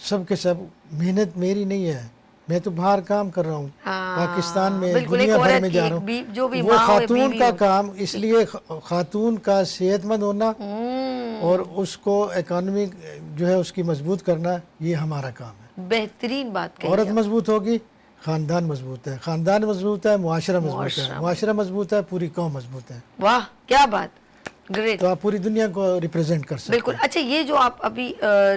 Speaker 8: सब के सब। मेहनत मेरी नहीं है, मैं तो बाहर काम कर रहा हूँ, पाकिस्तान में,
Speaker 1: बिल्कुल,
Speaker 8: दुनिया
Speaker 1: एक
Speaker 8: भर
Speaker 1: औरत
Speaker 8: में
Speaker 1: की
Speaker 8: जा रहा
Speaker 1: जो भी
Speaker 8: हूँ। वो
Speaker 1: माँ हो,
Speaker 8: खातून
Speaker 1: बीवी
Speaker 8: का
Speaker 1: हो।
Speaker 8: काम, इसलिए खातून का सेहतमंद होना और उसको इकॉनमी जो है उसकी मजबूत करना, ये हमारा काम है।
Speaker 1: बेहतरीन बात कही।
Speaker 8: औरत मजबूत होगी, ख़ानदान मजबूत है, ख़ानदान मजबूत है, मुआशरा मजबूत है, मुआशरा मजबूत है, पूरी कौम मजबूत है।
Speaker 1: वाह क्या बात, ग्रेट।
Speaker 8: तो आप पूरी दुनिया को रिप्रेजेंट कर सकते हैं।
Speaker 1: बिल्कुल। अच्छा, ये जो आप अभी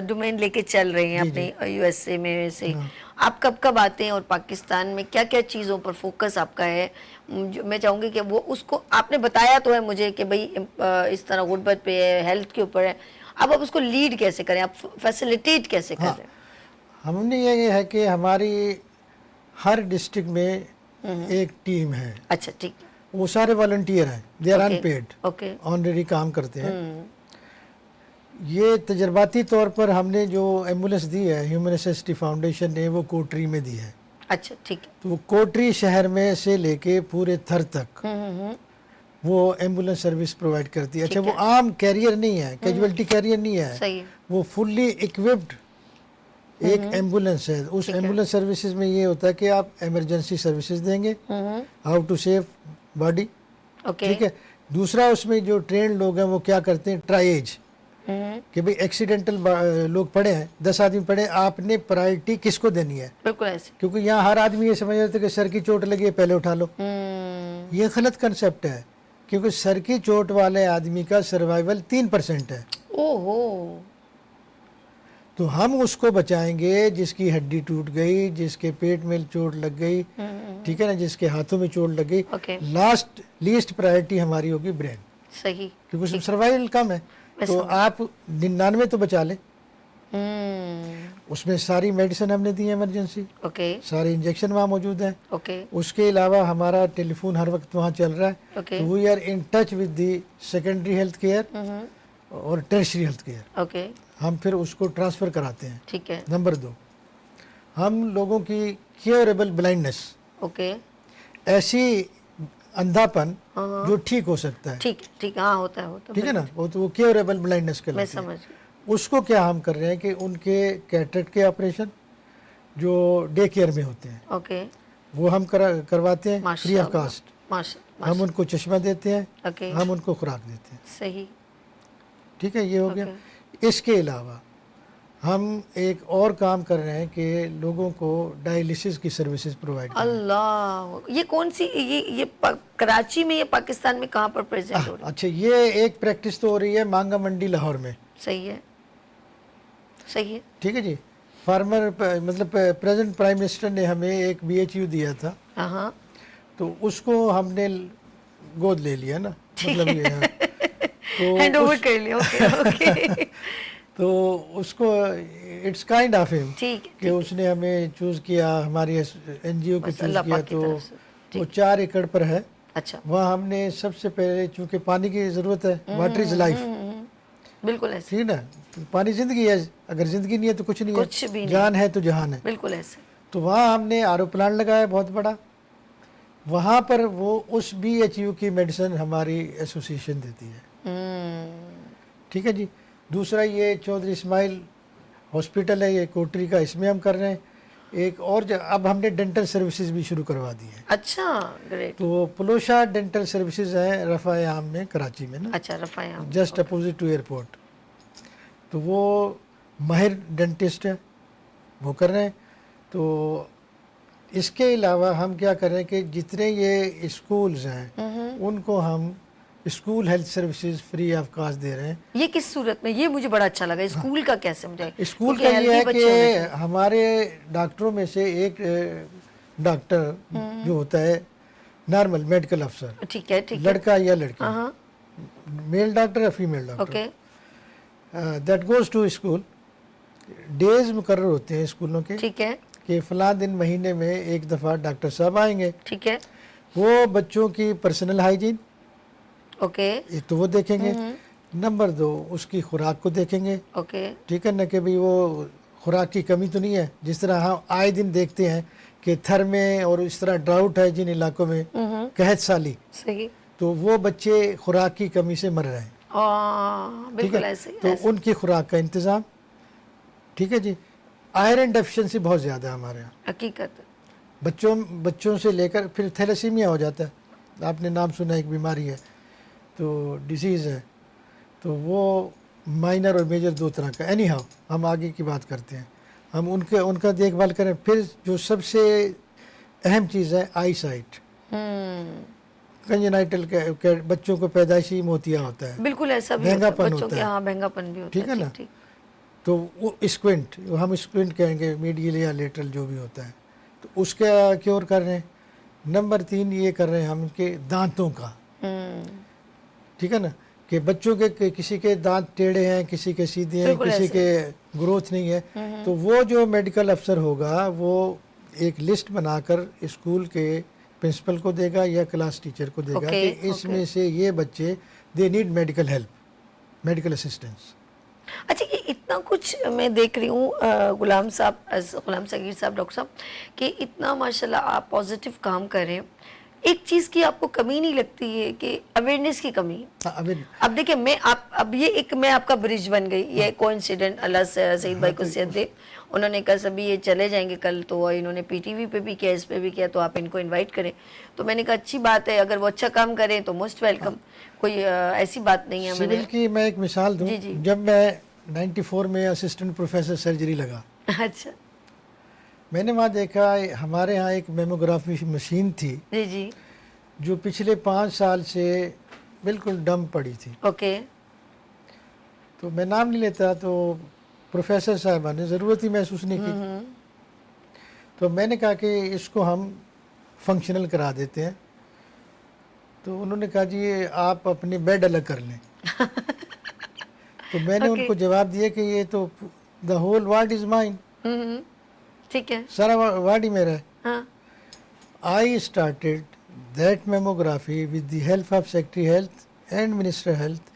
Speaker 1: डोमेन लेके चल रहे हैं अपने USA में से, आप कब कब आते हैं और पाकिस्तान में क्या क्या चीज़ों पर फोकस आपका है? मैं चाहूँगी कि वो उसको आपने बताया तो है मुझे कि भाई इस तरह गुर्बत पे है, हेल्थ के ऊपर है, अब आप उसको लीड कैसे करें, आप फैसिलिटेट कैसे कर रहे हैं?
Speaker 8: हमने ये है कि हमारी हर डिस्ट्रिक्ट में एक टीम है।
Speaker 1: अच्छा ठीक है।
Speaker 8: वो सारे वॉलंटियर हैं, they are unpaid,
Speaker 1: okay,
Speaker 8: honorary काम करते हैं। ये तजर्बाती तौर पर हमने जो एम्बुलेंस दी है, ह्यूमन नेसेसिटी फाउंडेशन ने वो कोटरी में दी है।
Speaker 1: अच्छा ठीक है।
Speaker 8: तो वो कोटरी शहर में से लेके पूरे थर तक वो एम्बुलेंस सर्विस प्रोवाइड करती है। अच्छा, वो आम कैरियर नहीं है, कैजुअलिटी कैरियर नहीं है,
Speaker 1: सही है।
Speaker 8: वो फुल्ली इक्विप्ड एक एम्बुलेंस है। उस एम्बुलेंस सर्विसेज में ये होता है कि आप इमरजेंसी सर्विसेज देंगे, हाउ टू सेव बॉडी, ठीक है। दूसरा, उसमें जो ट्रेन लोग हैं वो क्या करते हैं, ट्राइएज, कि भाई एक्सीडेंटल लोग पड़े हैं, 10 आदमी पड़े, आपने प्रायोरिटी किसको देनी है।
Speaker 1: बिल्कुल ऐसे।
Speaker 8: क्योंकि यहाँ हर आदमी ये समझ रहे थे कि सर की चोट लगी है पहले उठा लो। ये गलत कंसेप्ट है, क्योंकि सर की चोट वाले आदमी का सर्वाइवल 3% है।
Speaker 1: ओहो।
Speaker 8: तो हम उसको बचाएंगे जिसकी हड्डी टूट गई, जिसके पेट में चोट लग गई, ठीक है ना, जिसके हाथों में चोट लग गई। लीस्ट प्रायोरिटी हमारी होगी ब्रेन।
Speaker 1: सही।
Speaker 8: क्योंकि उसमें सर्वाइवल कम है। तो आप 99 तो बचा लें, اس میں ساری میڈیسن ہم نے دی ہے ایمرجنسی,
Speaker 1: اوکے
Speaker 8: سارے انجیکشن وہاں موجود ہیں.
Speaker 1: اوکے
Speaker 8: اس کے علاوہ ہمارا ٹیلی فون ہر وقت وہاں چل رہا ہے.
Speaker 1: اوکے
Speaker 8: تو we are in touch with the secondary health care اور ٹیرشری ہیلتھ کیئر.
Speaker 1: اوکے
Speaker 8: ہم پھر اس کو ٹرانسفر کراتے ہیں.
Speaker 1: ٹھیک ہے.
Speaker 8: نمبر 2, ہم لوگوں کی کیوریبل بلائنڈنس,
Speaker 1: اوکے
Speaker 8: ایسی اندھا پن جو ٹھیک ہو سکتا ہے,
Speaker 1: ٹھیک ہاں ہوتا ہے
Speaker 8: ٹھیک ہے نا, وہ کیوریبل بلائنڈنس
Speaker 1: میں
Speaker 8: کہلاتی ہے.
Speaker 1: سمجھ
Speaker 8: اس کو کیا ہم کر رہے ہیں کہ ان کے کیٹریکٹ کے آپریشن جو ڈے کیئر میں ہوتے ہیں
Speaker 1: اوکے
Speaker 8: وہ ہم کرواتے ہیں فری آف کاسٹ.
Speaker 1: ماشاء
Speaker 8: ہم ان کو چشمہ دیتے ہیں,
Speaker 1: اوکے
Speaker 8: ہم ان کو خوراک دیتے ہیں.
Speaker 1: صحیح.
Speaker 8: ٹھیک ہے, یہ ہو گیا. اس کے علاوہ ہم ایک اور کام کر رہے ہیں کہ لوگوں کو ڈائلیسس کی سروسز پرووائڈ کریں.
Speaker 1: اللہ, یہ کون سی, یہ کراچی میں یا پاکستان میں کہاں پر پریزنٹ ہو رہی ہے؟
Speaker 8: اچھا, یہ ایک پریکٹس تو ہو رہی ہے مانگا منڈی لاہور میں.
Speaker 1: صحیح ہے, صحیح ہے.
Speaker 8: ٹھیک ہے جی. فارمر مطلب پریزنٹ پرائم منسٹر نے ہمیں ایک BHU دیا تھا,
Speaker 1: ہاں
Speaker 8: تو اس کو ہم نے گود لے لیا نا, مطلب یہ ہے. تو
Speaker 1: ہینڈ اوور کر لیا. اوکے
Speaker 8: تو اس کو اٹس کائنڈ آف ہم
Speaker 1: ٹھیک
Speaker 8: کہ اس نے ہمیں چوز کیا, ہماری NGO کو چوز
Speaker 1: اللہ
Speaker 8: کیا.
Speaker 1: پاک کی
Speaker 8: تو
Speaker 1: طرف سے.
Speaker 8: وہ 4 ایکڑ پر ہے.
Speaker 1: اچھا
Speaker 8: وہاں ہم نے سب سے پہلے, چونکہ پانی کی ضرورت ہے, واٹر از لائف,
Speaker 1: بالکل ایسے,
Speaker 8: ٹھیک ہے نا, پانی زندگی ہے, اگر زندگی نہیں ہے تو کچھ نہیں
Speaker 1: کچھ بھی
Speaker 8: ہے,
Speaker 1: نہیں.
Speaker 8: جان ہے تو جہان ہے.
Speaker 1: بالکل ایسے.
Speaker 8: تو وہاں ہم نے RO پلانٹ لگایا بہت بڑا. وہاں پر وہ اس BHU کی میڈیسن ہماری ایسوسیشن دیتی ہے. ٹھیک ہے جی. دوسرا یہ چودھری اسماعیل ہاسپٹل ہے, یہ کوٹری کا, اس میں ہم کر رہے ہیں. ایک اور اب ہم نے ڈینٹل سروسز بھی شروع کروا دی ہیں.
Speaker 1: اچھا گریٹ.
Speaker 8: تو پلوشا ڈینٹل سروسز ہیں رفع عام میں, کراچی میں نا,
Speaker 1: اچھا رفع عام,
Speaker 8: جسٹ اپوزٹ ٹو ایئرپورٹ. تو وہ ماہر ڈینٹسٹ ہے, وہ کر رہے ہیں. تو اس کے علاوہ ہم کیا کر رہے ہیں کہ جتنے یہ اسکولز ہیں ان کو ہم school health services free of cost دے رہے ہیں.
Speaker 1: یہ کس صورت میں, یہ مجھے بڑا اچھا لگا. اسکول کا کیسے مجھے,
Speaker 8: اسکول کا یہ ہے کہ ہمارے ڈاکٹروں میں سے ایک ڈاکٹر جو ہوتا ہے نارمل میڈیکل افسر,
Speaker 1: ٹھیک ہے ٹھیک ہے,
Speaker 8: لڑکا یا لڑکی, میل ڈاکٹر یا female doctor,
Speaker 1: okay,
Speaker 8: that goes to school. Days مقرر ہوتے ہیں اسکولوں کے
Speaker 1: ٹھیک ہے
Speaker 8: کہ فلاں دن مہینے میں ایک دفعہ ڈاکٹر صاحب آئیں گے.
Speaker 1: ٹھیک ہے,
Speaker 8: وہ بچوں کی پرسنل ہائیجین
Speaker 1: اوکے
Speaker 8: ایک تو وہ دیکھیں گے. نمبر 2 اس کی خوراک کو دیکھیں گے.
Speaker 1: اوکے,
Speaker 8: ٹھیک ہے نا, کہ بھئی وہ خوراک کی کمی تو نہیں ہے, جس طرح ہم آئے دن دیکھتے ہیں کہ تھر میں اور اس طرح ڈراؤٹ ہے جن علاقوں میں, قحط سالی,
Speaker 1: صحیح,
Speaker 8: تو وہ بچے خوراک کی کمی سے مر رہے ہیں.
Speaker 1: بالکل ایسے.
Speaker 8: تو ان کی خوراک کا انتظام. ٹھیک ہے جی. آئرن ڈیفیشنسی بہت زیادہ ہے ہمارے یہاں,
Speaker 1: حقیقت.
Speaker 8: بچوں سے لے کر پھر تھیلیسیمیا ہو جاتا ہے, آپ نے نام سنا, ایک بیماری ہے, تو ڈیزیز ہے. تو وہ مائنر اور میجر 2 طرح کا. اینی ہاؤ ہم آگے کی بات کرتے ہیں, ہم ان کا دیکھ بھال کریں. پھر جو سب سے اہم چیز ہے آئی سائٹ. کنجنائٹل بچوں کو پیدائشی موتیا ہوتا ہے,
Speaker 1: بالکل ایسا بھی
Speaker 8: بہنگا
Speaker 1: ہوتا ہے
Speaker 8: پن
Speaker 1: بچوں
Speaker 8: ہوتا
Speaker 1: کے,
Speaker 8: ہے,
Speaker 1: ہاں بہنگا پن بھی ہوتا ہے.
Speaker 8: ٹھیک ہے نا. تو وہ اسکوینٹ, ہم اسکوینٹ کہیں گے, میڈیل یا لیٹرل جو بھی ہوتا ہے, تو اس کا کیور کر رہے ہیں. نمبر 3 یہ کر رہے ہیں ہم کے دانتوں کا. ٹھیک ہے نا, کہ بچوں کے کسی کے دانت ٹیڑھے ہیں, کسی کے سیدھے ہیں, کسی کے گروتھ نہیں ہے. تو وہ جو میڈیکل افسر ہوگا وہ ایک لسٹ بنا کر اسکول کے پرنسپل کو دے گا یا کلاس ٹیچر کو دے گا کہ اس میں سے یہ بچے they need medical help, medical assistance.
Speaker 1: اچھا, یہ اتنا کچھ میں دیکھ رہی ہوں غلام صغیر صاحب, ڈاکٹر صاحب, کہ اتنا ماشاءاللہ آپ پازیٹیو کام کر رہے ہیں. ایک چیز کی آپ کو کمی نہیں لگتی ہے کہ اویئرنیس کی کمی. اب دیکھیں اب یہ ایک میں آپ کا برج بن گئی. یہ کوئنسیڈنٹ, اللہ سعید بھائی کو صحت دے, انہوں نے کہا سبھی یہ چلے جائیں گے کل, تو انہوں نے PTV پہ بھی کیا, اس پہ بھی کیا, تو آپ ان کو انوائٹ کریں. تو میں نے کہا اچھی بات ہے, اگر وہ اچھا کام کریں تو موسٹ ویلکم, کوئی ایسی بات نہیں ہے.
Speaker 8: سول کی میں ایک مثال دوں, جب میں 94 میں اسسٹنٹ پروفیسر سرجری لگا,
Speaker 1: اچھا,
Speaker 8: میں نے وہاں دیکھا ہمارے ہاں ایک میموگرافی مشین تھی
Speaker 1: جی
Speaker 8: جو پچھلے 5 سال سے بالکل ڈم پڑی تھی.
Speaker 1: اوکے,
Speaker 8: تو میں نام نہیں لیتا, تو پروفیسر صاحبہ نے ضرورت ہی محسوس نہیں کی. تو میں نے کہا کہ اس کو ہم فنکشنل کرا دیتے ہیں. تو انہوں نے کہا جی آپ اپنے بیڈ الگ کر لیں. تو میں نے ان کو جواب دیا کہ یہ تو the whole ward is mine.
Speaker 1: ठीक है,
Speaker 8: सारा वार्ड ही मेरा है.
Speaker 1: हाँ,
Speaker 8: I started that mammography with the help of Secretary Health and Minister Health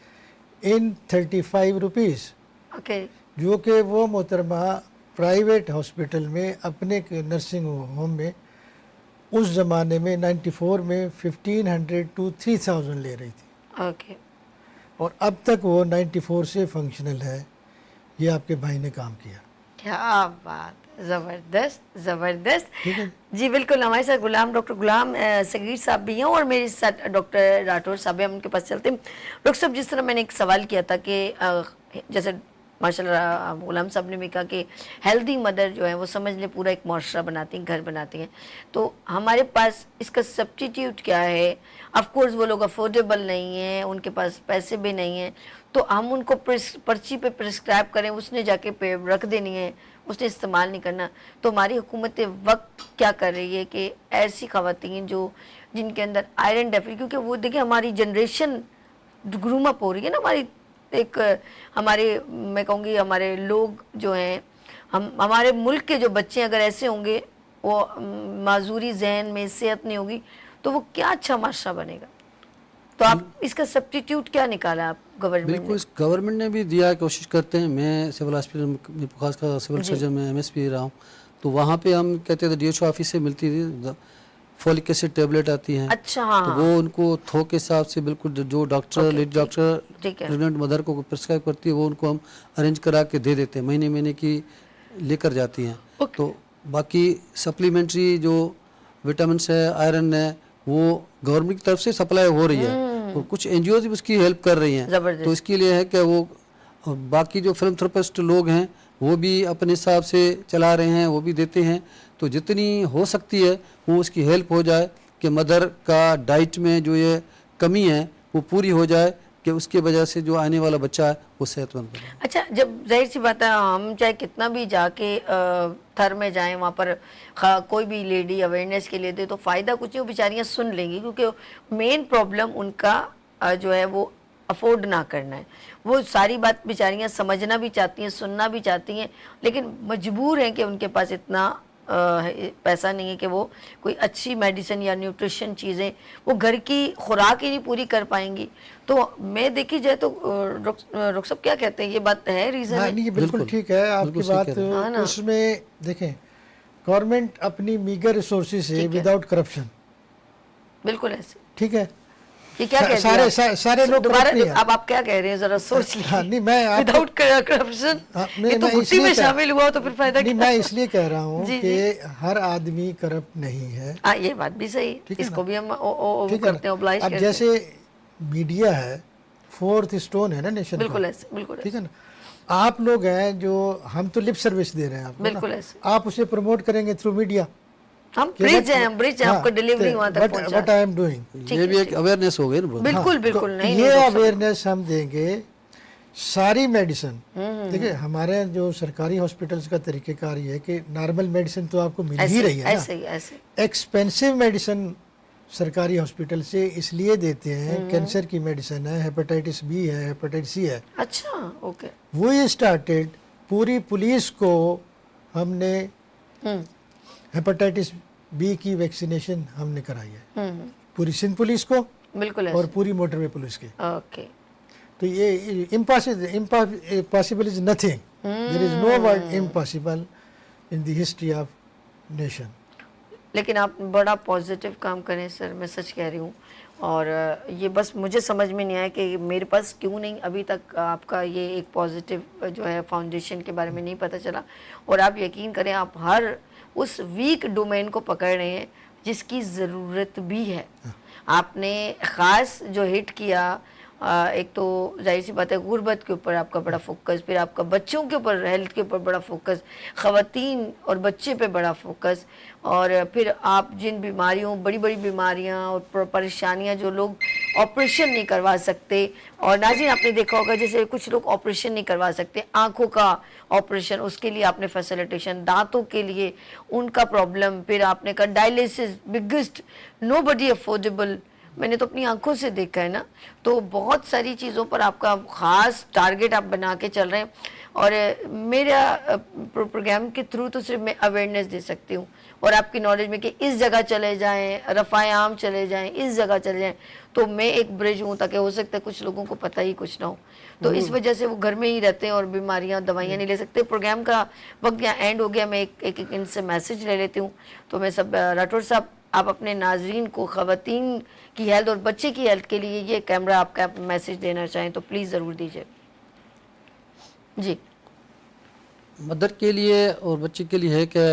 Speaker 8: in 35 rupees.
Speaker 1: Okay,
Speaker 8: जो कि वो मोहतरमा प्राइवेट हॉस्पिटल में अपने नर्सिंग होम में उस ज़माने में 94 में 1500 to 3000 ले रही थी,
Speaker 1: ओके,
Speaker 8: और अब तक वो 94 से फंक्शनल है. ये आपके भाई ने काम किया.
Speaker 1: क्या बात, ज़बरदस्त ज़बरदस्त.
Speaker 8: ठीक है.
Speaker 1: जी बिल्कुल. हमारे साथ डॉक्टर गुलाम सगीर साहब भी हैं और मेरे साथ डॉक्टर राठौर साहब हैं. हम उनके पास चलते हैं. डॉक्टर साहब, जिस तरह मैंने एक सवाल किया था कि जैसे माशाल्लाह गुलाम साहब ने भी कहा कि हेल्दी मदर जो है वो समझ ले पूरा एक मुआशरा बनाती हैं, घर बनाती हैं, तो हमारे पास इसका सब्स्टिट्यूट क्या है? ऑफ कोर्स वो लोग अफोर्डेबल नहीं हैं, उनके पास पैसे भी नहीं हैं, तो हम उनको पर्ची पे प्रिस्क्राइब करें, उसने जाके पे रख देनी है, उसने इस्तेमाल नहीं करना. तो हमारी हुकूमत वक्त क्या कर रही है कि ऐसी ख़वातीन जो जिनके अंदर आयरन डेफिशिएंसी, क्योंकि वो देखिए हमारी जनरेशन ग्रूम अप हो रही है ना, हमारी एक हमारे मैं कहूँगी हमारे लोग जो हैं, हमारे मुल्क के जो बच्चे अगर ऐसे होंगे, वो माजूरी जहन में सेहत नहीं होगी, तो वो क्या अच्छा माशरा बनेगा? तो आप इसका सब्स्टिट्यूट क्या निकाला आप गवर्नमेंट
Speaker 9: बिल्कुल, इस गवर्नमेंट ने भी दिया, कोशिश करते हैं. मैं सिविल हॉस्पिटल में खास कर सिविल सर्जन में MSP रहा हूँ, तो वहाँ पे हम कहते थे DHO ऑफिस से मिलती थी, फॉलिक एसिड टेबलेट आती हैं.
Speaker 1: अच्छा, हाँ,
Speaker 9: तो वो उनको थोक के हिसाब से बिल्कुल जो डॉक्टर लेडी डॉक्टर
Speaker 1: ठीक है.
Speaker 9: प्रेग्नेंट मदर को प्रिस्क्राइब करती है, वो उनको हम अरेंज करा के दे देते हैं, महीने महीने की लेकर जाती हैं. तो बाकी सप्लीमेंट्री जो विटामिन्स है, आयरन है, वो गवर्नमेंट की तरफ से सप्लाई हो रही है, और कुछ NGOs भी उसकी हेल्प कर रही हैं. तो इसके लिए है कि वो बाकी जो फिलंथ्रोपिस्ट लोग हैं वो भी अपने हिसाब से चला रहे हैं, वो भी देते हैं. तो जितनी हो सकती है वो उसकी हेल्प हो जाए कि मदर का डाइट में जो ये कमी है वो पूरी हो जाए, कि उसके वजह से जो आने वाला बच्चा है वो सेहतमंद बने.
Speaker 1: अच्छा, जब जाहिर सी बात है हम चाहे कितना भी जाके थर में जाएं, वहाँ पर कोई भी लेडी अवेयरनेस के लिए दे तो फ़ायदा कुछ नहीं, वो बेचारियाँ सुन लेंगी, क्योंकि मेन प्रॉब्लम उनका जो है वो अफोर्ड ना करना है. वो सारी बात बेचारियाँ समझना भी चाहती हैं, सुनना भी चाहती हैं, लेकिन मजबूर हैं कि उनके पास इतना पैसा नहीं है कि वो कोई अच्छी मेडिसिन या न्यूट्रिशन चीज़ें, वो घर की खुराक ही नहीं पूरी कर पाएंगी. तो मैं देखी जाए तो डॉक्टर साहब क्या कहते हैं, ये बात है रीज़न?
Speaker 8: हाँ, नहीं, बिल्कुल ठीक है आपकी बात. उसमें देखें, गवर्नमेंट अपनी मीगर रिसोर्सेज से विदाउट करप्शन,
Speaker 1: बिल्कुल ऐसे,
Speaker 8: ठीक है,
Speaker 1: ये क्या कह रहे हैं
Speaker 8: सारे लोग
Speaker 1: दोबारा
Speaker 8: corrupt नहीं हैं.
Speaker 1: अब आप क्या कह रहे हैं, जरा सोच लीजिए.
Speaker 8: हाँ, नहीं, मैं
Speaker 1: विदाउट करप्शन, ये तो घुट्टी में शामिल हुआ तो फिर फायदा
Speaker 8: नहीं,
Speaker 1: क्या?
Speaker 8: मैं इसलिए कह रहा हूँ कि हर आदमी करप्ट नहीं है.
Speaker 1: हाँ, ये बात भी सही है, इसको भी हम करते हैं, oblige
Speaker 8: अब
Speaker 1: करते हैं.
Speaker 8: जैसे मीडिया है, फोर्थ स्टोन है ना नेशन
Speaker 1: बिल्कुल
Speaker 8: का,
Speaker 1: ऐसे, बिल्कुल
Speaker 8: ठीक है ना. आप लोग हैं जो, हम तो लिप सर्विस दे रहे हैं आपको,
Speaker 1: बिल्कुल ऐसे.
Speaker 8: आप उसे प्रमोट करेंगे थ्रू मीडिया.
Speaker 1: हम ब्रिज हैं, हम ब्रिज हैं, आपको डिलीवरी वहाँ तक पहुँचा.
Speaker 8: व्हाट आई एम डूइंग,
Speaker 9: ये भी एक अवेयरनेस हो गई ना.
Speaker 1: बिल्कुल बिल्कुल. नहीं,
Speaker 8: ये अवेयरनेस हम देंगे. सारी मेडिसिन देखिए, हमारे जो सरकारी हॉस्पिटल्स का तरीक़ेकार ये है कि नॉर्मल मेडिसिन तो आपको मिल ही रही है ना.
Speaker 1: ऐसे ही ऐसे.
Speaker 8: एक्सपेंसिव मेडिसिन सरकारी हॉस्पिटल से इसलिए देते हैं, कैंसर की मेडिसिन है, हेपेटाइटिस B है, हेपेटाइटिस C है.
Speaker 1: अच्छा, ओके.
Speaker 8: वो ये स्टार्टेड, पूरी पुलिस को हमने हेपेटाइटिस B की वैक्सीनेशन हमने कराई है, पूरी सिंध पुलिस को
Speaker 1: बिल्कुल
Speaker 8: और पूरी मोटरवे पुलिस की.
Speaker 1: ओके.
Speaker 8: तो ये impossible is nothing, there is no word impossible in the history of nation.
Speaker 1: लेकिन आप बड़ा पॉजिटिव काम करें सर, मैं सच कह रही हूँ. और ये बस मुझे समझ में नहीं आया कि मेरे पास क्यों नहीं अभी तक आपका ये एक पॉजिटिव जो है फाउंडेशन के बारे में नहीं पता चला. और आप यकीन करें, आप हर उस वीक डोमेन को पकड़ रहे हैं जिसकी ज़रूरत भी है. आपने ख़ास जो हिट किया, एक तो जाहिर सी बात है गुर्बत के ऊपर आपका बड़ा फोकस, फिर आपका बच्चों के ऊपर, हेल्थ के ऊपर बड़ा फोकस, ख़वातीन और बच्चे पे बड़ा फोकस, और फिर आप जिन बीमारियों, बड़ी बड़ी बीमारियां और परेशानियां जो लोग ऑपरेशन नहीं करवा सकते, और नाज़रीन आपने देखा होगा जैसे कुछ लोग ऑपरेशन नहीं करवा सकते, आँखों का ऑपरेशन, उसके लिए आपने फैसिलिटेशन, दांतों के लिए उनका प्रॉब्लम, फिर आपने कहा डायलिसिस बिगेस्ट, नोबडी अफोर्डेबल, मैंने तो अपनी आंखों से देखा है ना, तो बहुत सारी चीज़ों पर आपका खास टारगेट आप बना के चल रहे हैं। और मेरा प्रोग्राम के थ्रू तो सिर्फ मैं अवेयरनेस दे सकती हूँ और आपकी नॉलेज में कि इस जगह चले जाएं, रफ़ाए आम चले जाएं, इस जगह चले जाएं, तो मैं एक ब्रिज हूँ, ताकि हो सकता है कुछ लोगों को पता ही कुछ ना हो, तो इस वजह से वो घर में ही रहते हैं और बीमारियाँ दवाइयाँ नहीं ले सकते। प्रोग्राम का वक्त यहाँ एंड हो गया, मैं एक इनसे मैसेज ले लेती हूँ। तो मैं सब राठौर साहब, आप अपने नाजरीन को ख़वातीन की हेल्थ और बच्चे की हेल्थ के लिए ये कैमरा आपका मैसेज देना चाहें तो प्लीज़ ज़रूर दीजिए जी।
Speaker 9: मदर के लिए और बच्चे के लिए है कि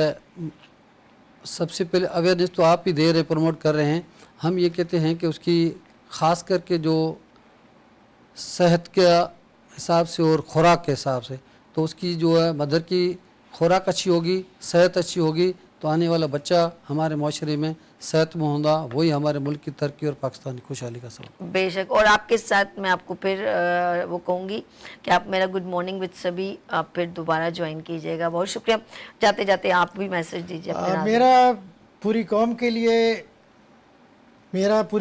Speaker 9: सबसे पहले अवेयरनेस तो आप ही दे रहे, प्रमोट कर रहे हैं। हम ये कहते हैं कि उसकी ख़ास करके जो सेहत के हिसाब से और खुराक के हिसाब से, तो उसकी जो है मदर की खुराक अच्छी होगी, सेहत अच्छी होगी, तो आने वाला बच्चा हमारे माशरे में सेहतमंद होगा, वही हमारे मुल्क की तरक्की और पाकिस्तान की खुशहाली का सबब।
Speaker 1: बेशक। और आपके साथ मैं आपको फिर वो कहूँगी कि आप मेरा गुड मॉर्निंग विद सभी आप फिर दोबारा ज्वाइन कीजिएगा। बहुत शुक्रिया। जाते जाते आप भी मैसेज दीजिए अपने नाज़रीन।
Speaker 8: मेरा पूरी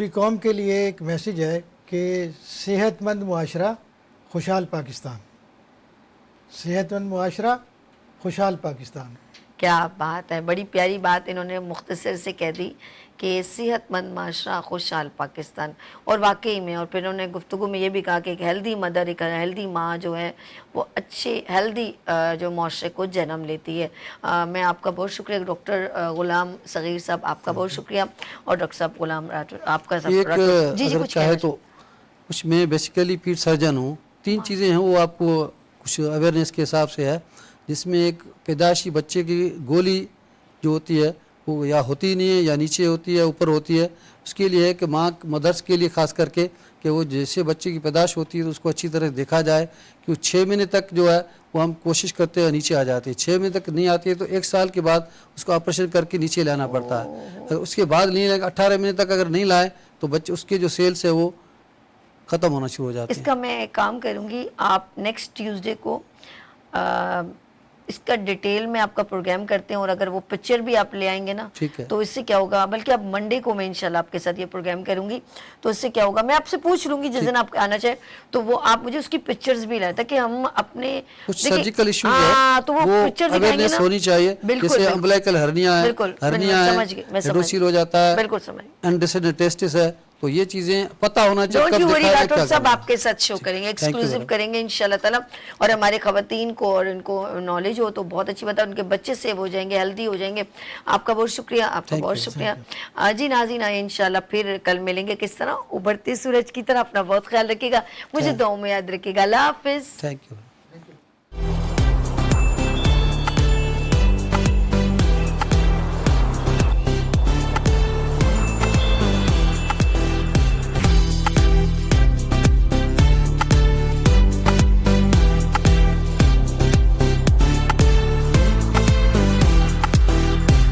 Speaker 8: कौम के लिए एक मैसेज है कि सेहतमंद मुआशरा खुशहाल पाकिस्तान, सेहतमंद मुआशरा खुशहाल पाकिस्तान।
Speaker 1: क्या बात है, बड़ी प्यारी बात इन्होंने मुख्तसर से कह दी कि सेहतमंद माशरा खुशहाल पाकिस्तान। और वाकई में, और फिर उन्होंने गुफ्तगू में ये भी कहा कि एक हेल्दी मदर, एक हेल्दी माँ जो है वो अच्छे हेल्दी जो माशरे को जन्म लेती है। मैं आपका बहुत शुक्रिया डॉक्टर गुलाम सगीर साहब, आपका बहुत शुक्रिया। और डॉक्टर साहब गुलाम राठौर, आपका सब
Speaker 9: एक
Speaker 1: जी जी
Speaker 9: अगर
Speaker 1: कुछ
Speaker 9: चाहे तो कुछ, मैं बेसिकली पीट सर्जन हूँ। 3 चीज़ें हैं वो आपको कुछ अवेयरनेस के हिसाब से है, जिसमें एक पैदाइशी बच्चे की गोली जो होती है वो या होती नहीं है या नीचे होती है, ऊपर होती है। उसके लिए है कि मदर्स के लिए ख़ास करके कि वो जैसे बच्चे की पैदाइश होती है तो उसको अच्छी तरह देखा जाए कि वो 6 महीने तक जो है वो हम कोशिश करते हैं नीचे आ जाती है। 6 महीने तक नहीं आती है तो 1 साल के बाद उसको ऑपरेशन करके नीचे लाना पड़ता है। अगर उसके बाद नहीं लाएगा, 18 महीने तक अगर नहीं लाए तो बच्चे उसके जो सेल्स है वो ख़त्म होना शुरू हो जाते हैं।
Speaker 1: इसका मैं एक काम करूँगी, आप नेक्स्ट ट्यूसडे को इसका डिटेल में आपका प्रोग्राम करते हैं, और अगर वो पिक्चर भी आप ले आएंगे ना
Speaker 9: ठीक है।
Speaker 1: तो इससे क्या होगा, बल्कि अब मंडे को मैं इंशाल्लाह आपके साथ ये प्रोग्राम करूंगी, तो इससे क्या होगा, मैं आपसे पूछ लूंगी जिस दिन आप आना चाहे तो वो आप मुझे उसकी पिक्चर्स भी लाए, ताकि हम अपने
Speaker 9: कुछ सर्जिकल इश्यूज है
Speaker 1: तो वो पिक्चर दिखाएंगे
Speaker 9: अवेयरनेस
Speaker 1: ना,
Speaker 9: होनी चाहिए। जैसे अम्बिलिकल हर्निया है, हर्निया है, हेडोसील हो जाता है,
Speaker 1: बिल्कुल समझ,
Speaker 9: एंडोसिनेटेस्टिस है, तो ये चीजें पता होना चाहिए।
Speaker 1: डोंट यू वरी,
Speaker 9: दिखाया
Speaker 1: राठौर
Speaker 9: क्या
Speaker 1: साहब
Speaker 9: करना है।
Speaker 1: आपके साथ शो करेंगे,
Speaker 9: Thank you
Speaker 1: एक्सक्लूसिव
Speaker 9: very
Speaker 1: करेंगे इंशाल्लाह ताला। और हमारे खवातीन को और इनको नॉलेज हो तो बहुत अच्छी बात है, उनके बच्चे सेव हो जाएंगे, हेल्दी हो जाएंगे। आपका बहुत शुक्रिया, आपका बहुत शुक्रिया जी। नाज़रीन आए इंशाल्लाह फिर कल मिलेंगे किस तरह उभरते सूरज की तरह। अपना बहुत ख्याल रखिएगा, मुझे दुआओं में याद रखिएगा। अल्लाह हाफिज़।
Speaker 9: Thank you.